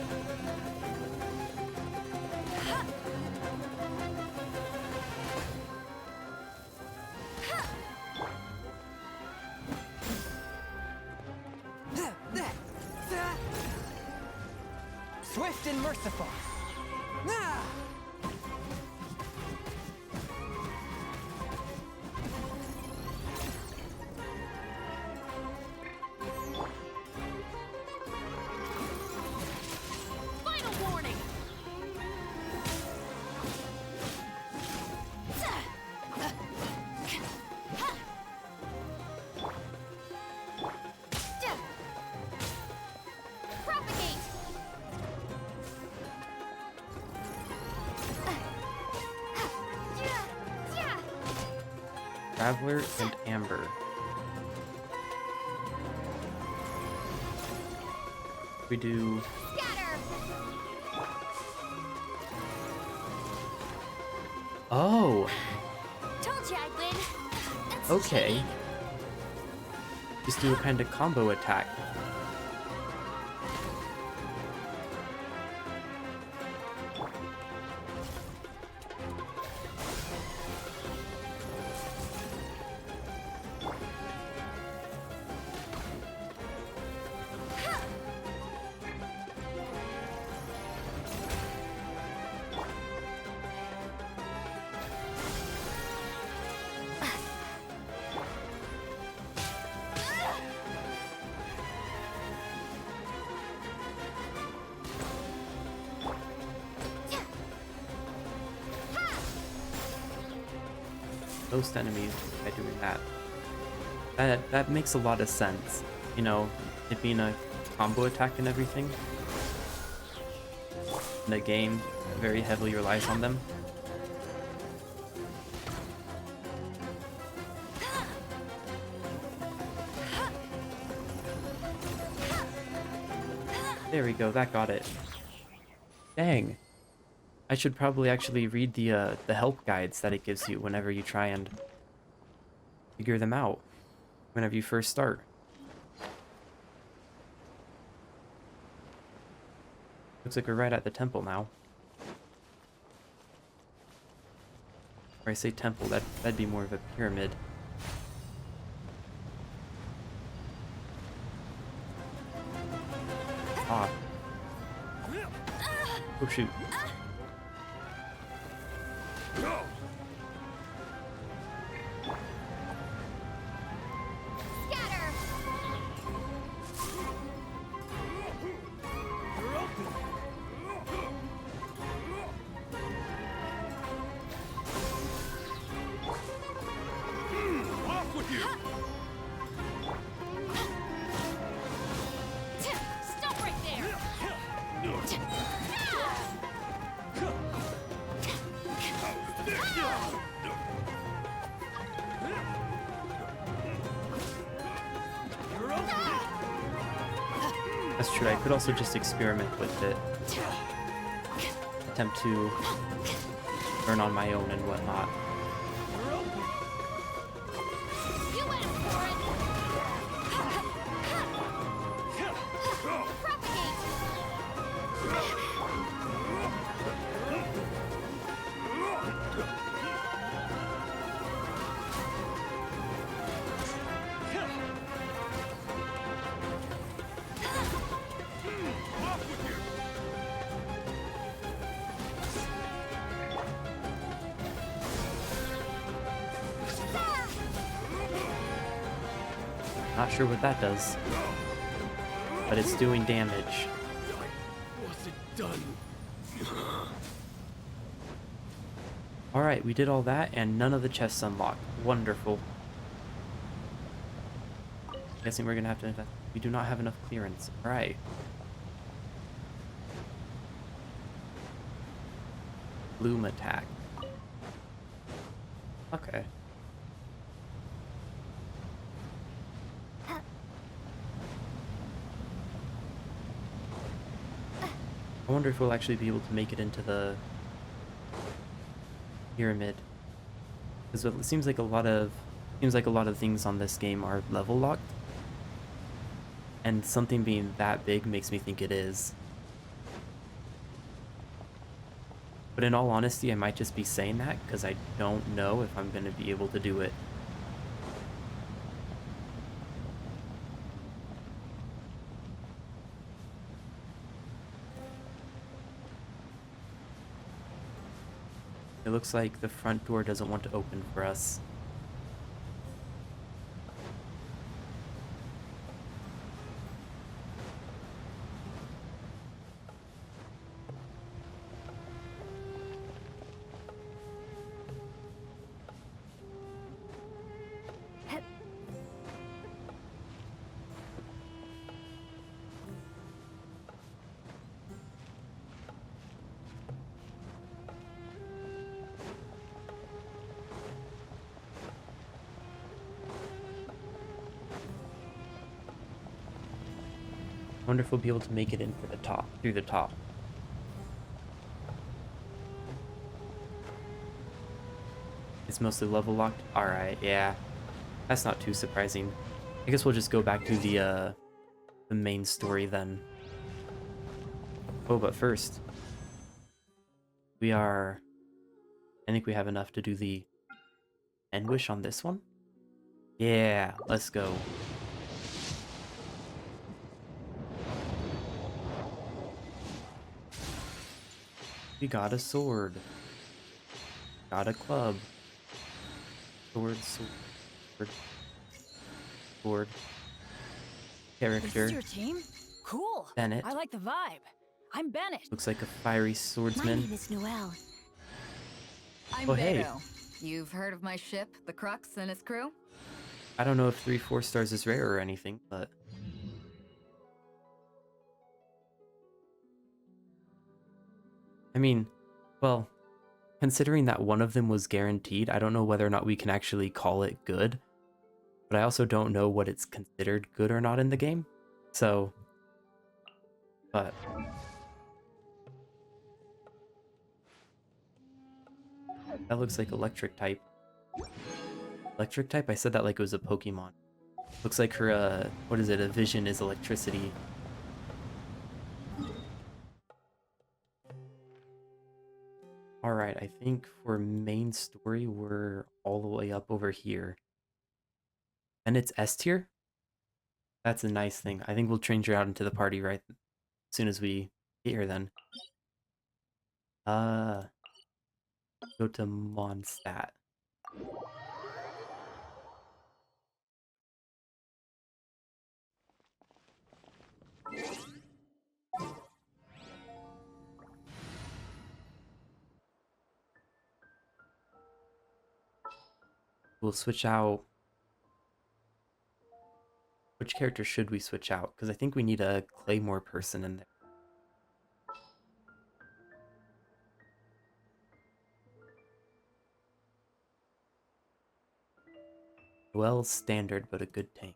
Swift and merciful. Ah! Final warning. Propagate. Traveler and Amber. We do Scatter. Oh, Told you I'd win. That's okay. cheating. Just do a kind of combo attack. Most enemies by doing that. That makes a lot of sense. You know, it being a combo attack and everything. The game very heavily relies on them. There we go, that got it. Dang. I should probably actually read the help guides that it gives you whenever you try and figure them out. Whenever you first start. Looks like we're right at the temple now. Or I say temple, that'd be more of a pyramid. Ah. Oh shoot. Scatter. Off with you! Stop right there. That's true, I could also just experiment with it. Attempt to learn on my own and whatnot. You went for it. Propagate. Off with you! Not sure what that does, but it's doing damage. Was it done? Alright, we did all that and none of the chests unlocked. Wonderful. Guessing we're gonna have to invest. We do not have enough clearance. Alright. Bloom attack. Okay. I wonder if we'll actually be able to make it into the pyramid. Because it seems like a lot of things on this game are level locked. And something being that big makes me think it is. But in all honesty, I might just be saying that because I don't know if I'm going to be able to do it. It looks like the front door doesn't want to open for us. I wonder if we'll be able to make it in for the top, through the top. It's mostly level locked? Alright, yeah. That's not too surprising. I guess we'll just go back to the main story then. Oh, but first, I think we have enough to do the end wish on this one. Yeah, let's go. We got a sword. Got a club. Sword, sword, sword. This Character. is your team? Cool. Bennett. I like the vibe. I'm Bennett. Looks like a fiery My swordsman. name is Noelle. I'm Oh, hey. Vero. You've heard of my ship, the Crux, and its crew? I don't know if 3-4 stars is rare or anything, but... I mean, well, considering that one of them was guaranteed, I don't know whether or not we can actually call it good. But I also don't know what it's considered good or not in the game. So... But... That looks like electric type. Electric type? I said that like it was a Pokemon. Looks like her, what is it? A vision is electricity. Alright, I think for main story, we're all the way up over here. And it's S tier? That's a nice thing. I think we'll change her out into the party right as soon as we get here then. Go to Mondstadt. We'll switch out... Which character should we switch out? Because I think we need a Claymore person in there. Well, standard, but a good tank.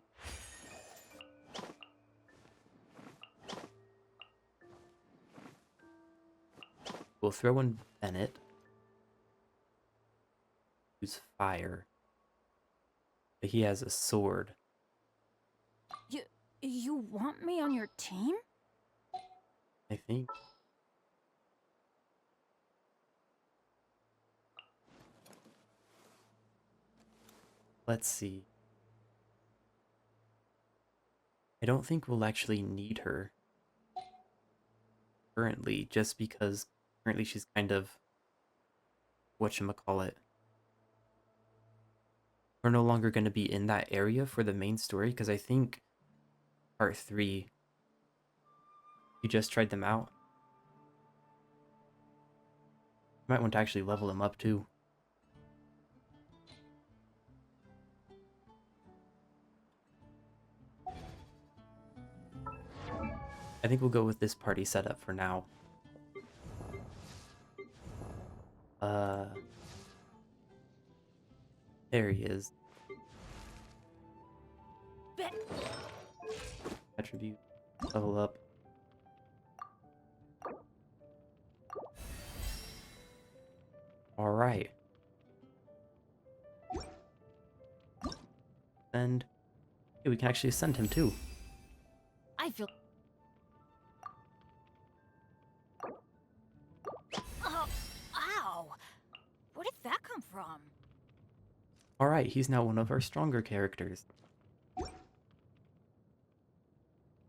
We'll throw in Bennett. Who's fire. But he has a sword. You want me on your team? I think. Let's see. I don't think we'll actually need her currently, just because currently she's kind of whatchamacallit. We're no longer going to be in that area for the main story, because I think part 3, you just tried them out. You might want to actually level them up too. I think we'll go with this party setup for now. There he is. Attribute, level up. All right. And hey, we can actually send him too. I feel... Oh, ow! Where did that come from? All right, he's now one of our stronger characters.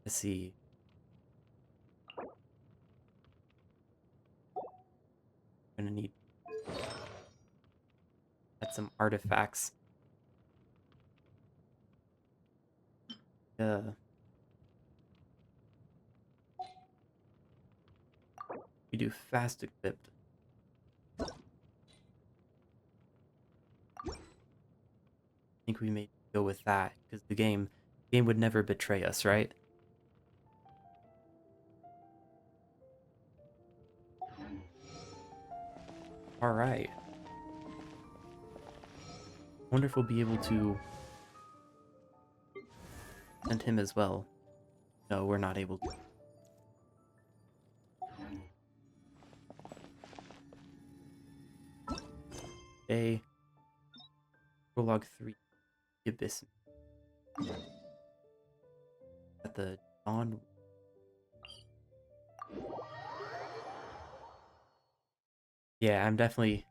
Let's see. Gonna need add some artifacts. We do fast equipped. I think we may go with that because the game would never betray us, right? All right. Wonder if we'll be able to send him as well. No, we're not able to. Okay. Prologue 3, The Abyss. At the dawn. Yeah, I'm definitely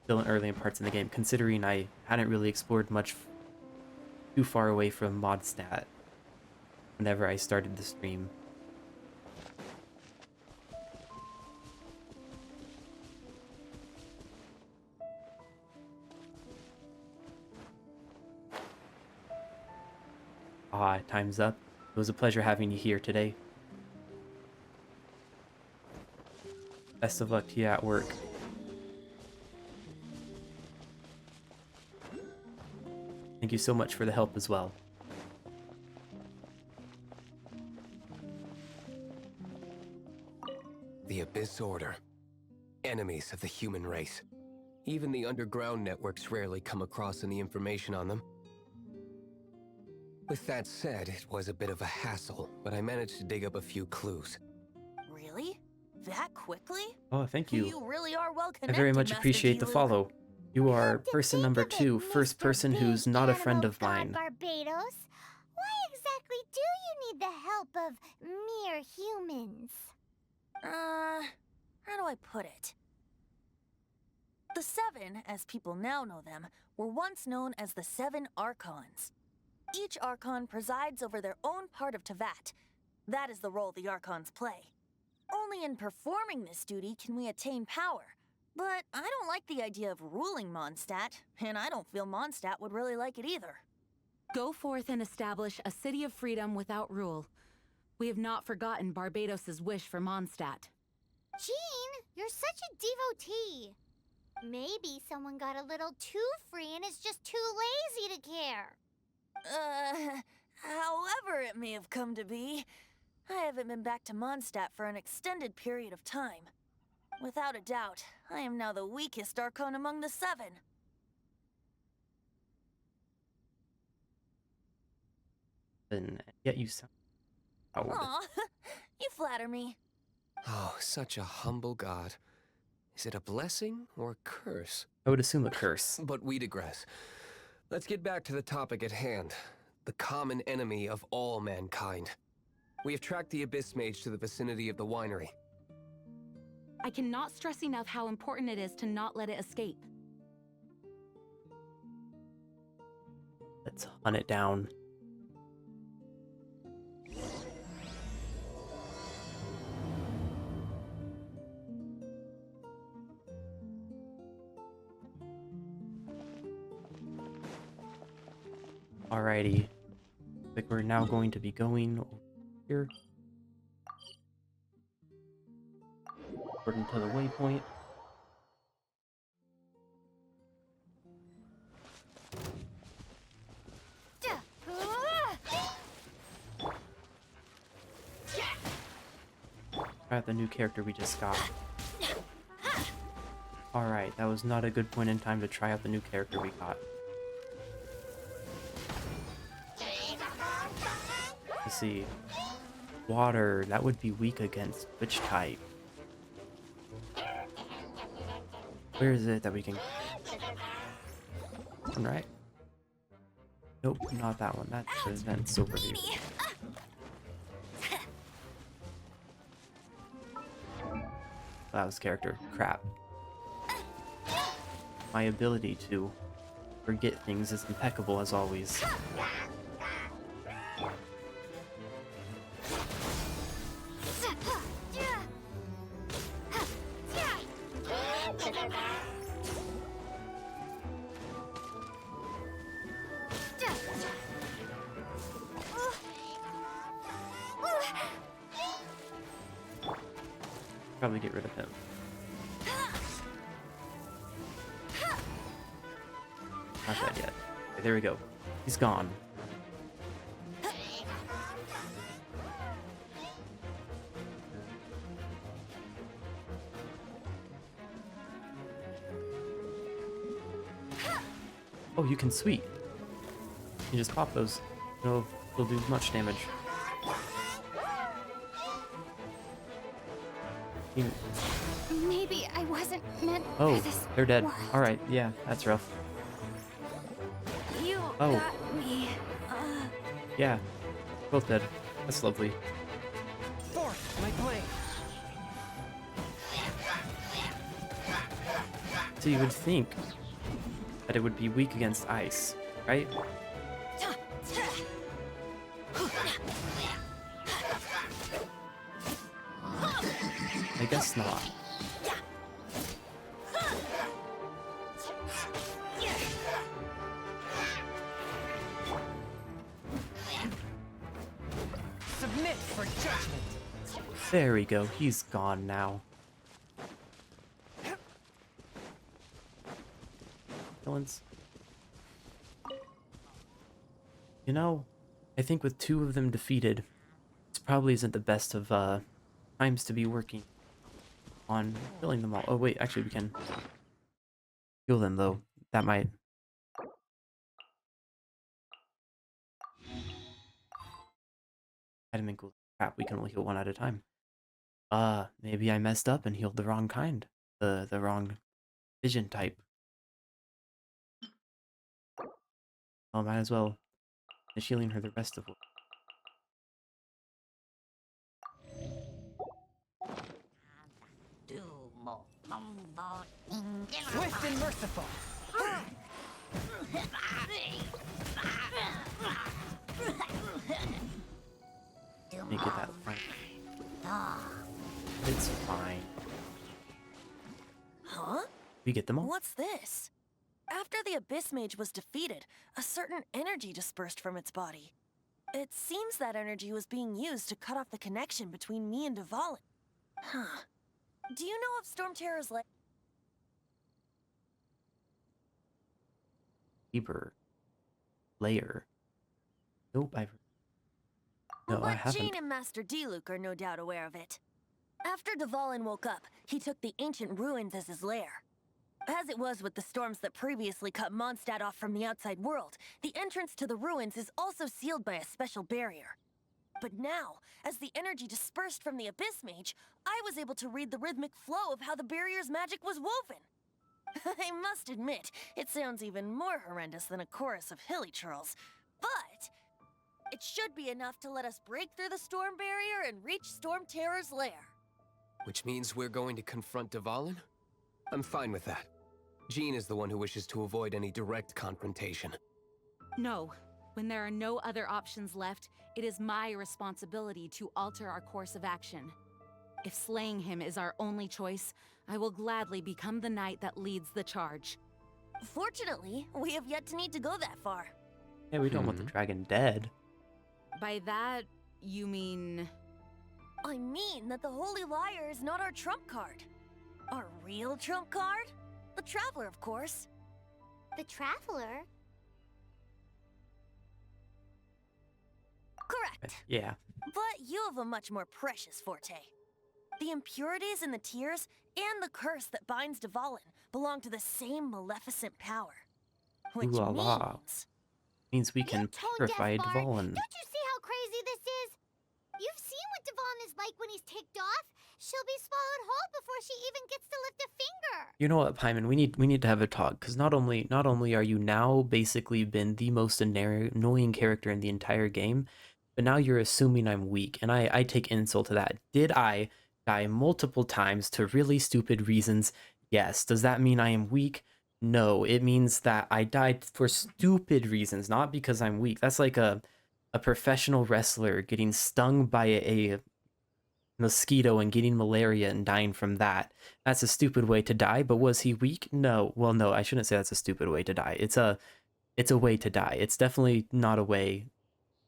still in early parts in the game, considering I hadn't really explored much too far away from Modstat whenever I started the stream. Ah, time's up. It was a pleasure having you here today. Best of luck to you at work. Thank you so much for the help as well. The Abyss Order. Enemies of the human race. Even the underground networks rarely come across any information on them. With that said, it was a bit of a hassle, but I managed to dig up a few clues. Really? That quickly? Oh, thank you. You really are well I connected, very much Master appreciate the G-Luke. follow. You are Come to person think number of it, 2, first Mr. person who's not a Big friend Animal of God mine. Barbados, why exactly do you need the help of mere humans? How do I put it? The Seven, as people now know them, were once known as the Seven Archons. Each Archon presides over their own part of Teyvat. That is the role the Archons play. Only in performing this duty can we attain power. But I don't like the idea of ruling Mondstadt, and I don't feel Mondstadt would really like it either. Go forth and establish a city of freedom without rule. We have not forgotten Barbados' wish for Mondstadt. Jean, you're such a devotee. Maybe someone got a little too free and is just too lazy to care. However it may have come to be, I haven't been back to Mondstadt for an extended period of time. Without a doubt, I am now the weakest Archon among the Seven. And yet you sound proud. Aw, you flatter me. Oh, such a humble god. Is it a blessing or a curse? I would assume a curse. But we digress. Let's get back to the topic at hand. The common enemy of all mankind. We have tracked the Abyss Mage to the vicinity of the winery. I cannot stress enough how important it is to not let it escape. Let's hunt it down. Alrighty. Like we're now going to be going over here. According to the waypoint. Try out the new character we just got. Alright, that was not a good point in time to try out the new character we got. Let's see. Water, that would be weak against which type? Where is it that we can... One, right? Nope, not that one. That should have been Silver View. That was character. Crap. My ability to forget things is impeccable as always. Probably get rid of him. Not dead yet. Okay, there we go. He's gone. Oh, you can sweep. You just pop those. It'll do much damage. Maybe I wasn't meant for Oh, this they're dead. world. Alright, yeah, that's rough. Oh, got me. yeah. Both dead. That's lovely. Fourth, my blade. So you would think that it would be weak against ice, right? I guess not. Submit for judgment. There we go. He's gone now. Villains. You know, I think with 2 of them defeated, this probably isn't the best of times to be working on killing them all. Oh wait, actually we can kill them though. That might. Vitamin cool. Crap, we can only heal 1 at a time. Maybe I messed up and healed the wrong kind. The wrong vision type. Oh, might as well finish healing her the rest of it. Swift and merciful. Make it that fine. It's fine. Huh? We get them all. What's this? After the Abyss Mage was defeated, a certain energy dispersed from its body. It seems that energy was being used to cut off the connection between me and Dvalin. Huh. Do you know of Storm Terror's Eber. Layer. Nope, I've. No, I But haven't. Jean and Master Diluc are no doubt aware of it. After Dvalin woke up, he took the ancient ruins as his lair. As it was with the storms that previously cut Mondstadt off from the outside world, the entrance to the ruins is also sealed by a special barrier. But now, as the energy dispersed from the Abyss Mage, I was able to read the rhythmic flow of how the barrier's magic was woven. I must admit, it sounds even more horrendous than a chorus of hilly churls, but it should be enough to let us break through the storm barrier and reach Storm Terror's lair. Which means we're going to confront Dvalin? I'm fine with that. Jean is the one who wishes to avoid any direct confrontation. No. When there are no other options left, it is my responsibility to alter our course of action. If slaying him is our only choice, I will gladly become the knight that leads the charge. Fortunately, we have yet to need to go that far. Hey, we don't want the dragon dead. By that, you mean... I mean that the Holy Liar is not our trump card. Our real trump card? The Traveler, of course. The Traveler? Correct. Yeah. But you have a much more precious forte. The impurities in the tears and the curse that binds Dvalin belong to the same maleficent power. Which Ooh la la. Means we can You tone-deaf purify bard. Dvalin. Don't you see how crazy this is? You've seen what Dvalin is like when he's ticked off. She'll be swallowed whole before she even gets to lift a finger. You know what, Paimon? We need to have a talk, because not only are you now basically been the most annoying character in the entire game, but now you're assuming I'm weak, and I take insult to that. Did I die multiple times to really stupid reasons? Yes. Does that mean I am weak? No. It means that I died for stupid reasons, not because I'm weak. That's like a professional wrestler getting stung by a mosquito and getting malaria and dying from that. That's a stupid way to die, but was he weak? No. Well, no, I shouldn't say that's a stupid way to die. It's a way to die. It's definitely not a way.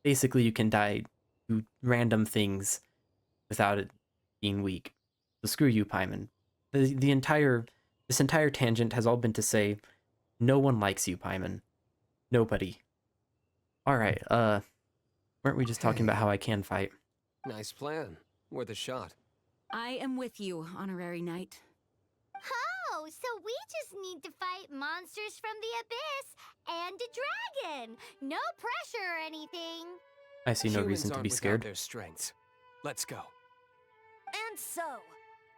Basically, you can die to random things without it being weak. So screw you, Paimon. This entire tangent has all been to say no one likes you, Paimon. Nobody. All right, weren't we just talking about how I can fight? Nice plan. Worth a shot. I am with you, Honorary Knight. Oh, so we just need to fight monsters from the abyss and a dragon. No pressure or anything. I see no Humans reason to aren't be without scared. their strengths. Let's go. And so,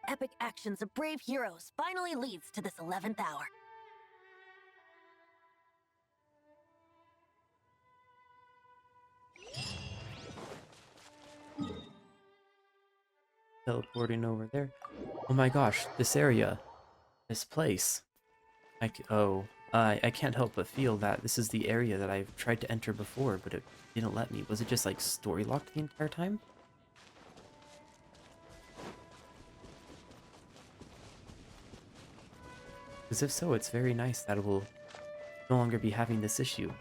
epic actions of brave heroes finally leads to this 11th hour. Teleporting over there. Oh my gosh, this area. This place. I can't help but feel that this is the area that I've tried to enter before, but it didn't let me. Was it just like story locked the entire time? Because if so, it's very nice that we'll no longer be having this issue.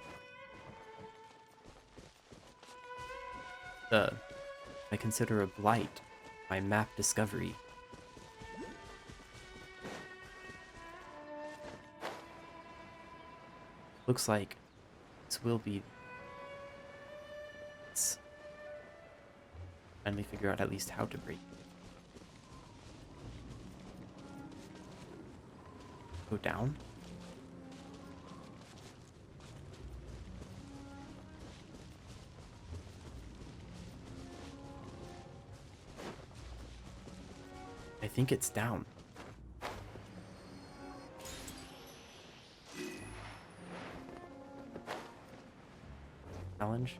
I consider a blight my map discovery. Looks like this will be. Let's finally figure out at least how to break it. Go down. I think it's down. Challenge.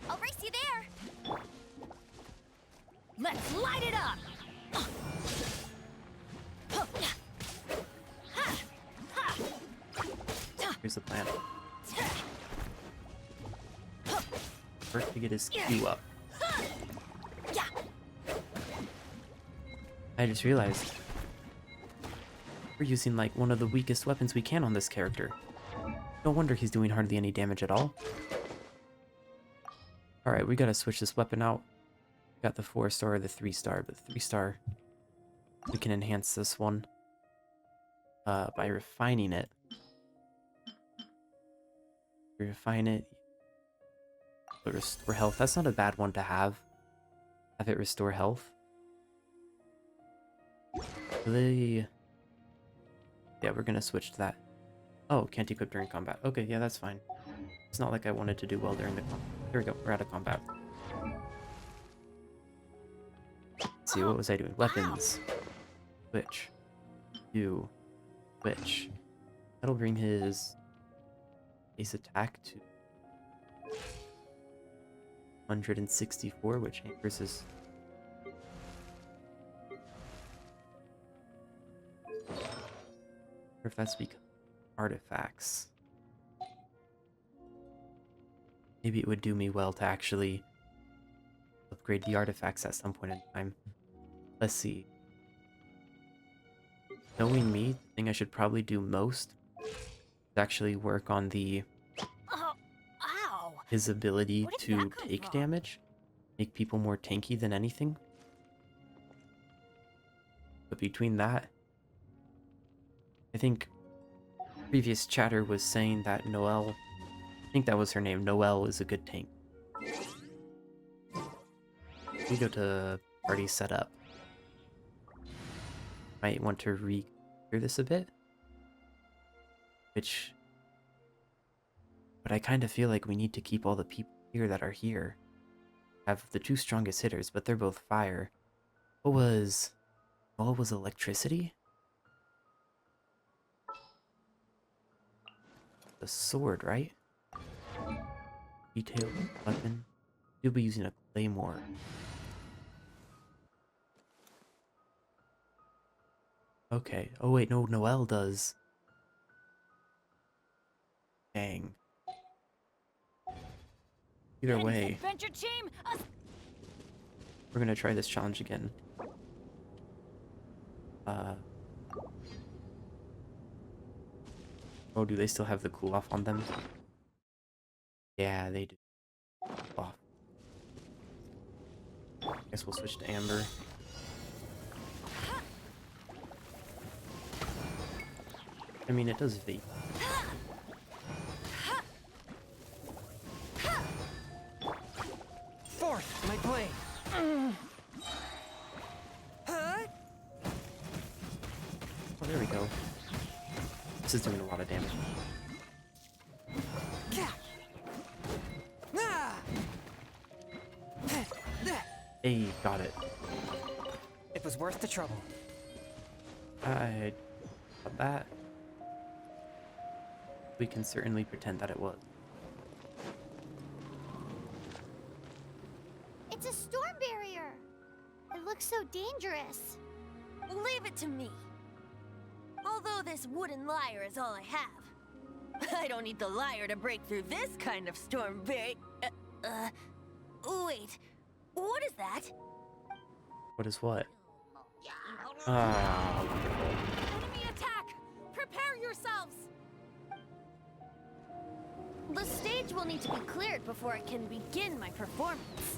I'll race you there. Let's light it up. Here's the plan. First to get his Q up. I just realized we're using like one of the weakest weapons we can on this character. No wonder he's doing hardly any damage at all. Alright, we gotta switch this weapon out. Got the 4-star or the 3-star, but 3-star, we can enhance this one by refining it. Refine it. Restore health. That's not a bad one to have. Have it restore health. Yeah, we're gonna switch to that. Oh, can't equip during combat. Okay, yeah, that's fine. It's not like I wanted to do well during the combat. There we go, we're out of combat. Let's see, what was I doing? Weapons. Switch. Do. Switch. That'll bring his base attack to 164, which anchors his. Or if that's because artifacts. Maybe it would do me well to actually upgrade the artifacts at some point in time. Let's see. Knowing me, the thing I should probably do most is actually work on the Ow! his ability Where did to that come take from? damage, make people more tanky than anything. But between that, I think previous chatter was saying that Noelle, I think that was her name, Noelle is a good tank. We go to party setup. Might want to re-clear this a bit. But I kind of feel like we need to keep all the people here that are here. Have the 2 strongest hitters, but they're both fire. What was electricity? The sword, right? Detail weapon. You'll be using a claymore. Okay. Oh wait, no, Noelle does. Dang. Either way, Adventure team, we're gonna try this challenge again. Oh, do they still have the cool off on them? Yeah, they do. Off. Guess we'll switch to Amber. I mean, it does vape. Fourth, my blade. Oh, there we go. This is doing a lot of damage. Hey, got it. It was worth the trouble. I got that. We can certainly pretend that it was. It's a storm barrier. It looks so dangerous. Leave it to me. Although this wooden lyre is all I have, I don't need the lyre to break through this kind of storm wait, what is that? What is what? Enemy attack! Prepare yourselves! The stage will need to be cleared before I can begin my performance.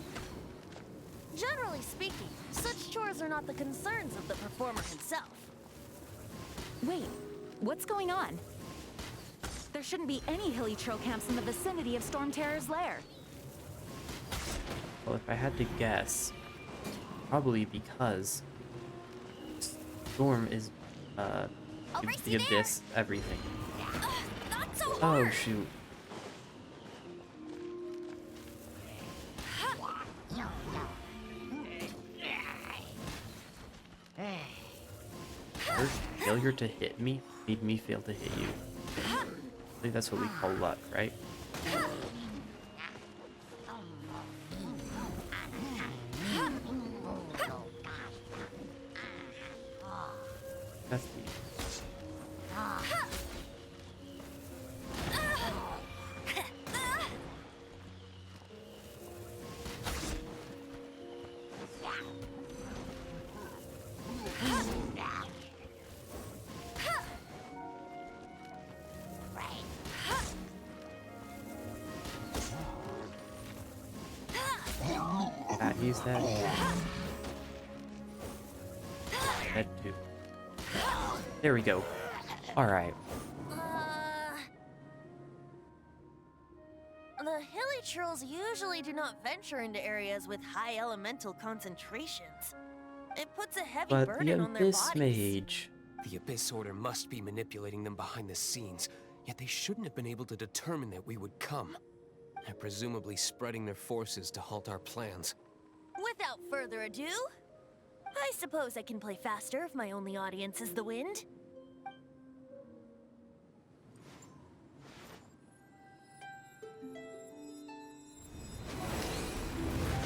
Generally speaking, such chores are not the concerns of the performer himself. Wait, what's going on? There shouldn't be any hilly trail camps in the vicinity of Storm Terror's lair. Well, if I had to guess, probably because Storm is, the abyss, everything. Not so Oh, hard! shoot. Your failure to hit me made me fail to hit you. I believe that's what we call luck, right? That's the... Use that. That too. There we go. Alright. The hilly trolls usually do not venture into areas with high elemental concentrations. It puts a heavy But the burden on their Abyss bodies. Mage. The Abyss Order must be manipulating them behind the scenes, yet they shouldn't have been able to determine that we would come. And presumably spreading their forces to halt our plans. Without further ado, I suppose I can play faster if my only audience is the wind.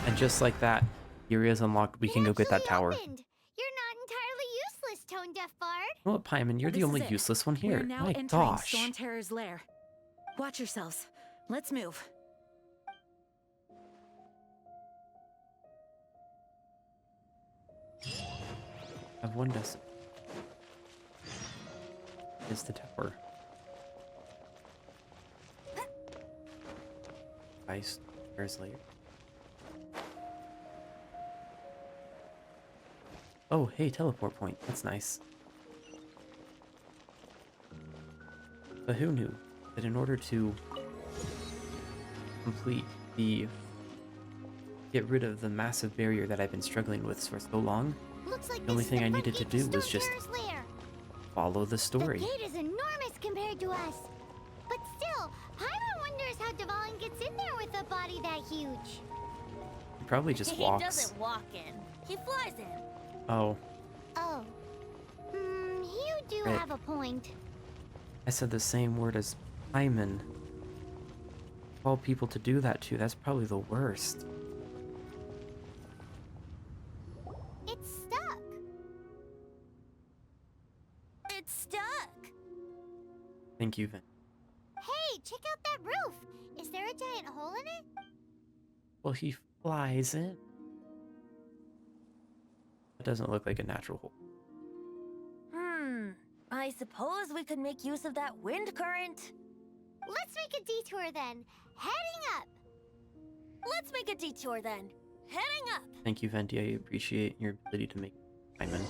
And just like that, area's unlocked. We can go get that tower. Opened. You're not entirely useless, Tone Deaf Bard. You know what, Paimon? You're the This only is it. useless one We're here. now My entering gosh. Storm Terror's lair. Watch yourselves. Let's move. I have one dozen. Is the tower. Ice. Where's later? Oh, hey, teleport point. That's nice. But who knew that in order to complete get rid of the massive barrier that I've been struggling with for so long, Looks like the only this is thing I front needed to gate do was Storm just Terror's lair. follow the story. The gate is enormous compared to us. But still, Paimon wonders how Dvalin gets in there with a body that huge. He probably just He walks. doesn't walk in. He flies in. Oh, Oh. You do Right. have a point. I said the same word as Paimon. All people to do that to, that's probably the worst. It's stuck. It's stuck. Thank you, Vin. Hey, check out that roof. Is there a giant hole in it? Well, he flies in. That doesn't look like a natural hole. I suppose we could make use of that wind current. Let's make a detour then. Heading up. Let's make a detour then. Heading up. Thank you, Venti. I appreciate your ability to make Paimon.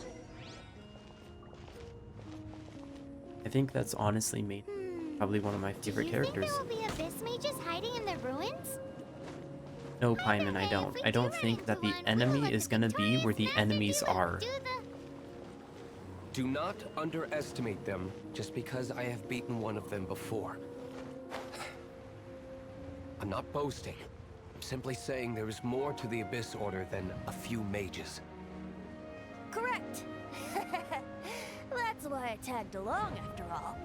I think that's honestly made probably one of my favorite characters. Do you think there will be abyss mages hiding in the ruins? No, Paimon, I don't. I don't think that the enemy is gonna be where the enemies are. Do not underestimate them just because I have beaten one of them before. I'm not boasting. I'm simply saying there is more to the Abyss Order than a few mages. Correct. That's why I tagged along after all.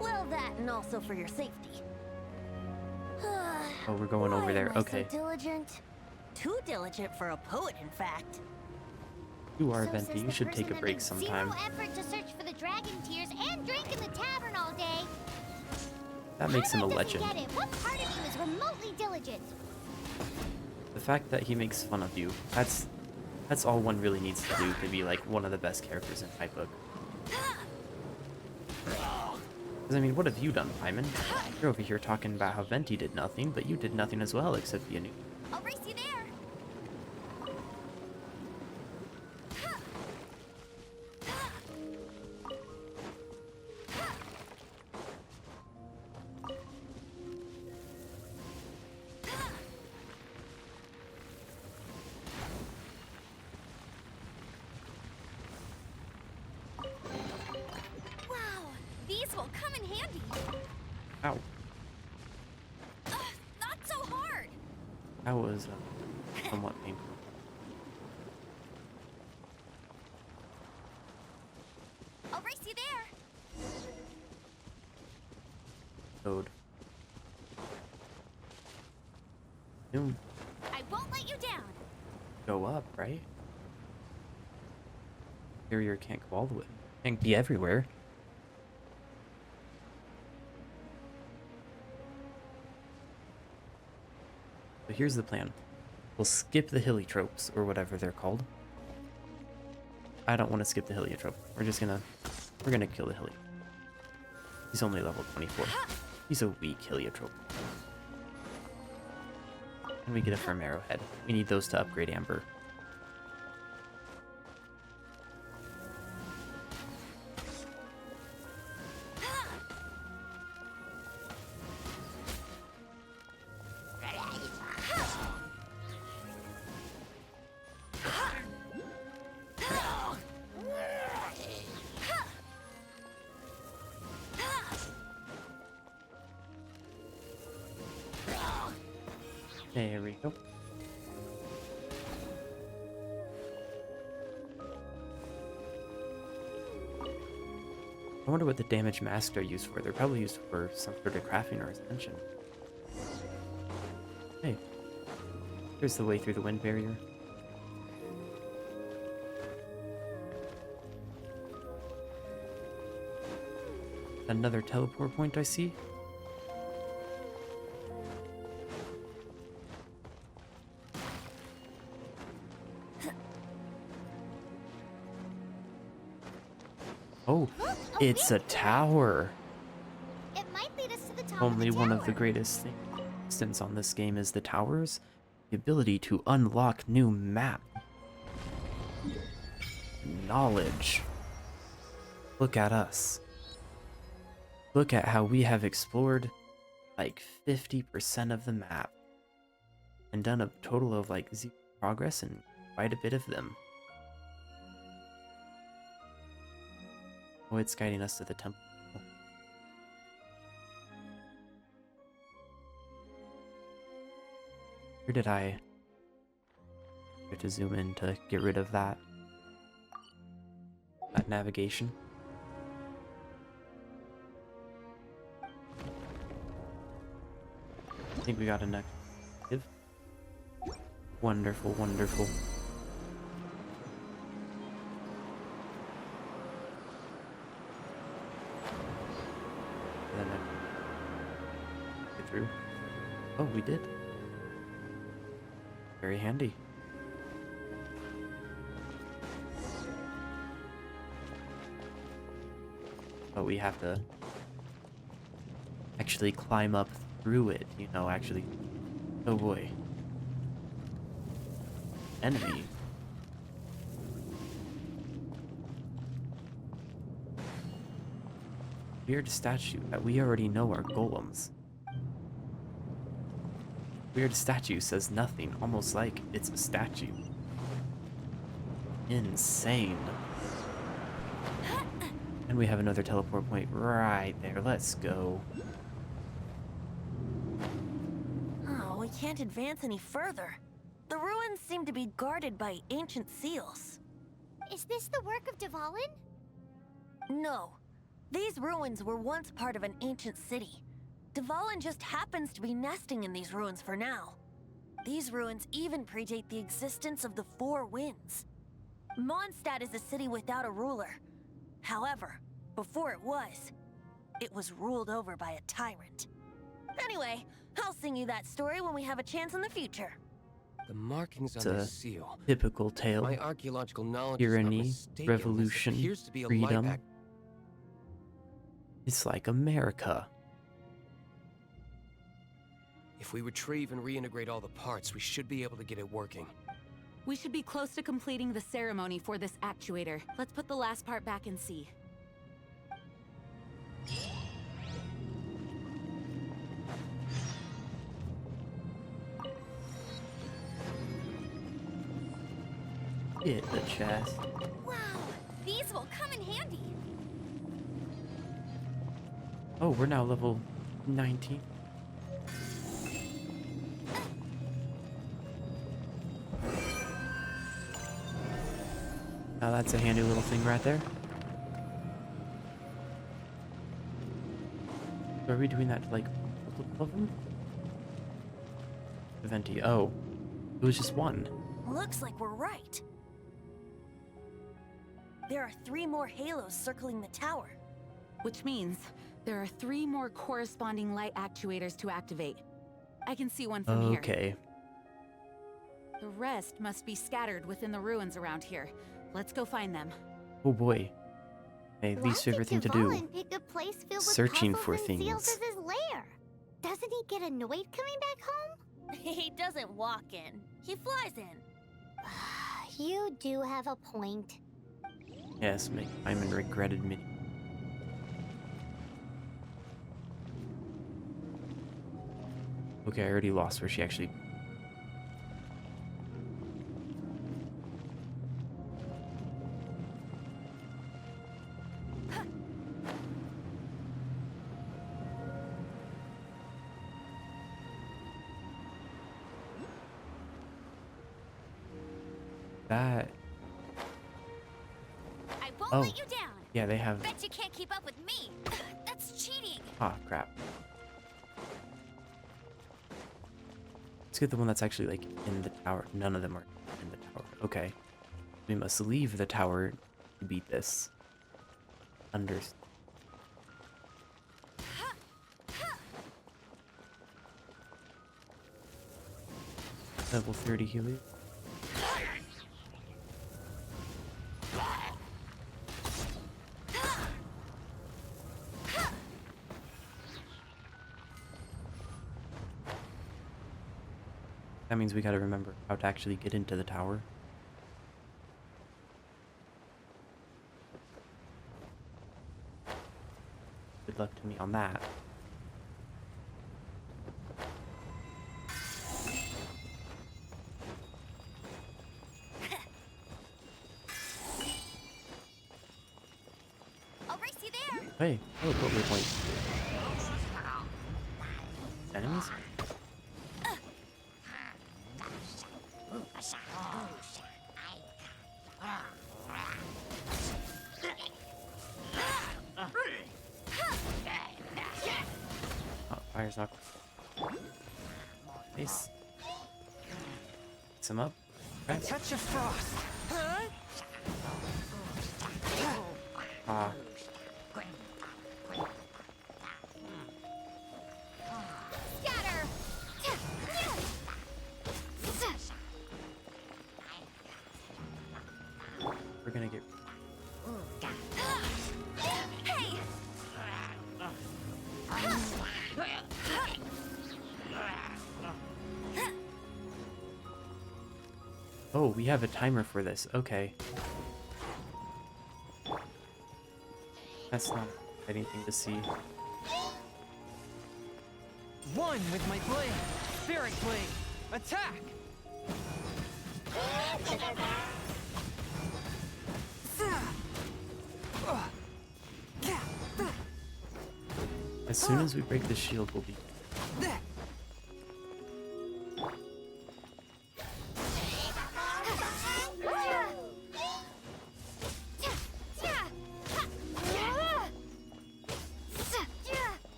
Well, that and also for your safety. Oh, we're going over there. Why am I Okay. so diligent? Too diligent for a poet, in fact. You are So Venti. says You the should person take a that break made sometime. Zero effort to search for the dragon tears and drink in the tavern all day. That makes him a Paimon legend. doesn't get it. What part of you is remotely diligent? The fact that he makes fun of you, that's all one really needs to do to be like one of the best characters in my book. Because I mean, what have you done, Paimon? You're over here talking about how Venti did nothing, but you did nothing as well except be a new. I'll race you there. Wow, these will come in handy. Ow. Not so hard. That was somewhat painful. I'll race you there. Code. Soon I won't let you down. go up, right? Barrier can't go all the way. Can't be everywhere. So here's the plan. We'll skip the heliotropes, or whatever they're called. I don't want to skip the heliotrope. We're gonna kill the heli. He's only level 24. He's a weak heliotrope. And we get a firm arrowhead. We need those to upgrade Amber. There we go. I wonder what the damage masks are used for. They're probably used for some sort of crafting or ascension. Hey, here's the way through the wind barrier. Another teleport point I see. Oh, it's a tower. It might lead us to the top Only of the one of the tower. greatest things on this game is the towers. The ability to unlock new map. Knowledge. Look at us. Look at how we have explored like 50% of the map. And done a total of like 0 progress in quite a bit of them. Oh, it's guiding us to the temple. Where did I have to zoom in to get rid of that navigation? I think we got a negative. Wonderful, wonderful. And then I get through. Oh, we did. Very handy. But we have to actually climb up through it, you know, actually. Oh boy. Enemy. Weird statue that we already know are golems. Weird statue says nothing, almost like it's a statue. Insane. And we have another teleport point right there. Let's go. Oh, we can't advance any further. The ruins seem to be guarded by ancient seals. Is this the work of Dvalin? No. These ruins were once part of an ancient city. Dvalin just happens to be nesting in these ruins for now. These ruins even predate the existence of the Four Winds. Mondstadt is a city without a ruler. However, before it was ruled over by a tyrant. Anyway, I'll sing you that story when we have a chance in the future. The markings It's on the a seal. typical tale. My archaeological knowledge Tyranny, is not mistaken. revolution, This appears to be a freedom. light It's like America. If we retrieve and reintegrate all the parts, we should be able to get it working. We should be close to completing the ceremony for this actuator. Let's put the last part back and see. Hit the chest. Wow, these will come in handy. Oh, we're now level 19. Now that's a handy little thing right there. So are we doing that to like multiple of them? Venti. Oh, it was just one. Looks like we're right. There are 3 more halos circling the tower. Which means there are 3 more corresponding light actuators to activate. I can see one from here. Okay. The rest must be scattered within the ruins around here. Let's go find them. Oh boy. My least favorite thing to do. Pick a place filled with Searching puzzles for and seals things. as his lair. Doesn't he get annoyed coming back home? He doesn't walk in. He flies in. You do have a point. Yes, make time and regretted me. Okay, I already lost where she actually. That. I won't Oh. let you down. Yeah, they have. Bet you can't keep up with me. That's cheating. Ah, crap. Let's get the one that's actually like in the tower. None of them are in the tower. Okay. We must leave the tower to beat this. Level 30 Helios. That means we gotta remember how to actually get into the tower. Good luck to me on that. I'll race you there. Hey, oh, what waypoint? Enemies? Oh, fire's not. Nice. Fix him up. A touch of frost. Ah. Scatter. We're gonna get. Hey. Oh, we have a timer for this. Okay. That's not anything to see. One with my blade. Spirit blade. Attack! As soon as we break the shield, we'll be.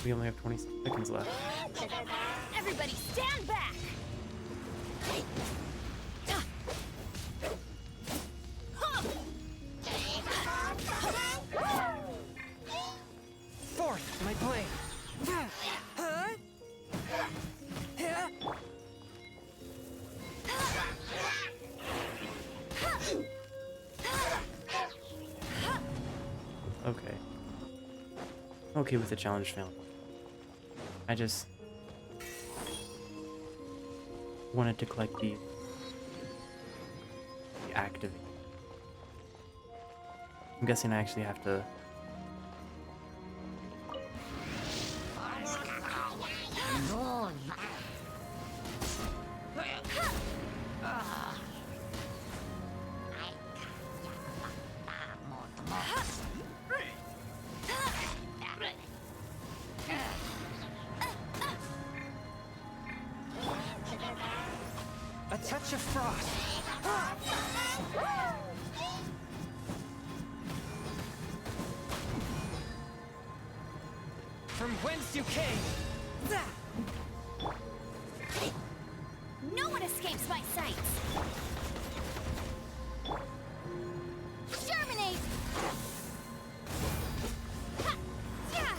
We only have 20 seconds left. Everybody stand back! Fourth, my blade. Okay. Okay with the challenge fail. I just wanted to collect the activate. I'm guessing I actually have to. A touch of frost. From whence you came. No one escapes my sights! Germinate! Ha! Yeah!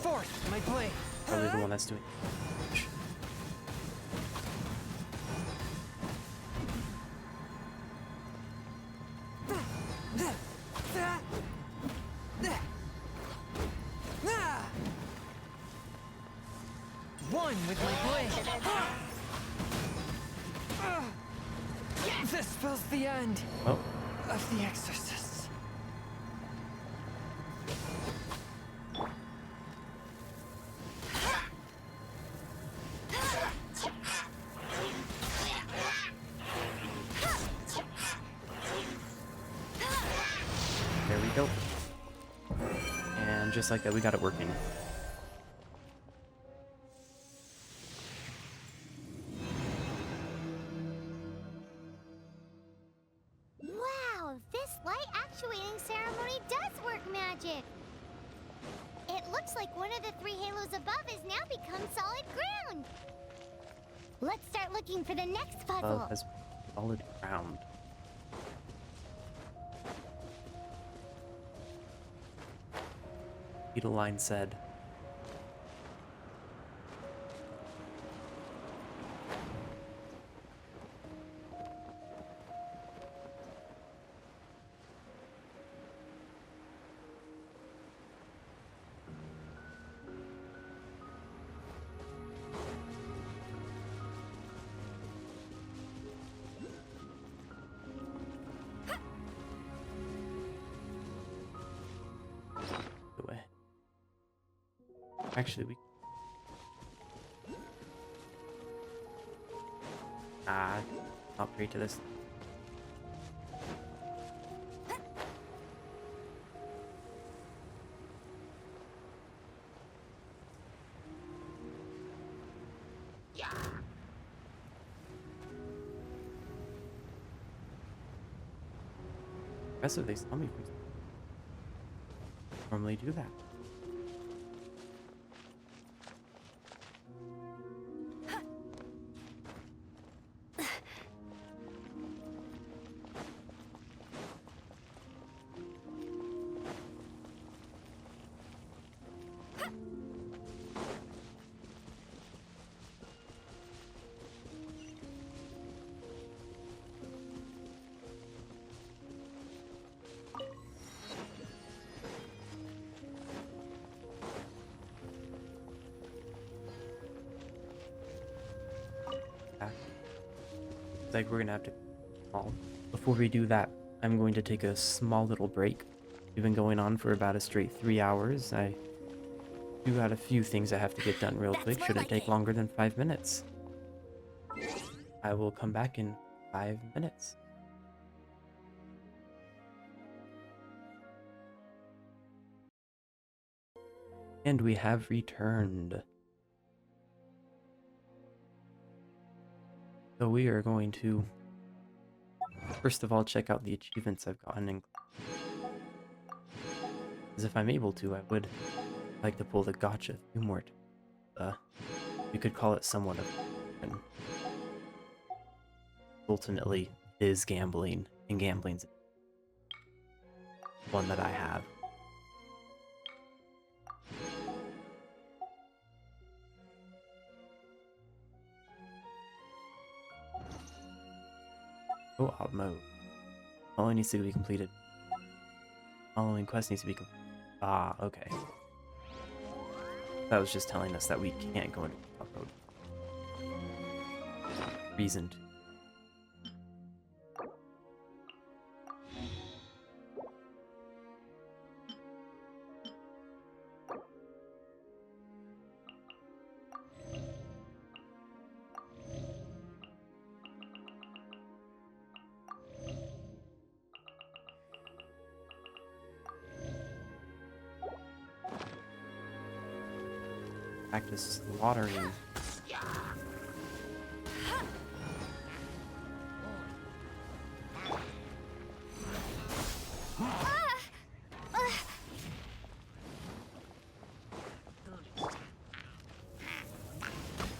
Fourth, my blade. Probably the one that's doing. One with my blade. This spells the end Oh, of the exorcists. there we go. And just like that, we got it working. Wow, this light actuating ceremony does work magic. It looks like one of the 3 halos above has now become solid ground. Let's start looking for the next puzzle. As solid ground. Beetle line said. Away. Actually, we. I'll pray to this. Impressive, they saw me normally do that. Like we're gonna have to before we do that, I'm going to take a small little break. We've been going on for about a straight 3 hours. I do got a few things I have to get done real quick. Shouldn't take longer than 5 minutes. I will come back in 5 minutes. And we have returned. So we are going to First of all, check out the achievements I've gotten, and as if I'm able to, I would like to pull the gotcha a few more. You could call it somewhat of, and ultimately it is gambling, and gambling's one that I have. Co-op mode. Following needs to be completed. Following quest needs to be completed. Ah, okay. That was just telling us that we can't go into co-op mode. Reasoned. Practice slaughtering.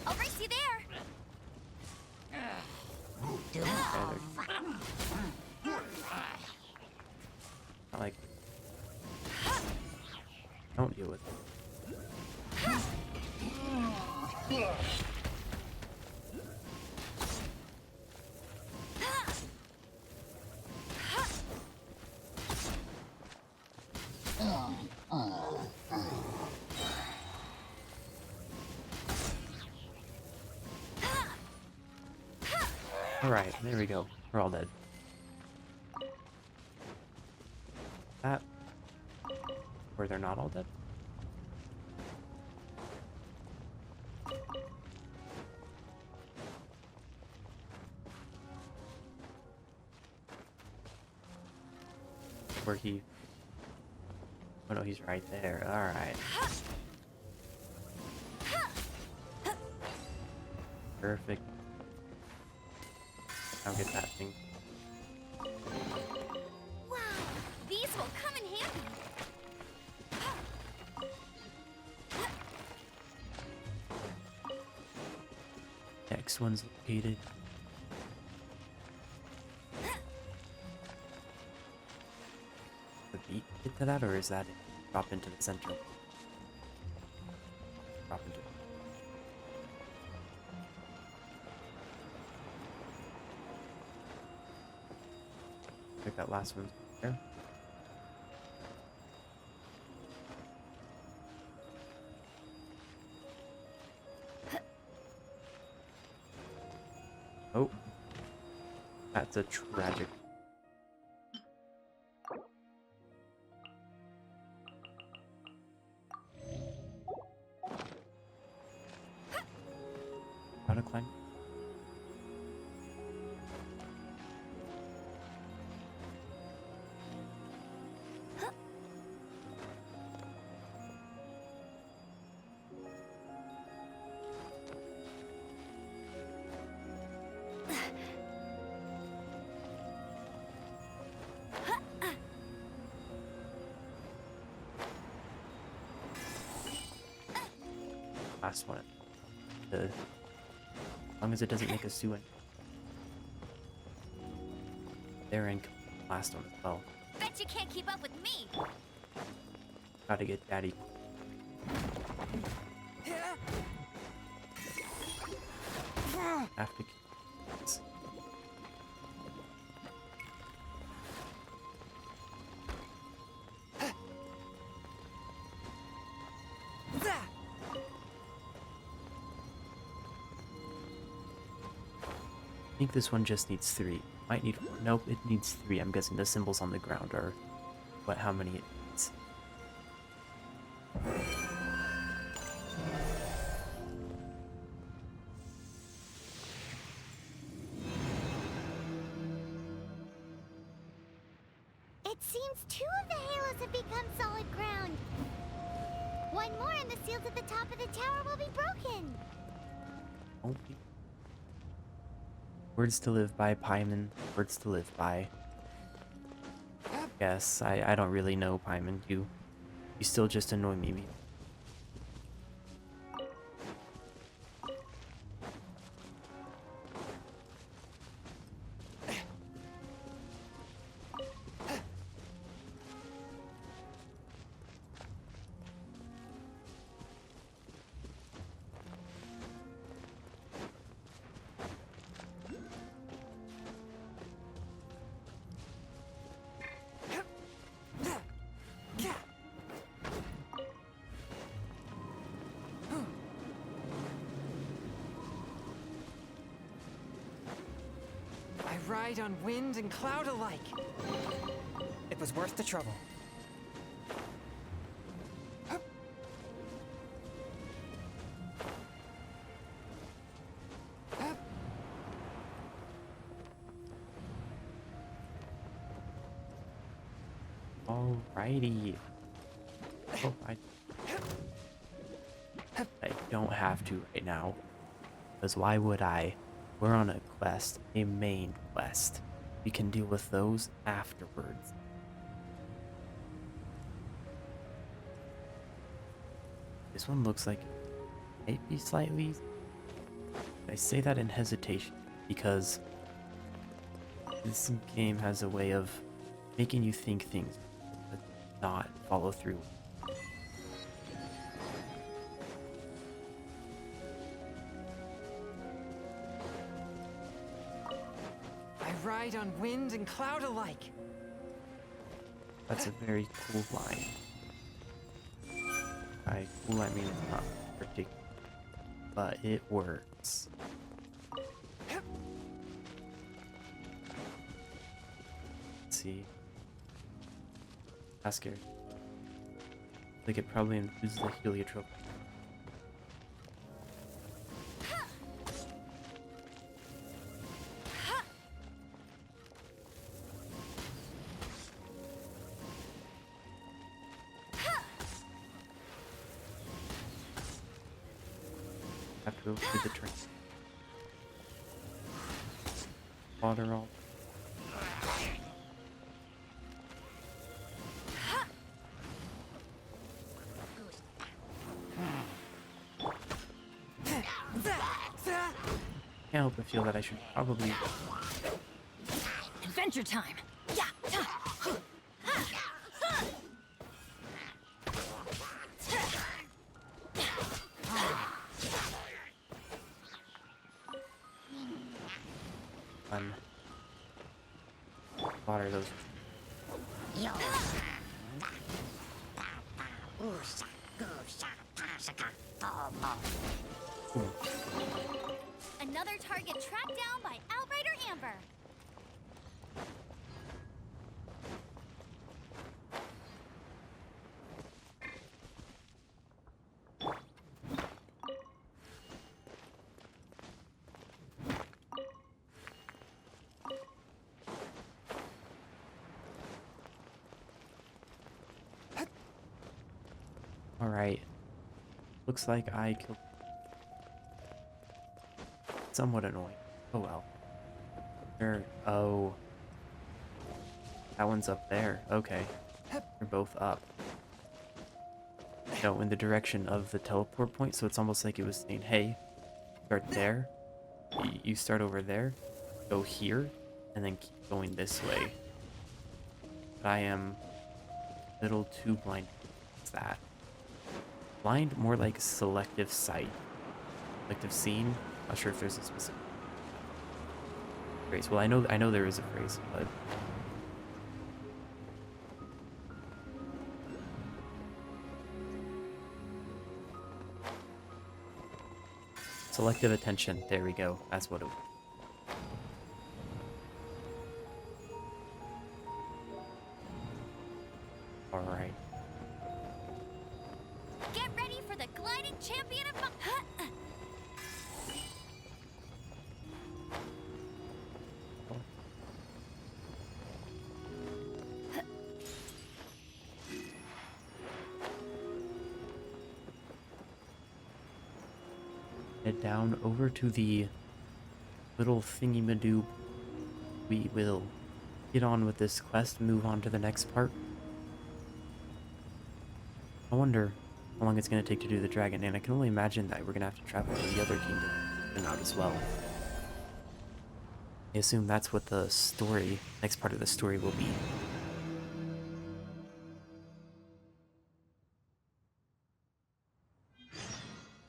I'll race you there. Not like, don't deal with it. Alright, there we go. We're all dead. That. Or they're not all dead? Where he... Oh no, he's right there. Alright. Perfect. I'll get that thing. Wow, these will come in handy. Next one's located. The beat get to that, or is that it? Drop into the center? Drop into. I think that last one's there. Oh, that's a tragic. How to climb? Last one. As long as it doesn't make us do it. There and last one as well. Bet you can't keep up with me. Gotta get daddy. Have to. I think this one just needs 3. Might need. Nope, it needs 3. I'm guessing the symbols on the ground are how many it needs. It seems 2 of the halos have become solid ground. One more and the seals at the top of the tower will be broken. Won't be. Words to live by, Paimon. Words to live by. Yes, I don't really know, Paimon. You still just annoy me. I ride on wind and cloud alike. It was worth the trouble. Alrighty. Oh, I don't have to right now. Because why would I? We're on a quest, a main quest. We can deal with those afterwards. This one looks like it might be slightly... I say that in hesitation because this game has a way of making you think things but not follow through. I ride on wind and cloud alike. That's a very cool line. By cool, I mean it's not particular, but it works. Let's see. Not scared. I think it probably includes the heliotrope. Have to go through the train. Water all. Can't help but feel that I should probably... Adventure time! Yeah! Water those. Another target tracked down by Outrider Amber. Alright. Looks like I killed... Somewhat annoying. Oh well. There... Oh. That one's up there. Okay. They're both up. No, in the direction of the teleport point, so it's almost like it was saying, hey, start there. You start over there. Go here. And then keep going this way. But I am a little too blind for that. Blind, more like selective sight. Selective seeing. Not sure if there's a specific phrase. Well, I know there is a phrase, but selective attention. There we go. That's what it was. All right. Get ready for the gliding champion of... Head down over to the little thingy-madoob. We will get on with this quest, move on to the next part. I wonder how long it's going to take to do the dragon, and I can only imagine that we're going to have to travel to the other kingdom and out as well. I assume that's what the story, next part of the story will be.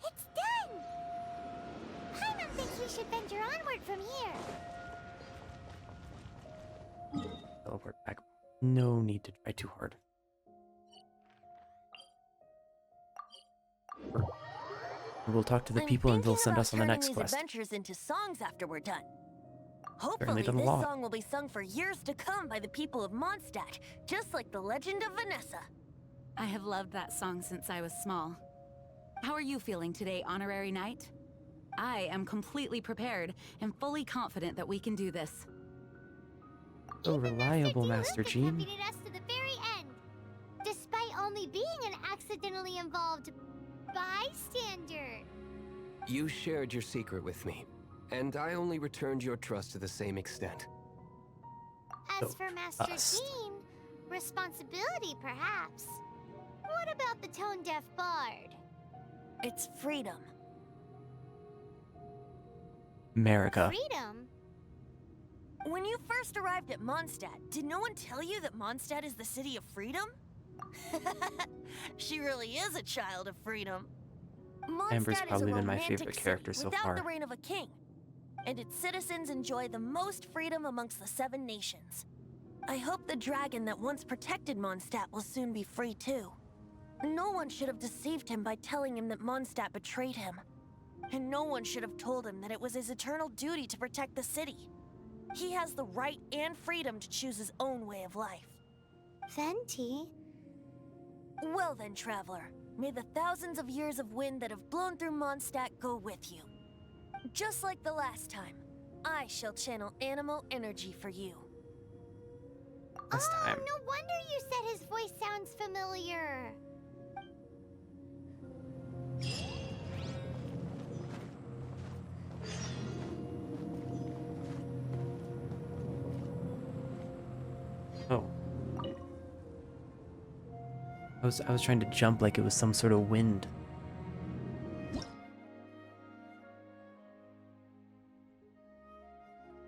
It's done! Paimon thinks we should venture onward from here. Teleport back. No need to try too hard. We'll talk to the people and they'll send us on the next quest. Adventures into songs after we're done. Certainly Hopefully, done a this lot. song will be sung for years to come by the people of Mondstadt, just like the legend of Vanessa. I have loved that song since I was small. How are you feeling today, Honorary Knight? I am completely prepared and fully confident that we can do this. So reliable, Master Jean. Accompanied us to the very end, despite only being an accidentally involved bystander. You shared your secret with me, and I only returned your trust to the same extent. As So for Master trust. Jean, responsibility perhaps. What about the tone-deaf bard? It's freedom. America. Freedom? When you first arrived at Mondstadt, did no one tell you that Mondstadt is the city of freedom? She really is a child of freedom. Amber's Mondstadt probably is a been my romantic favorite city character so without far. the reign of a king, and its citizens enjoy the most freedom amongst the 7 nations. I hope the dragon that once protected Mondstadt will soon be free too. No one should have deceived him by telling him that Mondstadt betrayed him. And no one should have told him that it was his eternal duty to protect the city. He has the right and freedom to choose his own way of life. Venti? Well then, traveler, may the thousands of years of wind that have blown through Mondstadt go with you. Just like the last time, I shall channel animal energy for you. Last time. No wonder you said his voice sounds familiar. Oh. I was trying to jump like it was some sort of wind.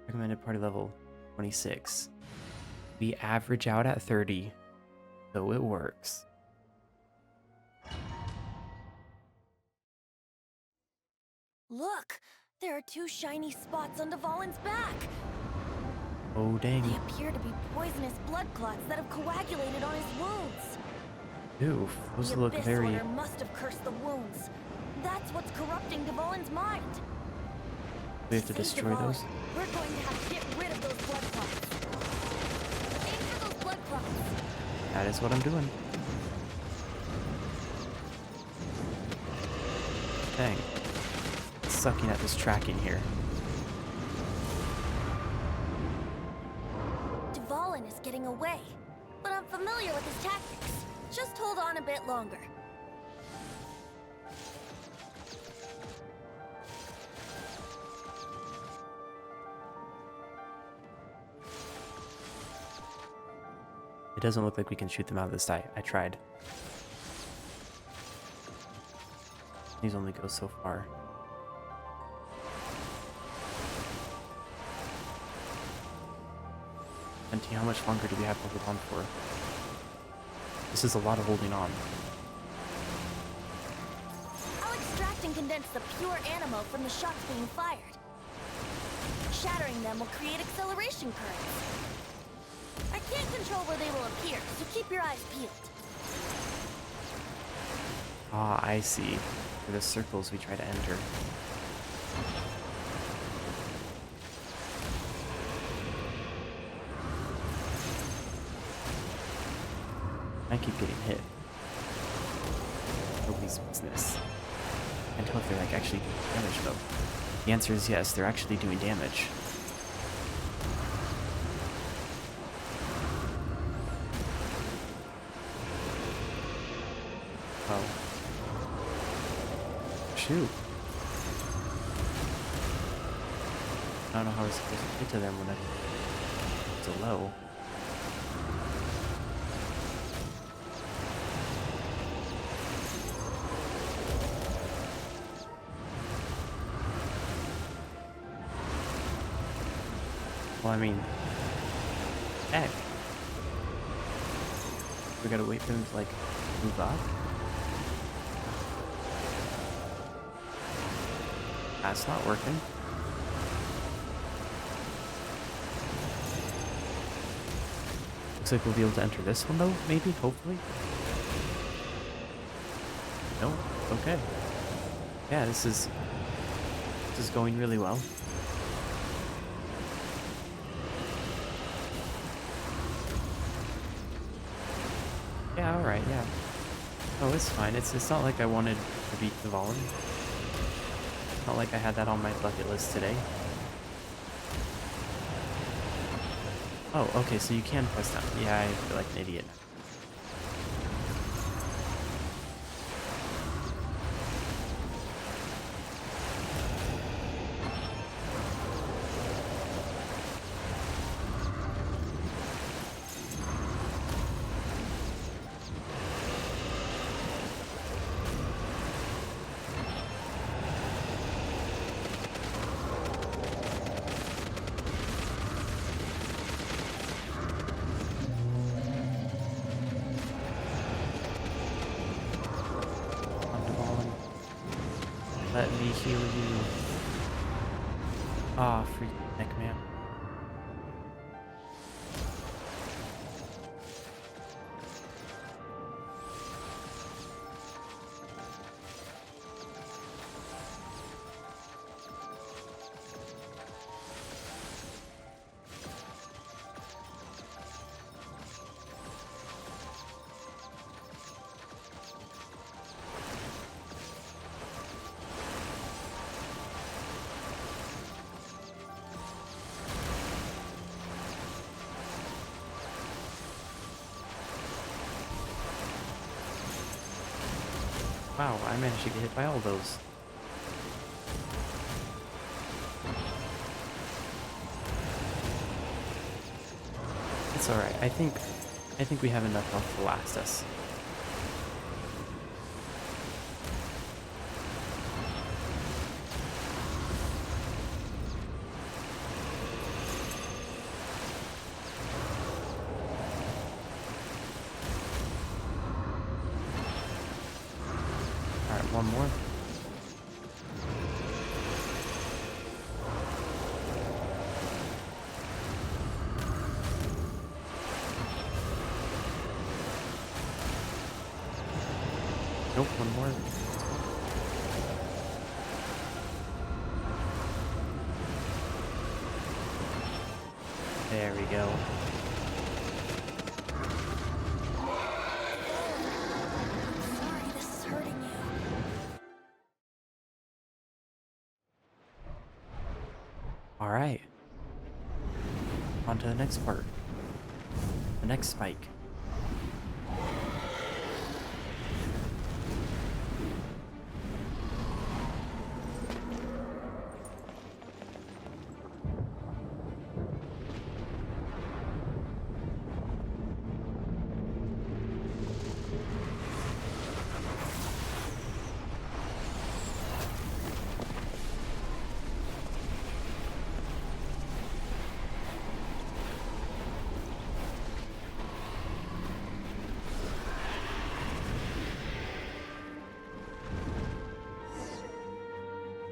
Recommended party level 26. We average out at 30, so it works. Look, there are 2 shiny spots on Dvalin's back. Oh dang. They appear to be poisonous blood clots that have coagulated on his wounds. Ew, those The look Abyss very... Order must have cursed the wounds. That's what's corrupting Dvalin's mind. We have to Save destroy Dvalin. those? We're going to have to get rid of those blood clots. Aim for those blood clots. That is what I'm doing. Dang. Sucking at this tracking here. Dvalin is getting away, but I'm familiar with his tactics. Just hold on a bit longer. It doesn't look like we can shoot them out of the sight. I tried. These only go so far. Venti, how much longer do we have to hold on for? This is a lot of holding on. I'll extract and condense the pure animo from the shots being fired. Shattering them will create acceleration currents. I can't control where they will appear, so keep your eyes peeled. Ah, I see. For the circles we try to enter. I keep getting hit. Nobody's business. I can't tell if they're like actually doing damage though. The answer is yes, they're actually doing damage. Oh. Shoot. I don't know how we're supposed to get to them when it's so low. Well, I mean, heck. We gotta wait for them to, like, move up? That's not working. Looks like we'll be able to enter this one, though, maybe? Hopefully? No? Okay. Yeah, this is going really well. Yeah, alright, yeah. Oh, it's fine. It's not like I wanted to beat the Valen. Not like I had that on my bucket list today. Oh, okay, so you can press down. Yeah, I feel like an idiot. Let me heal you. Ah, oh, freak neck man. Wow, I managed to get hit by all those. It's alright. I think we have enough health to last us. Alright, one more. Nope, one more. There we go. Sorry, this is hurting you. All right. On to the next part. The next spike.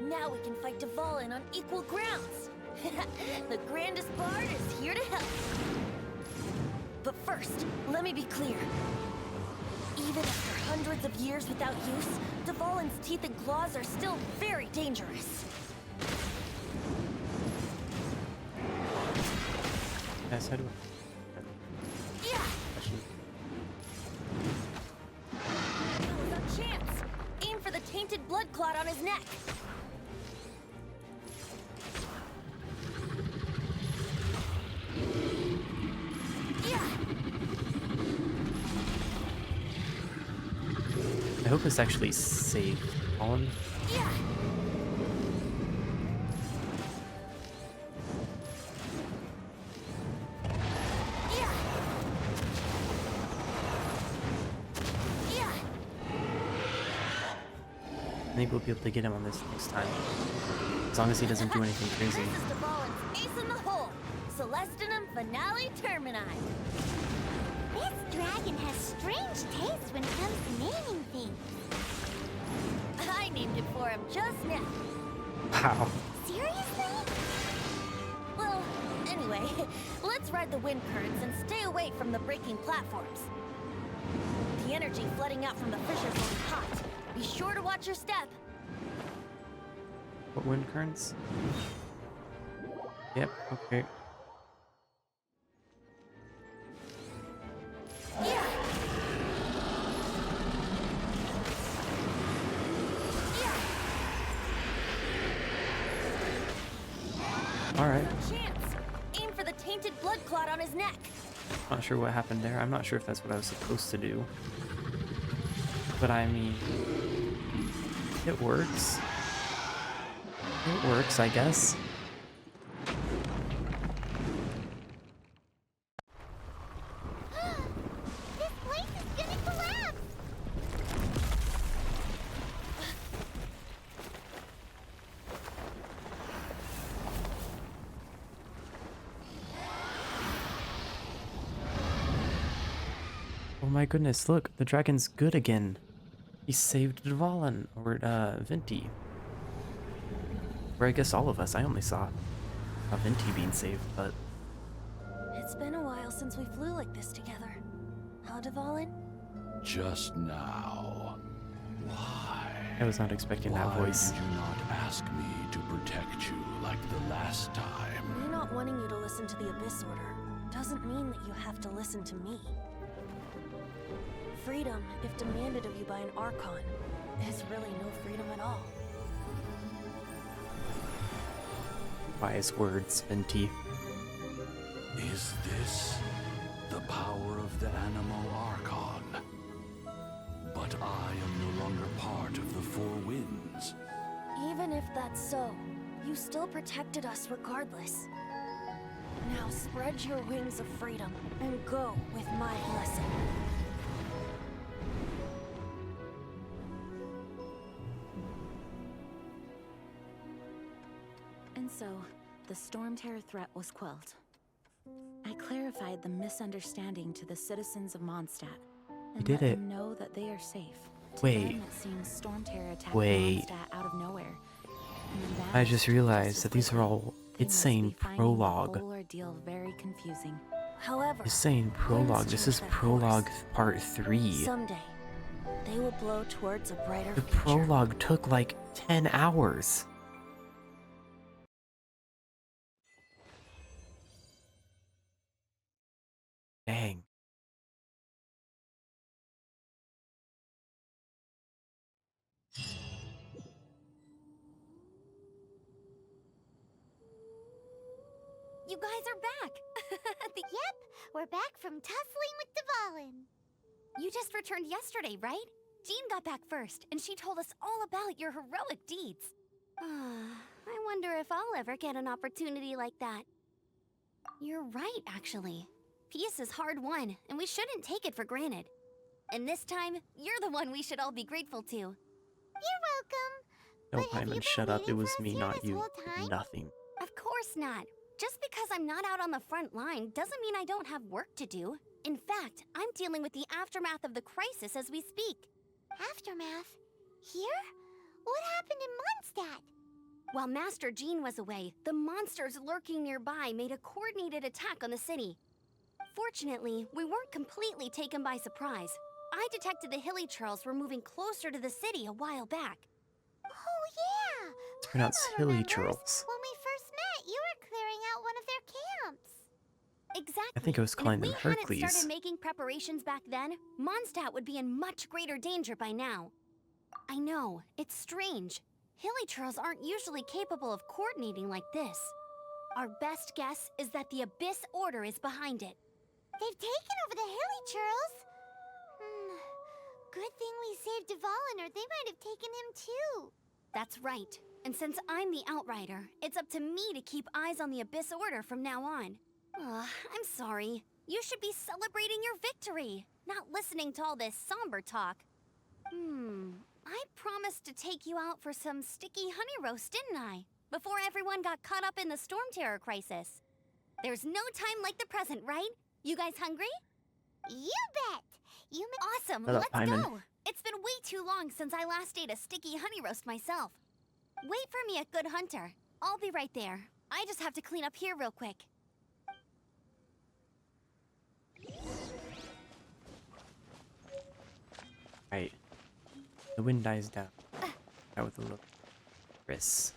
Now we can fight Dvalin on equal grounds. The grandest bard is here to help. But first, let me be clear. Even after hundreds of years without use, Dvalin's teeth and claws are still very dangerous. Yes, how do Yeah! Now's our chance! Aim for the tainted blood clot on his neck. I hope this actually saved Colin. Yeah. Maybe we'll be able to get him on this next time. As long as he doesn't do anything crazy. This is Dvalin's ace in the hole. Celestinum Finale Termini. This dragon has strange taste when it comes to naming things. I named it for him just now. Wow. Seriously? Well, anyway, let's ride the wind currents and stay away from the breaking platforms. The energy flooding out from the fissures will be hot. Be sure to watch your step. What wind currents? Yep, okay. Yeah. Alright. No chance. Aim for the tainted blood clot on his neck. Not sure what happened there. I'm not sure if that's what I was supposed to do. But I mean, it works. It works, I guess. This place is gonna collapse! Oh my goodness, look, the dragon's good again. He saved Dvalin, or Venti. Or I guess all of us. I only saw Venti being saved, but It's been a while since we flew like this together. Huh, Dvalin? Just now. Why? I was not expecting that voice. Why did you not ask me to protect you like the last time? Me not wanting you to listen to the Abyss Order doesn't mean that you have to listen to me. Freedom, if demanded of you by an Archon, is really no freedom at all. Wise words, Venti. Is this the power of the animal Archon? But I am no longer part of the Four Winds. Even if that's so, you still protected us regardless. Now spread your wings of freedom and go with my blessing. And so, the Storm Terror threat was quelled. I clarified the misunderstanding to the citizens of Mondstadt and did let it. them know that they are safe. To Wait. them, it seems Storm Terror attacked Wait. Mondstadt out of nowhere. And then I just vanished realized as that these are all They must insane be finding the prologue. whole ordeal very confusing. However, Insane prologue. This is change their prologue course. part 3. someday, they will blow towards a brighter The future. prologue took like 10 hours. Dang. You guys are back! Yep, we're back from tussling with Dvalin. You just returned yesterday, right? Jean got back first, and she told us all about your heroic deeds. I wonder if I'll ever get an opportunity like that. You're right, actually. Peace is hard won, and we shouldn't take it for granted. And this time, you're the one we should all be grateful to. You're welcome. No, But have Hyman, you been shut up. It waiting was for us me, here not this you. whole time? Nothing. Of course not. Just because I'm not out on the front line doesn't mean I don't have work to do. In fact, I'm dealing with the aftermath of the crisis as we speak. Aftermath? Here? What happened in Mondstadt? While Master Jean was away, the monsters lurking nearby made a coordinated attack on the city. Fortunately, we weren't completely taken by surprise. I detected the Hilly Churls were moving closer to the city a while back. Oh, yeah! It's pronounced Papa Hilly remembers. Churls. When we first met, you were clearing out one of their camps. Exactly. I think I was calling them And if we hadn't Hercules. started making preparations back then, Mondstadt would be in much greater danger by now. I know, it's strange. Hilly Churls aren't usually capable of coordinating like this. Our best guess is that the Abyss Order is behind it. They've taken over the Hilly Churls. Good thing we saved Dvalin, or they might have taken him too. That's right. And since I'm the Outrider, it's up to me to keep eyes on the Abyss Order from now on. I'm sorry. You should be celebrating your victory, not listening to all this somber talk. I promised to take you out for some sticky honey roast, didn't I? Before everyone got caught up in the storm terror crisis. There's no time like the present, right? You guys hungry? You bet! Awesome, Shut up, let's Hyman. go! It's been way too long since I last ate a sticky honey roast myself. Wait for me at Good Hunter. I'll be right there. I just have to clean up here real quick. Right. The wind dies down. Out with a little Chris.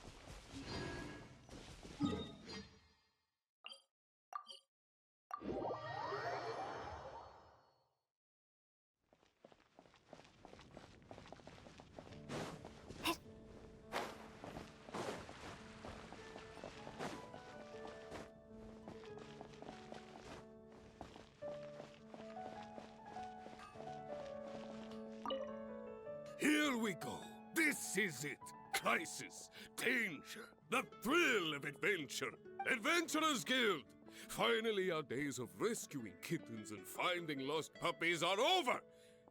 Here we go. This is it. Crisis, danger, the thrill of adventure. Adventurers Guild. Finally, our days of rescuing kittens and finding lost puppies are over.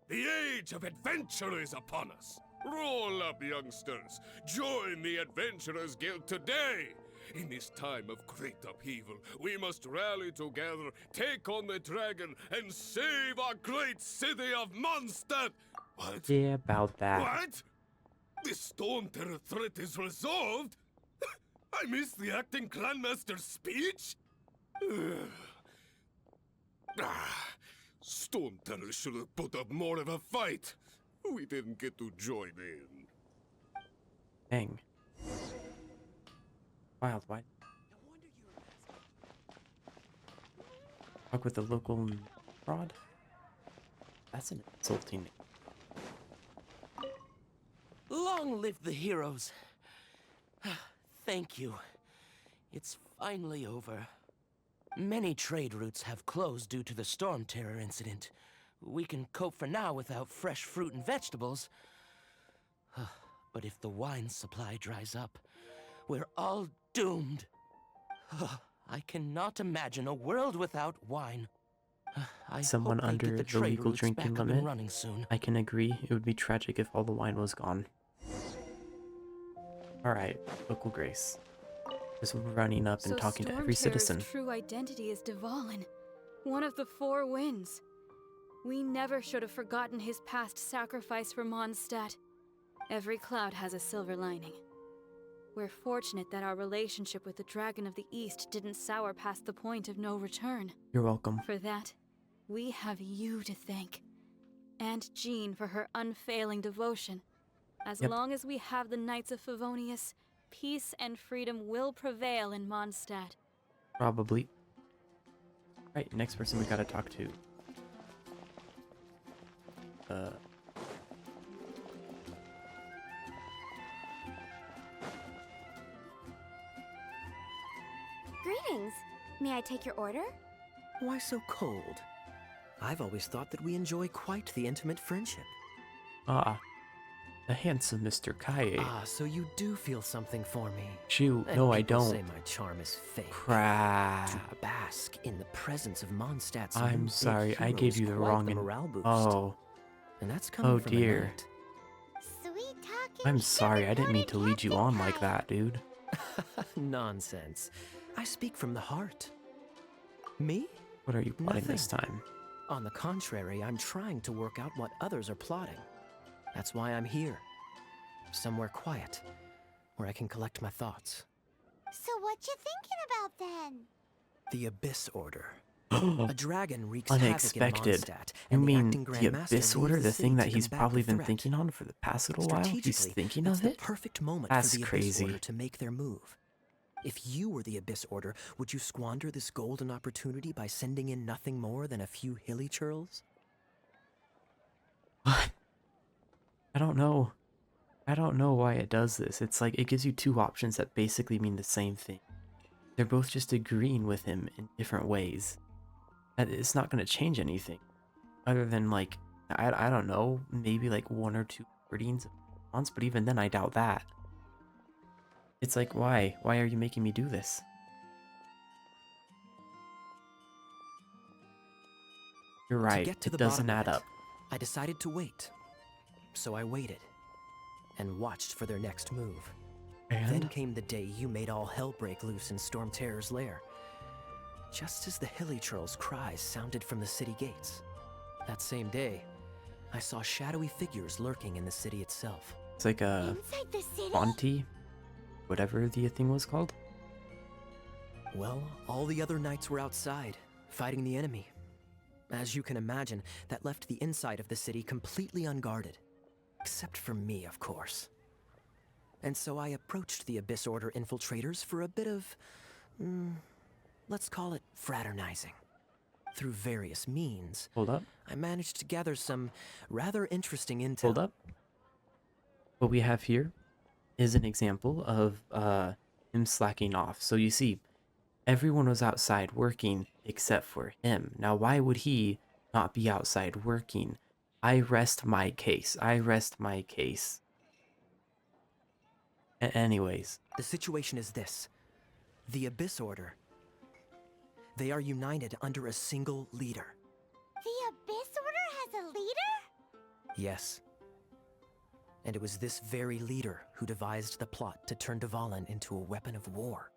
The age of adventure is upon us. Roll up, youngsters. Join the Adventurers Guild today. In this time of great upheaval, we must rally together, take on the dragon, and save our great city of Mondstadt. What? Yeah, about that. What? The storm terror threat is resolved? I missed the acting clanmaster's speech? Storm terror should have put up more of a fight. We didn't get to join in. Dang. Wild, why? Talk with the local fraud? That's an insulting name. Long live the heroes. Thank you. It's finally over. Many trade routes have closed due to the storm terror incident. We can cope for now without fresh fruit and vegetables. But if the wine supply dries up, we're all doomed. I cannot imagine a world without wine. I Someone hope they under get the the trade legal routes drinking back up limit. and running soon. I can agree. It would be tragic if all the wine was gone. Alright, local grace. Just running up and talking to every citizen. True identity is Dvalin, one of the four winds. We never should have forgotten his past sacrifice for Mondstadt. Every cloud has a silver lining. We're fortunate that our relationship with the Dragon of the East didn't sour past the point of no return. You're welcome. For that, we have you to thank. And Jean for her unfailing devotion. As long as we have the Knights of Favonius, peace and freedom will prevail in Mondstadt. Probably. Right, next person we gotta talk to. Greetings. May I take your order? Why so cold? I've always thought that we enjoy quite the intimate friendship. Ah, the handsome Mr. Kaye. Ah, so you do feel something for me. Shoot, And no I people don't. say my charm is fake. Crap. To bask in the presence of Mondstadt's new I'm big sorry, I hero gave is you the quite wrong morale boost. Oh. And that's coming Oh from a dear. knight. Sweet talking. I'm sorry, I didn't mean to lead you on like that, dude. Nonsense. I speak from the heart. Me? What are you plotting this time? On the contrary, I'm trying to work out what others are plotting. That's why I'm here. Somewhere quiet, where I can collect my thoughts. So what you thinking about then? The Abyss Order. A dragon wreaks Unexpected. havoc in Mondstadt, You and the mean acting the Grandmaster Abyss leaves Order, the city thing to that he's combat probably the been threat. thinking on for the past little while? He's Strategically, thinking it's of the it? perfect moment That's for the crazy. Abyss Order to make their move. If you were the Abyss Order, would you squander this golden opportunity by sending in nothing more than a few hilly churls? What? I don't know. I don't know why it does this. It's like it gives you two options that basically mean the same thing. They're both just agreeing with him in different ways. And it's not going to change anything. Other than like, I don't know, maybe like one or two wordings once, but even then I doubt that. It's like, why? Why are you making me do this? You're right, To get to it the doesn't bottom add of it, up. I decided to wait. So I waited. and watched for their next move. And? Then came the day you made all hell break loose in Storm Terror's lair. Just as the Hilichurl's cries sounded from the city gates. That same day, I saw shadowy figures lurking in the city itself. It's like a Inside the city? Monty, whatever the thing was called. Well, all the other knights were outside, fighting the enemy. As you can imagine, that left the inside of the city completely unguarded. Except for me, of course. And so I approached the Abyss Order infiltrators for a bit of, let's call it fraternizing. Through various means, Hold up. I managed to gather some rather interesting intel. Hold up. What we have here is an example of him slacking off. So you see, everyone was outside working except for him. Now, why would he not be outside working? I rest my case. I rest my case. Anyways. The situation is this. The Abyss Order. They are united under a single leader. The Abyss Order has a leader? Yes. And it was this very leader who devised the plot to turn Dvalin into a weapon of war.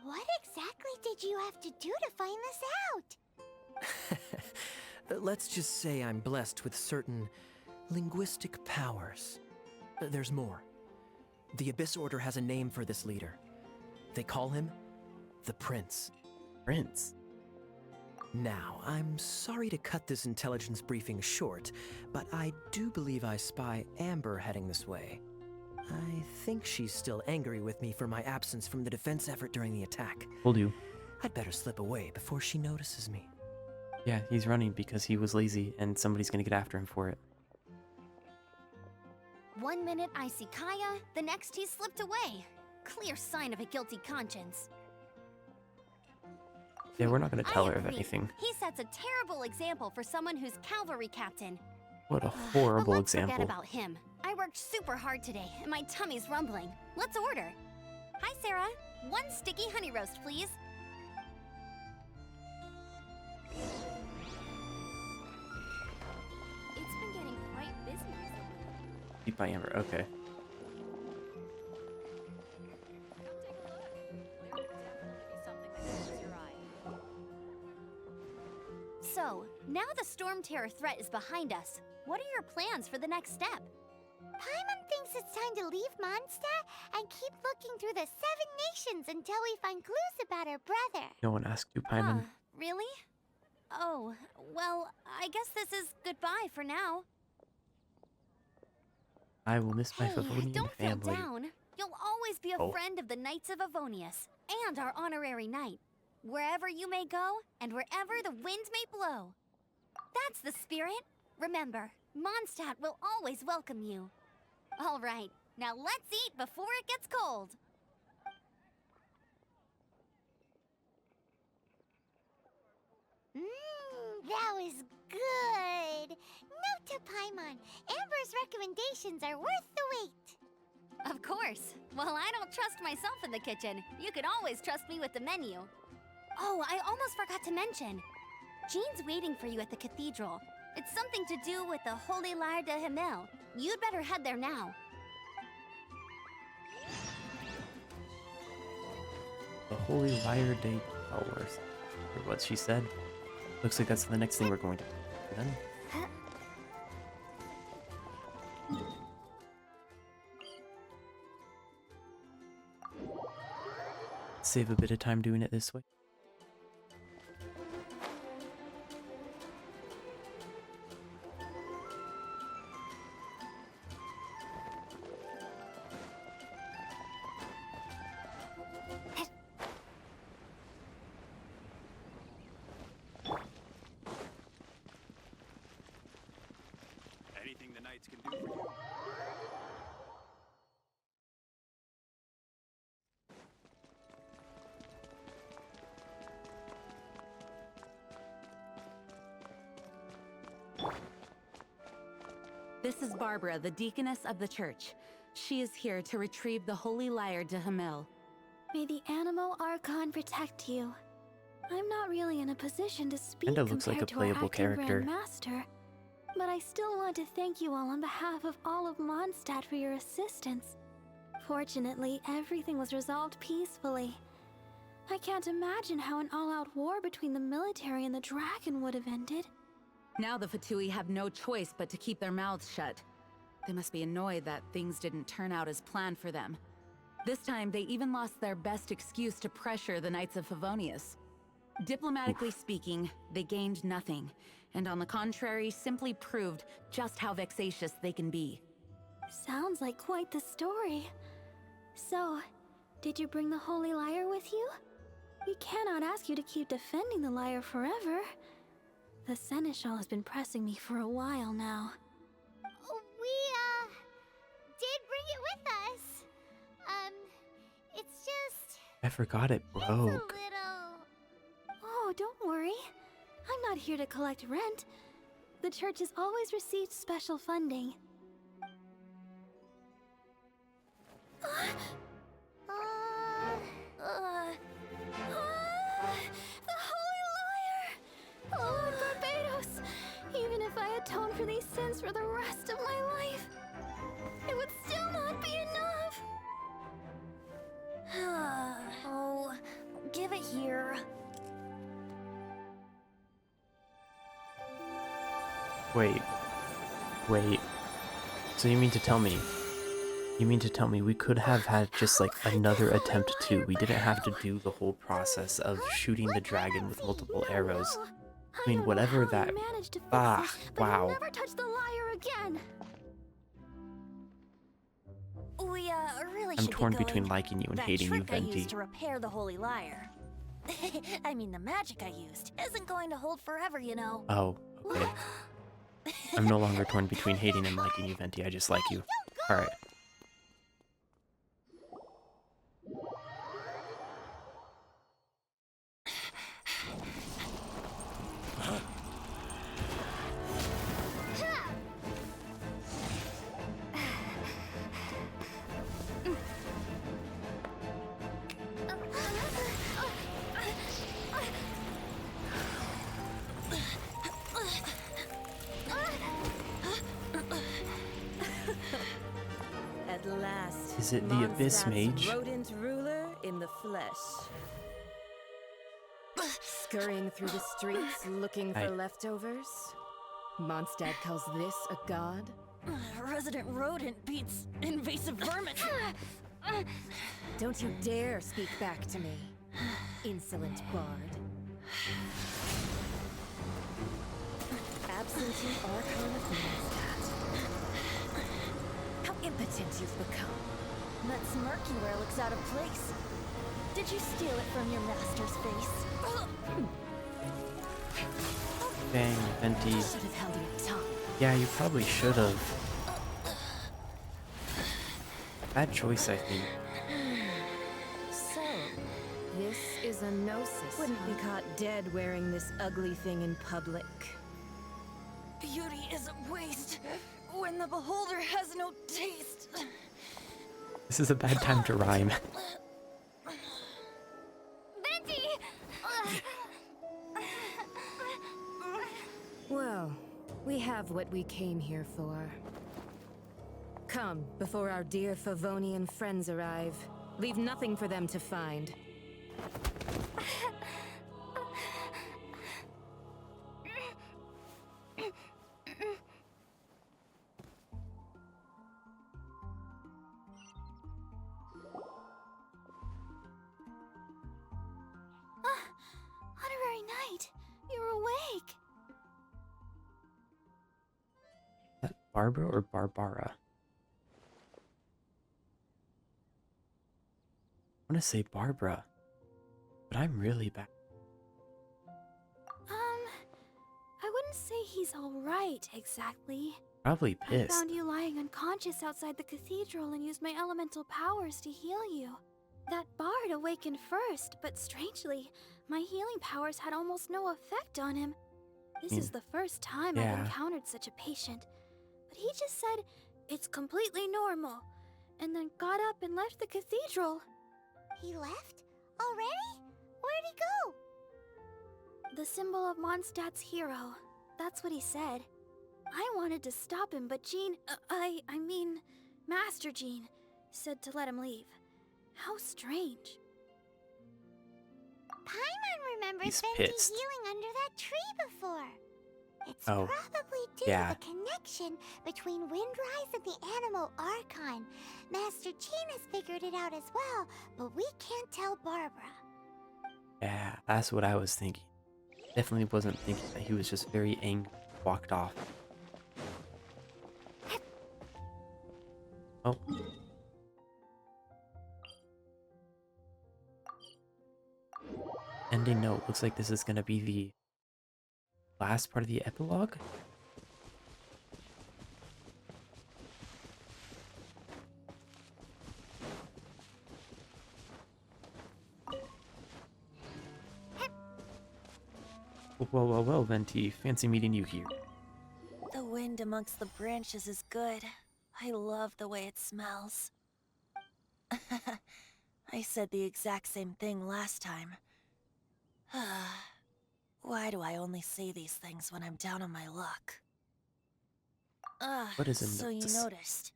What exactly did you have to do to find this out? Let's just say I'm blessed with certain linguistic powers. There's more. The Abyss Order has a name for this leader. They call him the Prince. Prince? Now, I'm sorry to cut this intelligence briefing short, but I do believe I spy Amber heading this way. I think she's still angry with me for my absence from the defense effort during the attack. Will do. I'd better slip away before she notices me. Yeah, he's running because he was lazy and somebody's gonna get after him for it. 1 minute I see Kaya, the next he slipped away. Clear sign of a guilty conscience. Yeah, we're not gonna tell I her of agree. anything. He sets a terrible example for someone who's cavalry captain. What a But horrible let's example. forget about him. I worked super hard today, and my tummy's rumbling. Let's order. Hi, Sarah. 1 sticky honey roast, please. It's been getting quite busy recently. Keep by Amber. Okay. So, now the Storm Terror threat is behind us. What are your plans for the next step? Paimon thinks it's time to leave Mondstadt and keep looking through the 7 nations until we find clues about her brother. No one asked you, Paimon. Really? Oh, well, I guess this is goodbye for now. I will miss my Hey, Favonian don't feel family. down. You'll always be a Oh. friend of the Knights of Avonius, and our honorary knight. Wherever you may go, and wherever the wind may blow. That's the spirit. Remember, Mondstadt will always welcome you. All right, now let's eat before it gets cold. That was good. Note to Paimon, Amber's recommendations are worth the wait. Of course. Well, I don't trust myself in the kitchen. You can always trust me with the menu. Oh, I almost forgot to mention. Jean's waiting for you at the cathedral. It's something to do with the Holy Lyre de Himmel. You'd better head there now. The Holy Lyre de Pelworth. Or what she said. Looks like that's the next thing we're going to do. Then. Save a bit of time doing it this way. Anything the knights can do for you? This is Barbara, the deaconess of the church. She is here to retrieve the Holy Lyre de Himmel. May the Animo Archon protect you. I'm not really in a position to speak Kinda looks like compared a to our playable acting character. Grand Master. But I still want to thank you all on behalf of all of Mondstadt for your assistance. Fortunately, everything was resolved peacefully. I can't imagine how an all-out war between the military and the dragon would have ended. Now the Fatui have no choice but to keep their mouths shut. They must be annoyed that things didn't turn out as planned for them. This time, they even lost their best excuse to pressure the Knights of Favonius. Diplomatically speaking, they gained nothing, and on the contrary, simply proved just how vexatious they can be. Sounds like quite the story. So, did you bring the Holy Lyre with you? We cannot ask you to keep defending the lyre forever. The Seneschal has been pressing me for a while now. We, did bring it with us. It's just... I forgot it It's a broke. little... Oh, don't worry. I'm not here to collect rent. The church has always received special funding. The Holy Lyre! Oh, Lord Barbados! Even if I atone for these sins for the rest of my life, it would still not be enough! Oh, give it here. Wait. So you mean to tell me we could have had just like another attempt too? We didn't have to do the whole process of shooting the dragon with multiple arrows. I mean, whatever that... wow. Never touch the lyre again! We, really I'm should torn be going. between liking you and hating you, That trick I Venti. used to repair the Holy Lyre. I mean, the magic I used isn't going to hold forever, you know. Oh, okay. I'm no longer torn between hating and liking you, Venti. I just like you. Alright. At last, Is it the Abyss Mondstadt's Mage? rodent ruler in the flesh. Scurrying through the streets looking for leftovers? Mondstadt calls this a god? Resident rodent beats invasive vermin. Don't you dare speak back to me, insolent bard. Absentee Archon of Mondstadt. How impotent you've become. That smirk you wear looks out of place. Did you steal it from your master's face? Dang, Venti. Should have held your tongue. Yeah, you probably should have. Bad choice, I think. So, this is a gnosis. Wouldn't be caught dead wearing this ugly thing in public. Beauty is a waste when the beholder has no taste. This is a bad time to rhyme. Venti! Well, we have what we came here for. Come, before our dear Favonian friends arrive. Leave nothing for them to find. Honorary Knight, you're awake. Is that Barbara or Barbara? I want to say Barbara, but I'm really bad. I wouldn't say he's alright, exactly. Probably I pissed. found you lying unconscious outside the cathedral and used my elemental powers to heal you. That bard awakened first, but strangely, my healing powers had almost no effect on him. This is the first time I've encountered such a patient. But he just said, it's completely normal, and then got up and left the cathedral. He left? Already? Where'd he go? The symbol of Mondstadt's hero. That's what he said. I wanted to stop him, but Jean, I mean, Master Jean, said to let him leave. How strange. Paimon remembers He's Venti pissed. healing under that tree before. It's Oh, probably due yeah. to the connection between Windrise and the Animal Archon. Master Jean has figured it out as well, but we can't tell Barbara. Yeah, that's what I was thinking. Definitely wasn't thinking that he was just very angry, walked off. Oh. Ending note. Looks like this is gonna be the last part of the epilogue. Well, Venti. Fancy meeting you here. The wind amongst the branches is good. I love the way it smells. I said the exact same thing last time. Why do I only say these things when I'm down on my luck? What is it? So you noticed.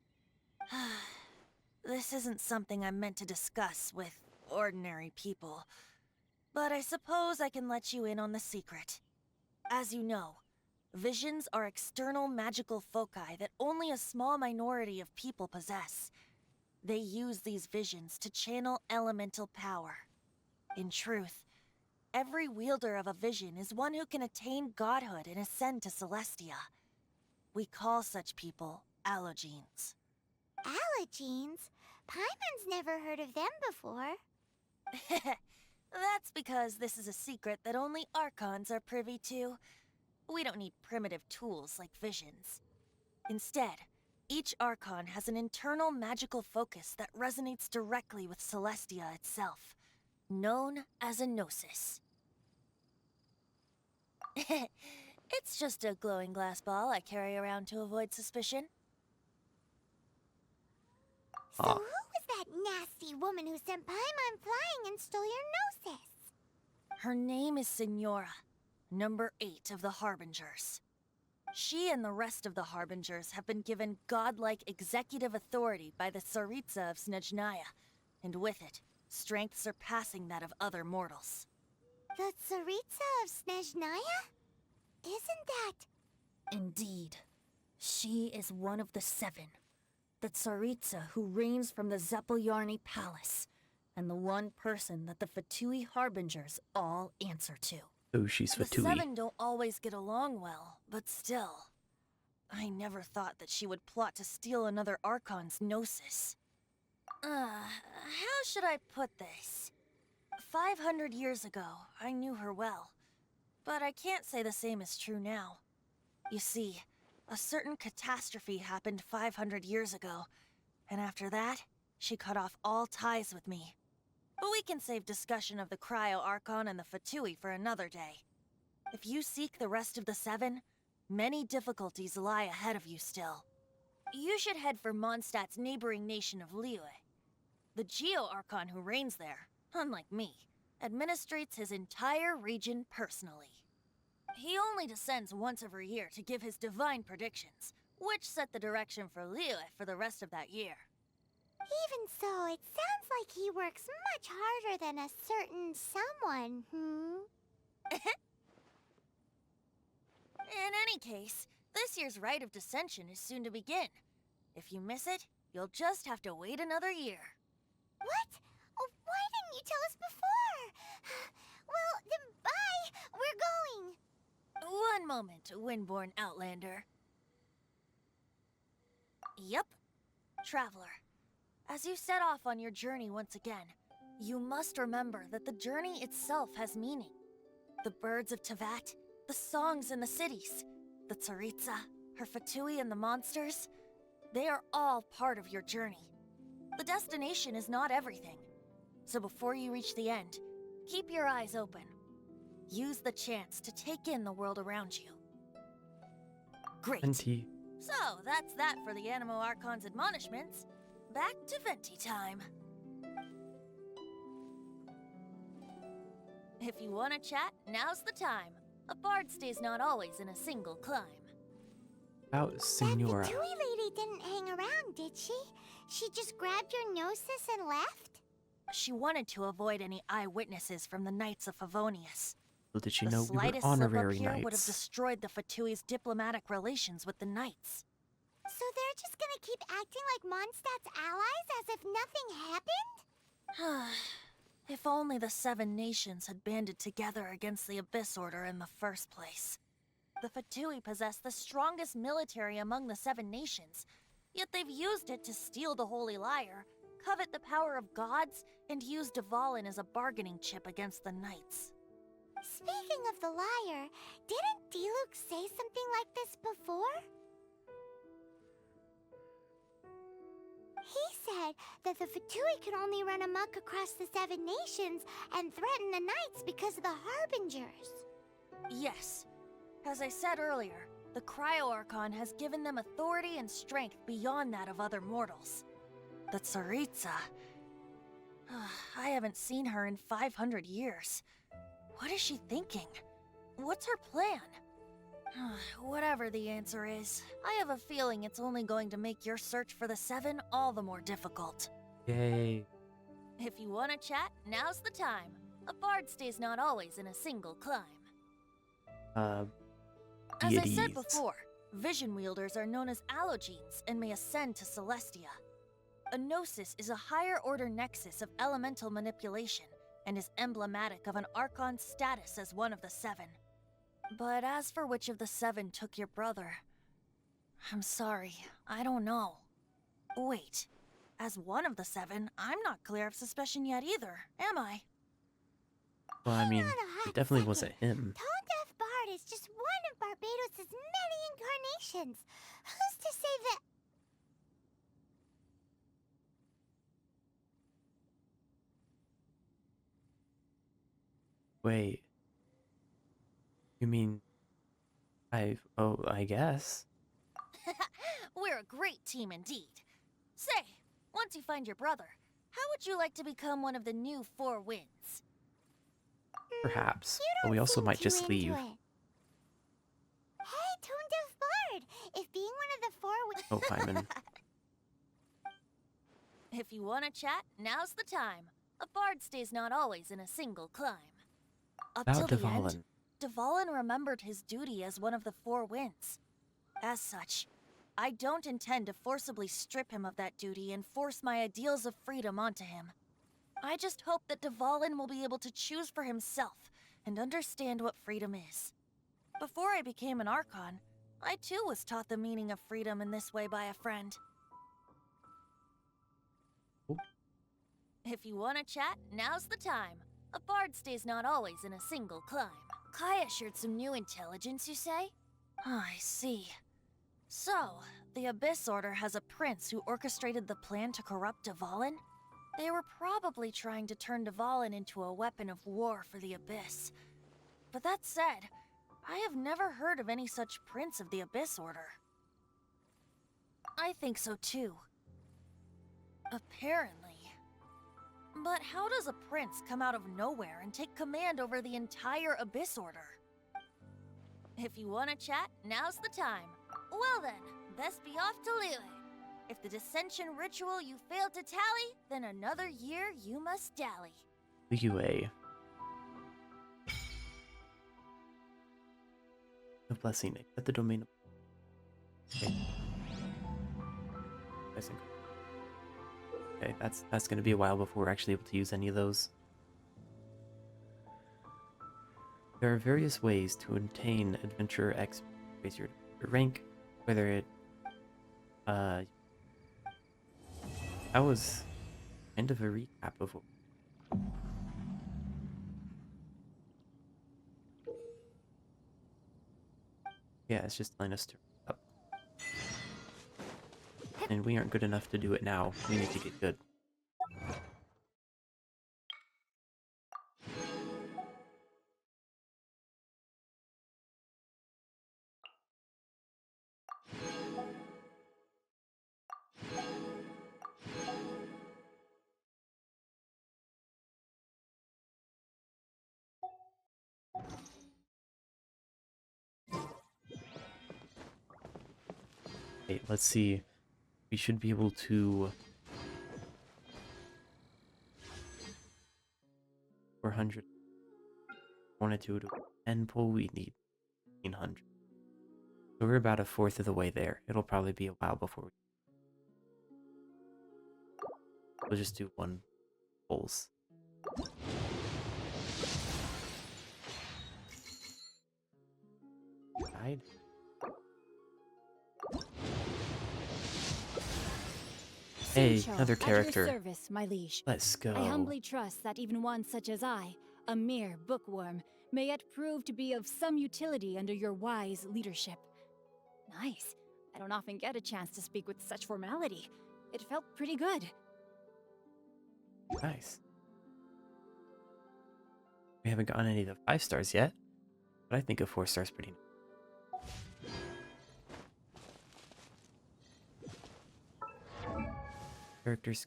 This isn't something I'm meant to discuss with ordinary people. But I suppose I can let you in on the secret. As you know, visions are external magical foci that only a small minority of people possess. They use these visions to channel elemental power. In truth, every wielder of a vision is one who can attain godhood and ascend to Celestia. We call such people allogenes. Allogenes? Paimon's never heard of them before. That's because this is a secret that only Archons are privy to. We don't need primitive tools like visions. Instead, each Archon has an internal magical focus that resonates directly with Celestia itself, known as a gnosis. It's just a glowing glass ball I carry around to avoid suspicion. So who was that nasty woman who sent Paimon flying and stole your gnosis? Her name is Signora, number 8 of the Harbingers. She and the rest of the Harbingers have been given godlike executive authority by the Tsaritsa of Snezhnaya, and with it, strength surpassing that of other mortals. The Tsaritsa of Snezhnaya? Isn't that... Indeed. She is one of the 7. The Tsaritsa who reigns from the Zeppeljárny Palace, and the one person that the Fatui Harbingers all answer to. Oh, she's The Fatui. 7 don't always get along well, but still. I never thought that she would plot to steal another Archon's gnosis. How should I put this? 500 years ago, I knew her well. But I can't say the same is true now. You see, a certain catastrophe happened 500 years ago, and after that, she cut off all ties with me. But we can save discussion of the Cryo Archon and the Fatui for another day. If you seek the rest of the 7, many difficulties lie ahead of you still. You should head for Mondstadt's neighboring nation of Liyue. The Geo Archon who reigns there, unlike me, administrates his entire region personally. He only descends once every year to give his divine predictions, which set the direction for Liyue for the rest of that year. Even so, it sounds like he works much harder than a certain someone, In any case, this year's Rite of Descension is soon to begin. If you miss it, you'll just have to wait another year. What? Oh, why didn't you tell us before? Well, then bye! We're going! One moment, Windborn Outlander. Yep. Traveler, as you set off on your journey once again, you must remember that the journey itself has meaning. The birds of Tevat, the songs in the cities, the Tsaritsa, her Fatui and the monsters, they are all part of your journey. The destination is not everything. So before you reach the end, keep your eyes open. Use the chance to take in the world around you. Great. Venti. So, that's that for the Animo Archon's admonishments. Back to Venti time. If you want to chat, now's the time. A bard stays not always in a single climb. About That Senora. Fatui lady didn't hang around, did she? She just grabbed your gnosis and left? She wanted to avoid any eyewitnesses from the Knights of Favonius. Little did she The know we were slightest slip up honorary here would have knights. destroyed the Fatui's diplomatic relations with the Knights. So they're just gonna keep acting like Mondstadt's allies as if nothing happened? If only the Seven Nations had banded together against the Abyss Order in the first place. The Fatui possess the strongest military among the Seven Nations, yet they've used it to steal the Holy Lyre, covet the power of gods, and use Dvalin as a bargaining chip against the Knights. Speaking of the lyre, didn't Diluc say something like this before? He said that the Fatui could only run amok across the Seven Nations and threaten the Knights because of the Harbingers. Yes. As I said earlier, the Cryo-Archon has given them authority and strength beyond that of other mortals. The Tsaritsa... I haven't seen her in 500 years. What is she thinking? What's her plan? Whatever the answer is, I have a feeling it's only going to make your search for the Seven all the more difficult. Yay. If you want to chat, now's the time. A bard stays not always in a single climb. As I said before, vision wielders are known as allogenes and may ascend to Celestia. A gnosis is a higher order nexus of elemental manipulation and is emblematic of an Archon's status as one of the Seven. But as for which of the Seven took your brother, I'm sorry, I don't know. Wait, as one of the Seven, I'm not clear of suspicion yet either, am I? Well, I mean, it definitely wasn't him. Tone Deaf Bard is just one of Barbados' many incarnations. Who's to say that... Wait. You mean... I guess. We're a great team indeed. Say, once you find your brother, how would you like to become one of the new Four Winds? Perhaps. But we also might just leave. Hey, Tone Deaf Bard! If being one of the Four Winds... Oh, Hyman. If you want to chat, now's the time. A bard stays not always in a single climb. Up About till the end, Dvalin. Dvalin remembered his duty as one of the Four Winds. As such, I don't intend to forcibly strip him of that duty and force my ideals of freedom onto him. I just hope that Dvalin will be able to choose for himself and understand what freedom is. Before I became an Archon, I too was taught the meaning of freedom in this way by a friend. If you want to chat, now's the time. A bard stays not always in a single climb. Kaya shared some new intelligence, you say? Oh, I see. So, the Abyss Order has a prince who orchestrated the plan to corrupt Dvalin? They were probably trying to turn Dvalin into a weapon of war for the Abyss. But that said, I have never heard of any such prince of the Abyss Order. I think so too. Apparently. But how does a prince come out of nowhere and take command over the entire Abyss Order? If you want to chat, now's the time. Well then, best be off to Liyue. If the dissension ritual you failed to tally, then another year you must dally. Liyue. A blessing. At the domain of... Okay. I think... Okay, that's gonna be a while before we're actually able to use any of those. There are various ways to obtain Adventure X, raise your rank, whether it... That was kind of a recap of what... Yeah, it's just telling us to up. And we aren't good enough to do it now. We need to get good. Okay, let's see. We should be able to 400. Wanted to do 10 pull, we need 1,500. So we're about a fourth of the way there. It'll probably be a while before we'll just do 1 pulls. Died. Hey, another character. At your service, my liege. Let's go. I humbly trust that even one such as I, a mere bookworm, may yet prove to be of some utility under your wise leadership. Nice. I don't often get a chance to speak with such formality. It felt pretty good. Nice. We haven't gotten any of the 5 stars yet, but I think a 4 star is pretty nice. Characters.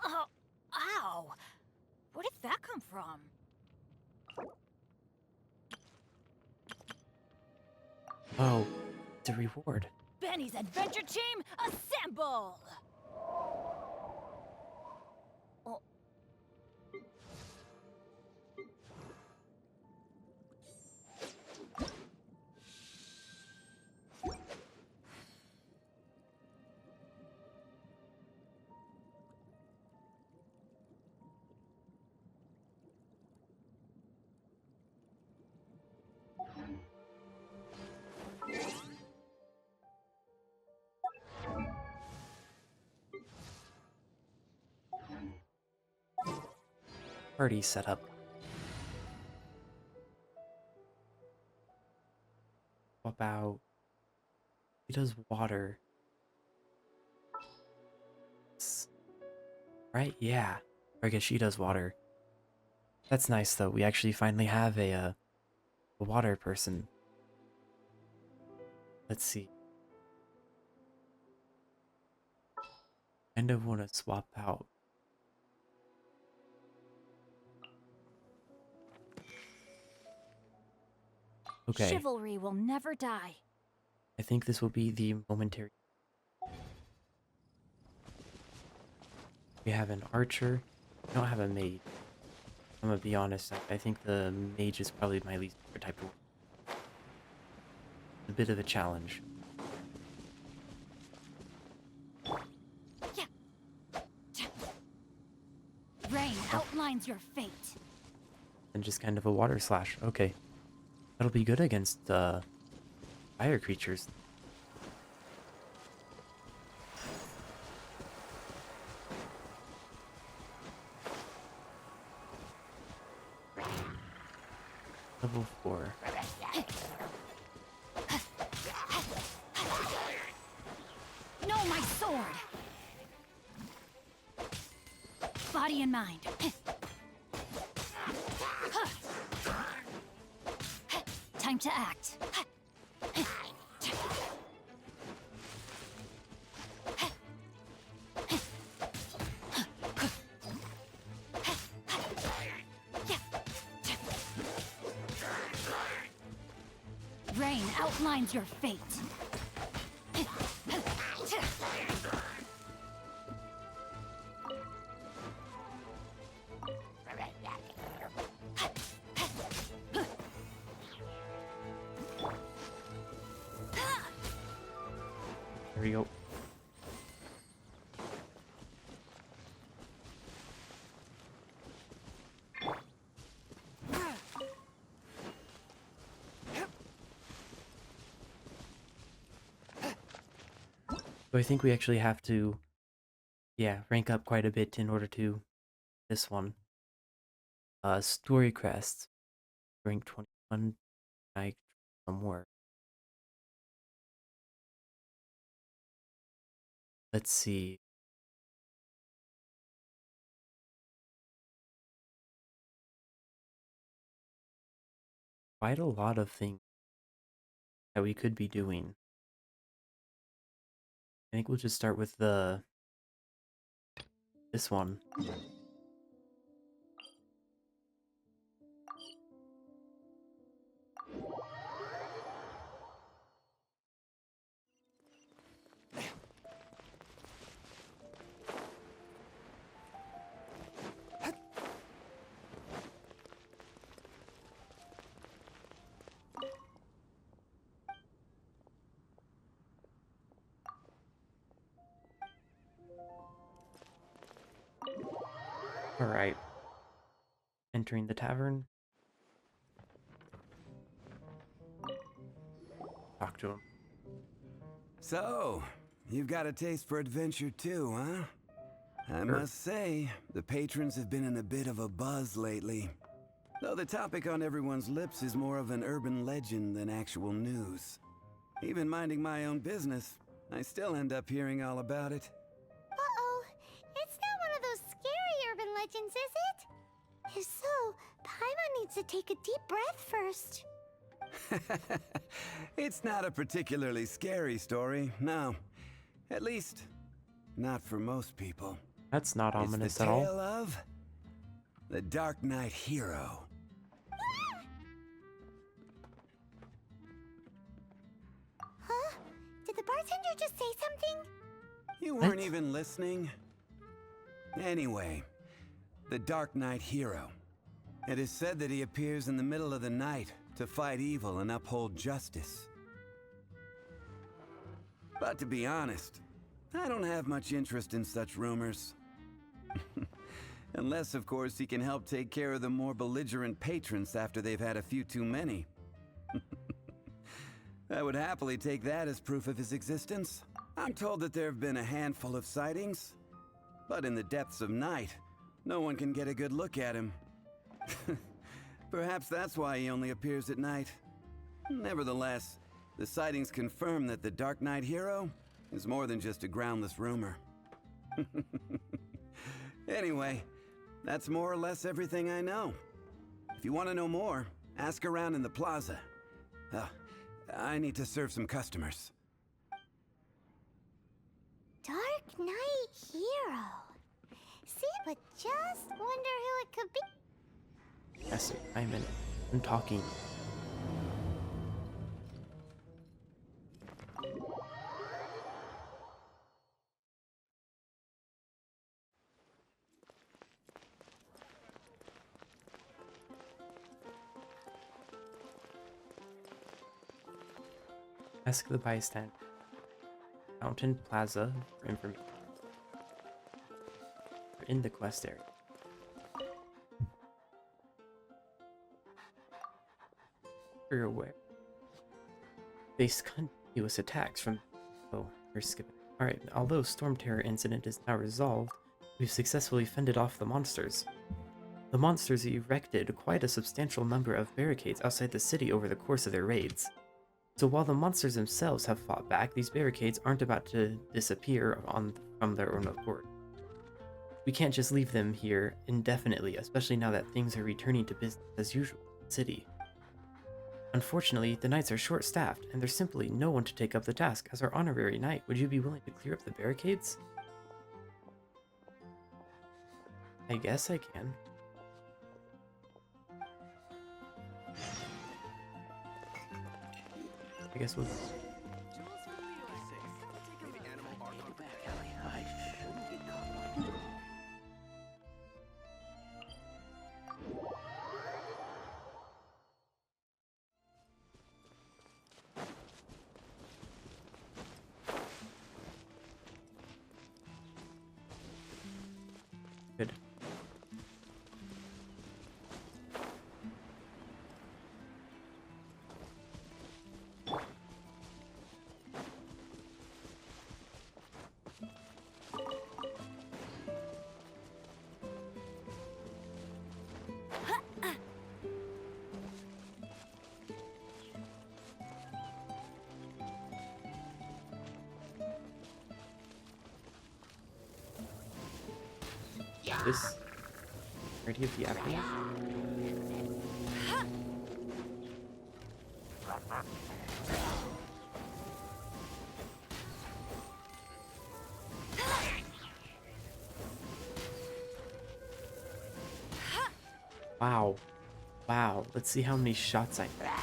Oh, ow! Where did that come from? Oh, it's a reward. Benny's adventure team, assemble! Oh. Party setup. What about... He does water. Right? Yeah. Or I guess she does water. That's nice, though. We actually finally have a water person. Let's see. Kind of want to swap out. Okay. Chivalry will never die. I think this will be the momentary. We have an archer. We don't have a mage. I'm gonna be honest. I think the mage is probably my least favorite type of work. A bit of a challenge. Rain outlines your fate. And just kind of a water slash. Okay. That'll be good against fire creatures. Level 4. No, my sword! Body and mind. Time to act. Rain outlines your fate. There we go. So I think we actually have to, yeah, rank up quite a bit in order to this one. Story crests. Rank 21. I some more. Let's see. Quite a lot of things that we could be doing. I think we'll just start with this one. Alright. Entering the tavern. Talk to him. So, you've got a taste for adventure too, huh? I must say, the patrons have been in a bit of a buzz lately. Though the topic on everyone's lips is more of an urban legend than actual news. Even minding my own business, I still end up hearing all about it. Uh-oh. It's not one of those scary urban legends, is it? If so, Paimon needs to take a deep breath first. It's not a particularly scary story, no. At least, not for most people. That's not ominous it's the at all. tale of the Dark Knight hero. Huh? Did the bartender just say something? You weren't even listening. Anyway, the Dark Knight hero. It is said that he appears in the middle of the night to fight evil and uphold justice. But to be honest, I don't have much interest in such rumors. Unless, of course, he can help take care of the more belligerent patrons after they've had a few too many. I would happily take that as proof of his existence. I'm told that there have been a handful of sightings, but in the depths of night, no one can get a good look at him. Perhaps that's why he only appears at night. Nevertheless, the sightings confirm that the Dark Knight hero is more than just a groundless rumor. Anyway, that's more or less everything I know. If you want to know more, ask around in the plaza. I need to serve some customers. Dark Knight hero. See, but just wonder who it could be. Yes, I'm talking. Ask the bystander. Mountain Plaza for information. We're in the quest area. You're aware. Face continuous attacks from. Oh, you're skipping. Alright, although Storm Terror incident is now resolved, we've successfully fended off the monsters. The monsters erected quite a substantial number of barricades outside the city over the course of their raids. So while the monsters themselves have fought back, these barricades aren't about to disappear from their own accord. We can't just leave them here indefinitely, especially now that things are returning to business as usual in the city. Unfortunately, the knights are short-staffed, and there's simply no one to take up the task. As our honorary knight, would you be willing to clear up the barricades? I guess I can. I guess we'll... Good. This already of the aftermath? Wow. Wow. Let's see how many shots I get.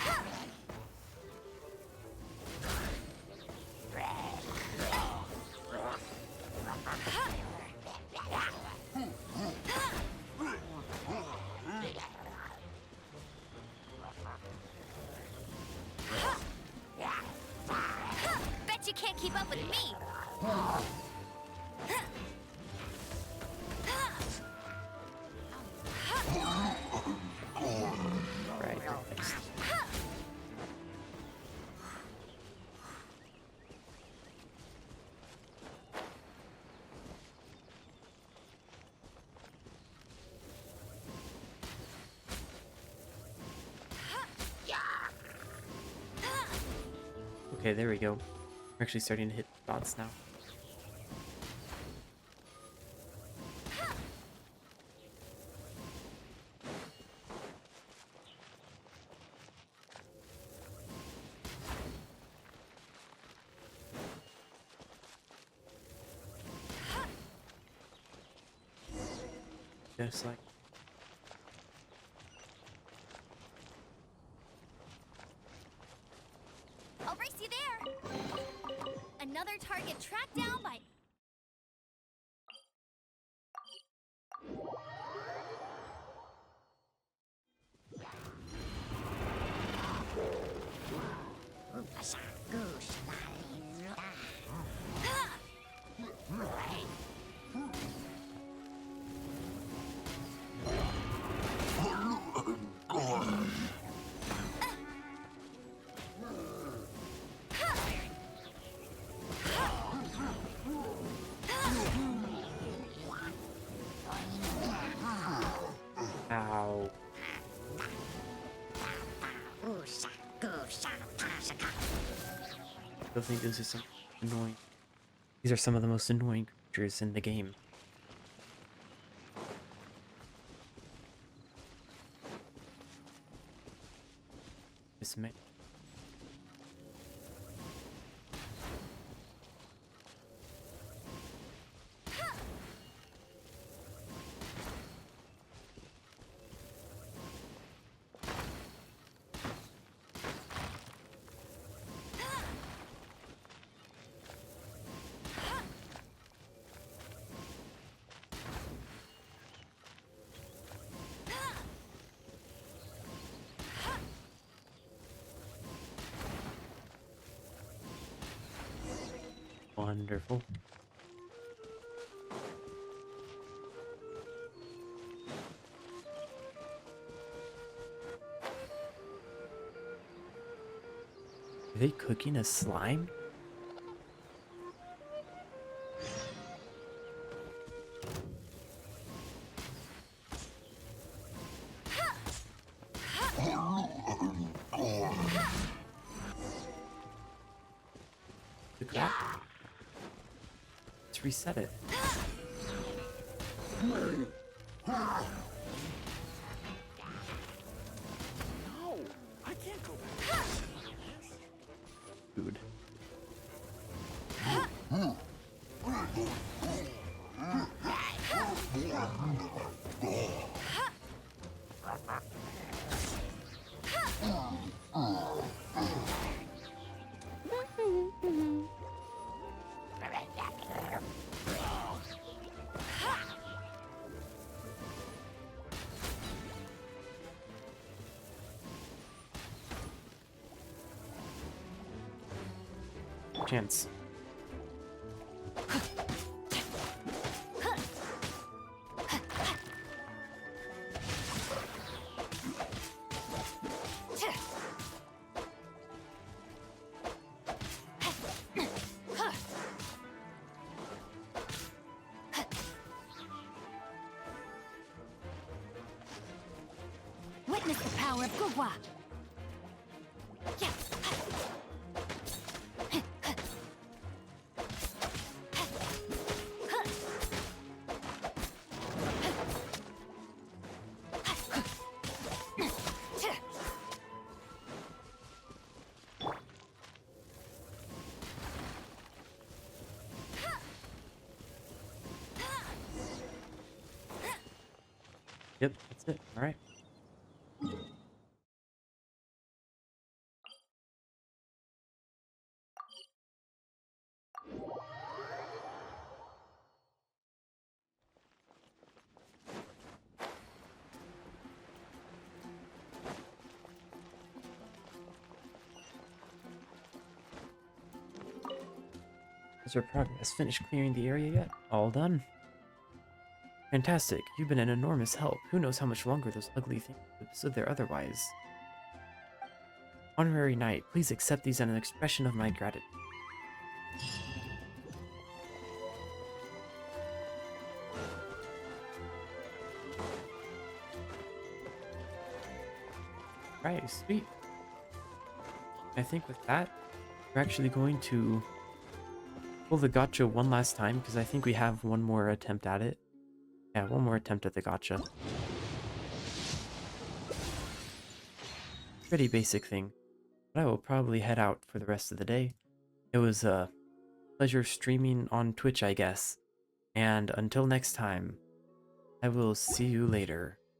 Bet you can't keep up with me. Okay, there we go. We're actually starting to hit dots now. Just like I'll race you there. Another target tracked down by... ow. I think this is some annoying. These are some of the most annoying creatures in the game. This may. Wonderful. Are they cooking a slime? Look at that. Let's reset it. No, I can't go back. Food. Chance. Witness the power of Gugwa. Yep, that's it. All right. Is your progress finished clearing the area yet? All done. Fantastic. You've been an enormous help. Who knows how much longer those ugly things would stood there otherwise. Honorary Knight, please accept these as an expression of my gratitude. Right, sweet. I think with that, we're actually going to pull the gotcha one last time, because I think we have one more attempt at it. Yeah, one more attempt at the gotcha. Pretty basic thing. But I will probably head out for the rest of the day. It was a pleasure streaming on Twitch, I guess. And until next time, I will see you later.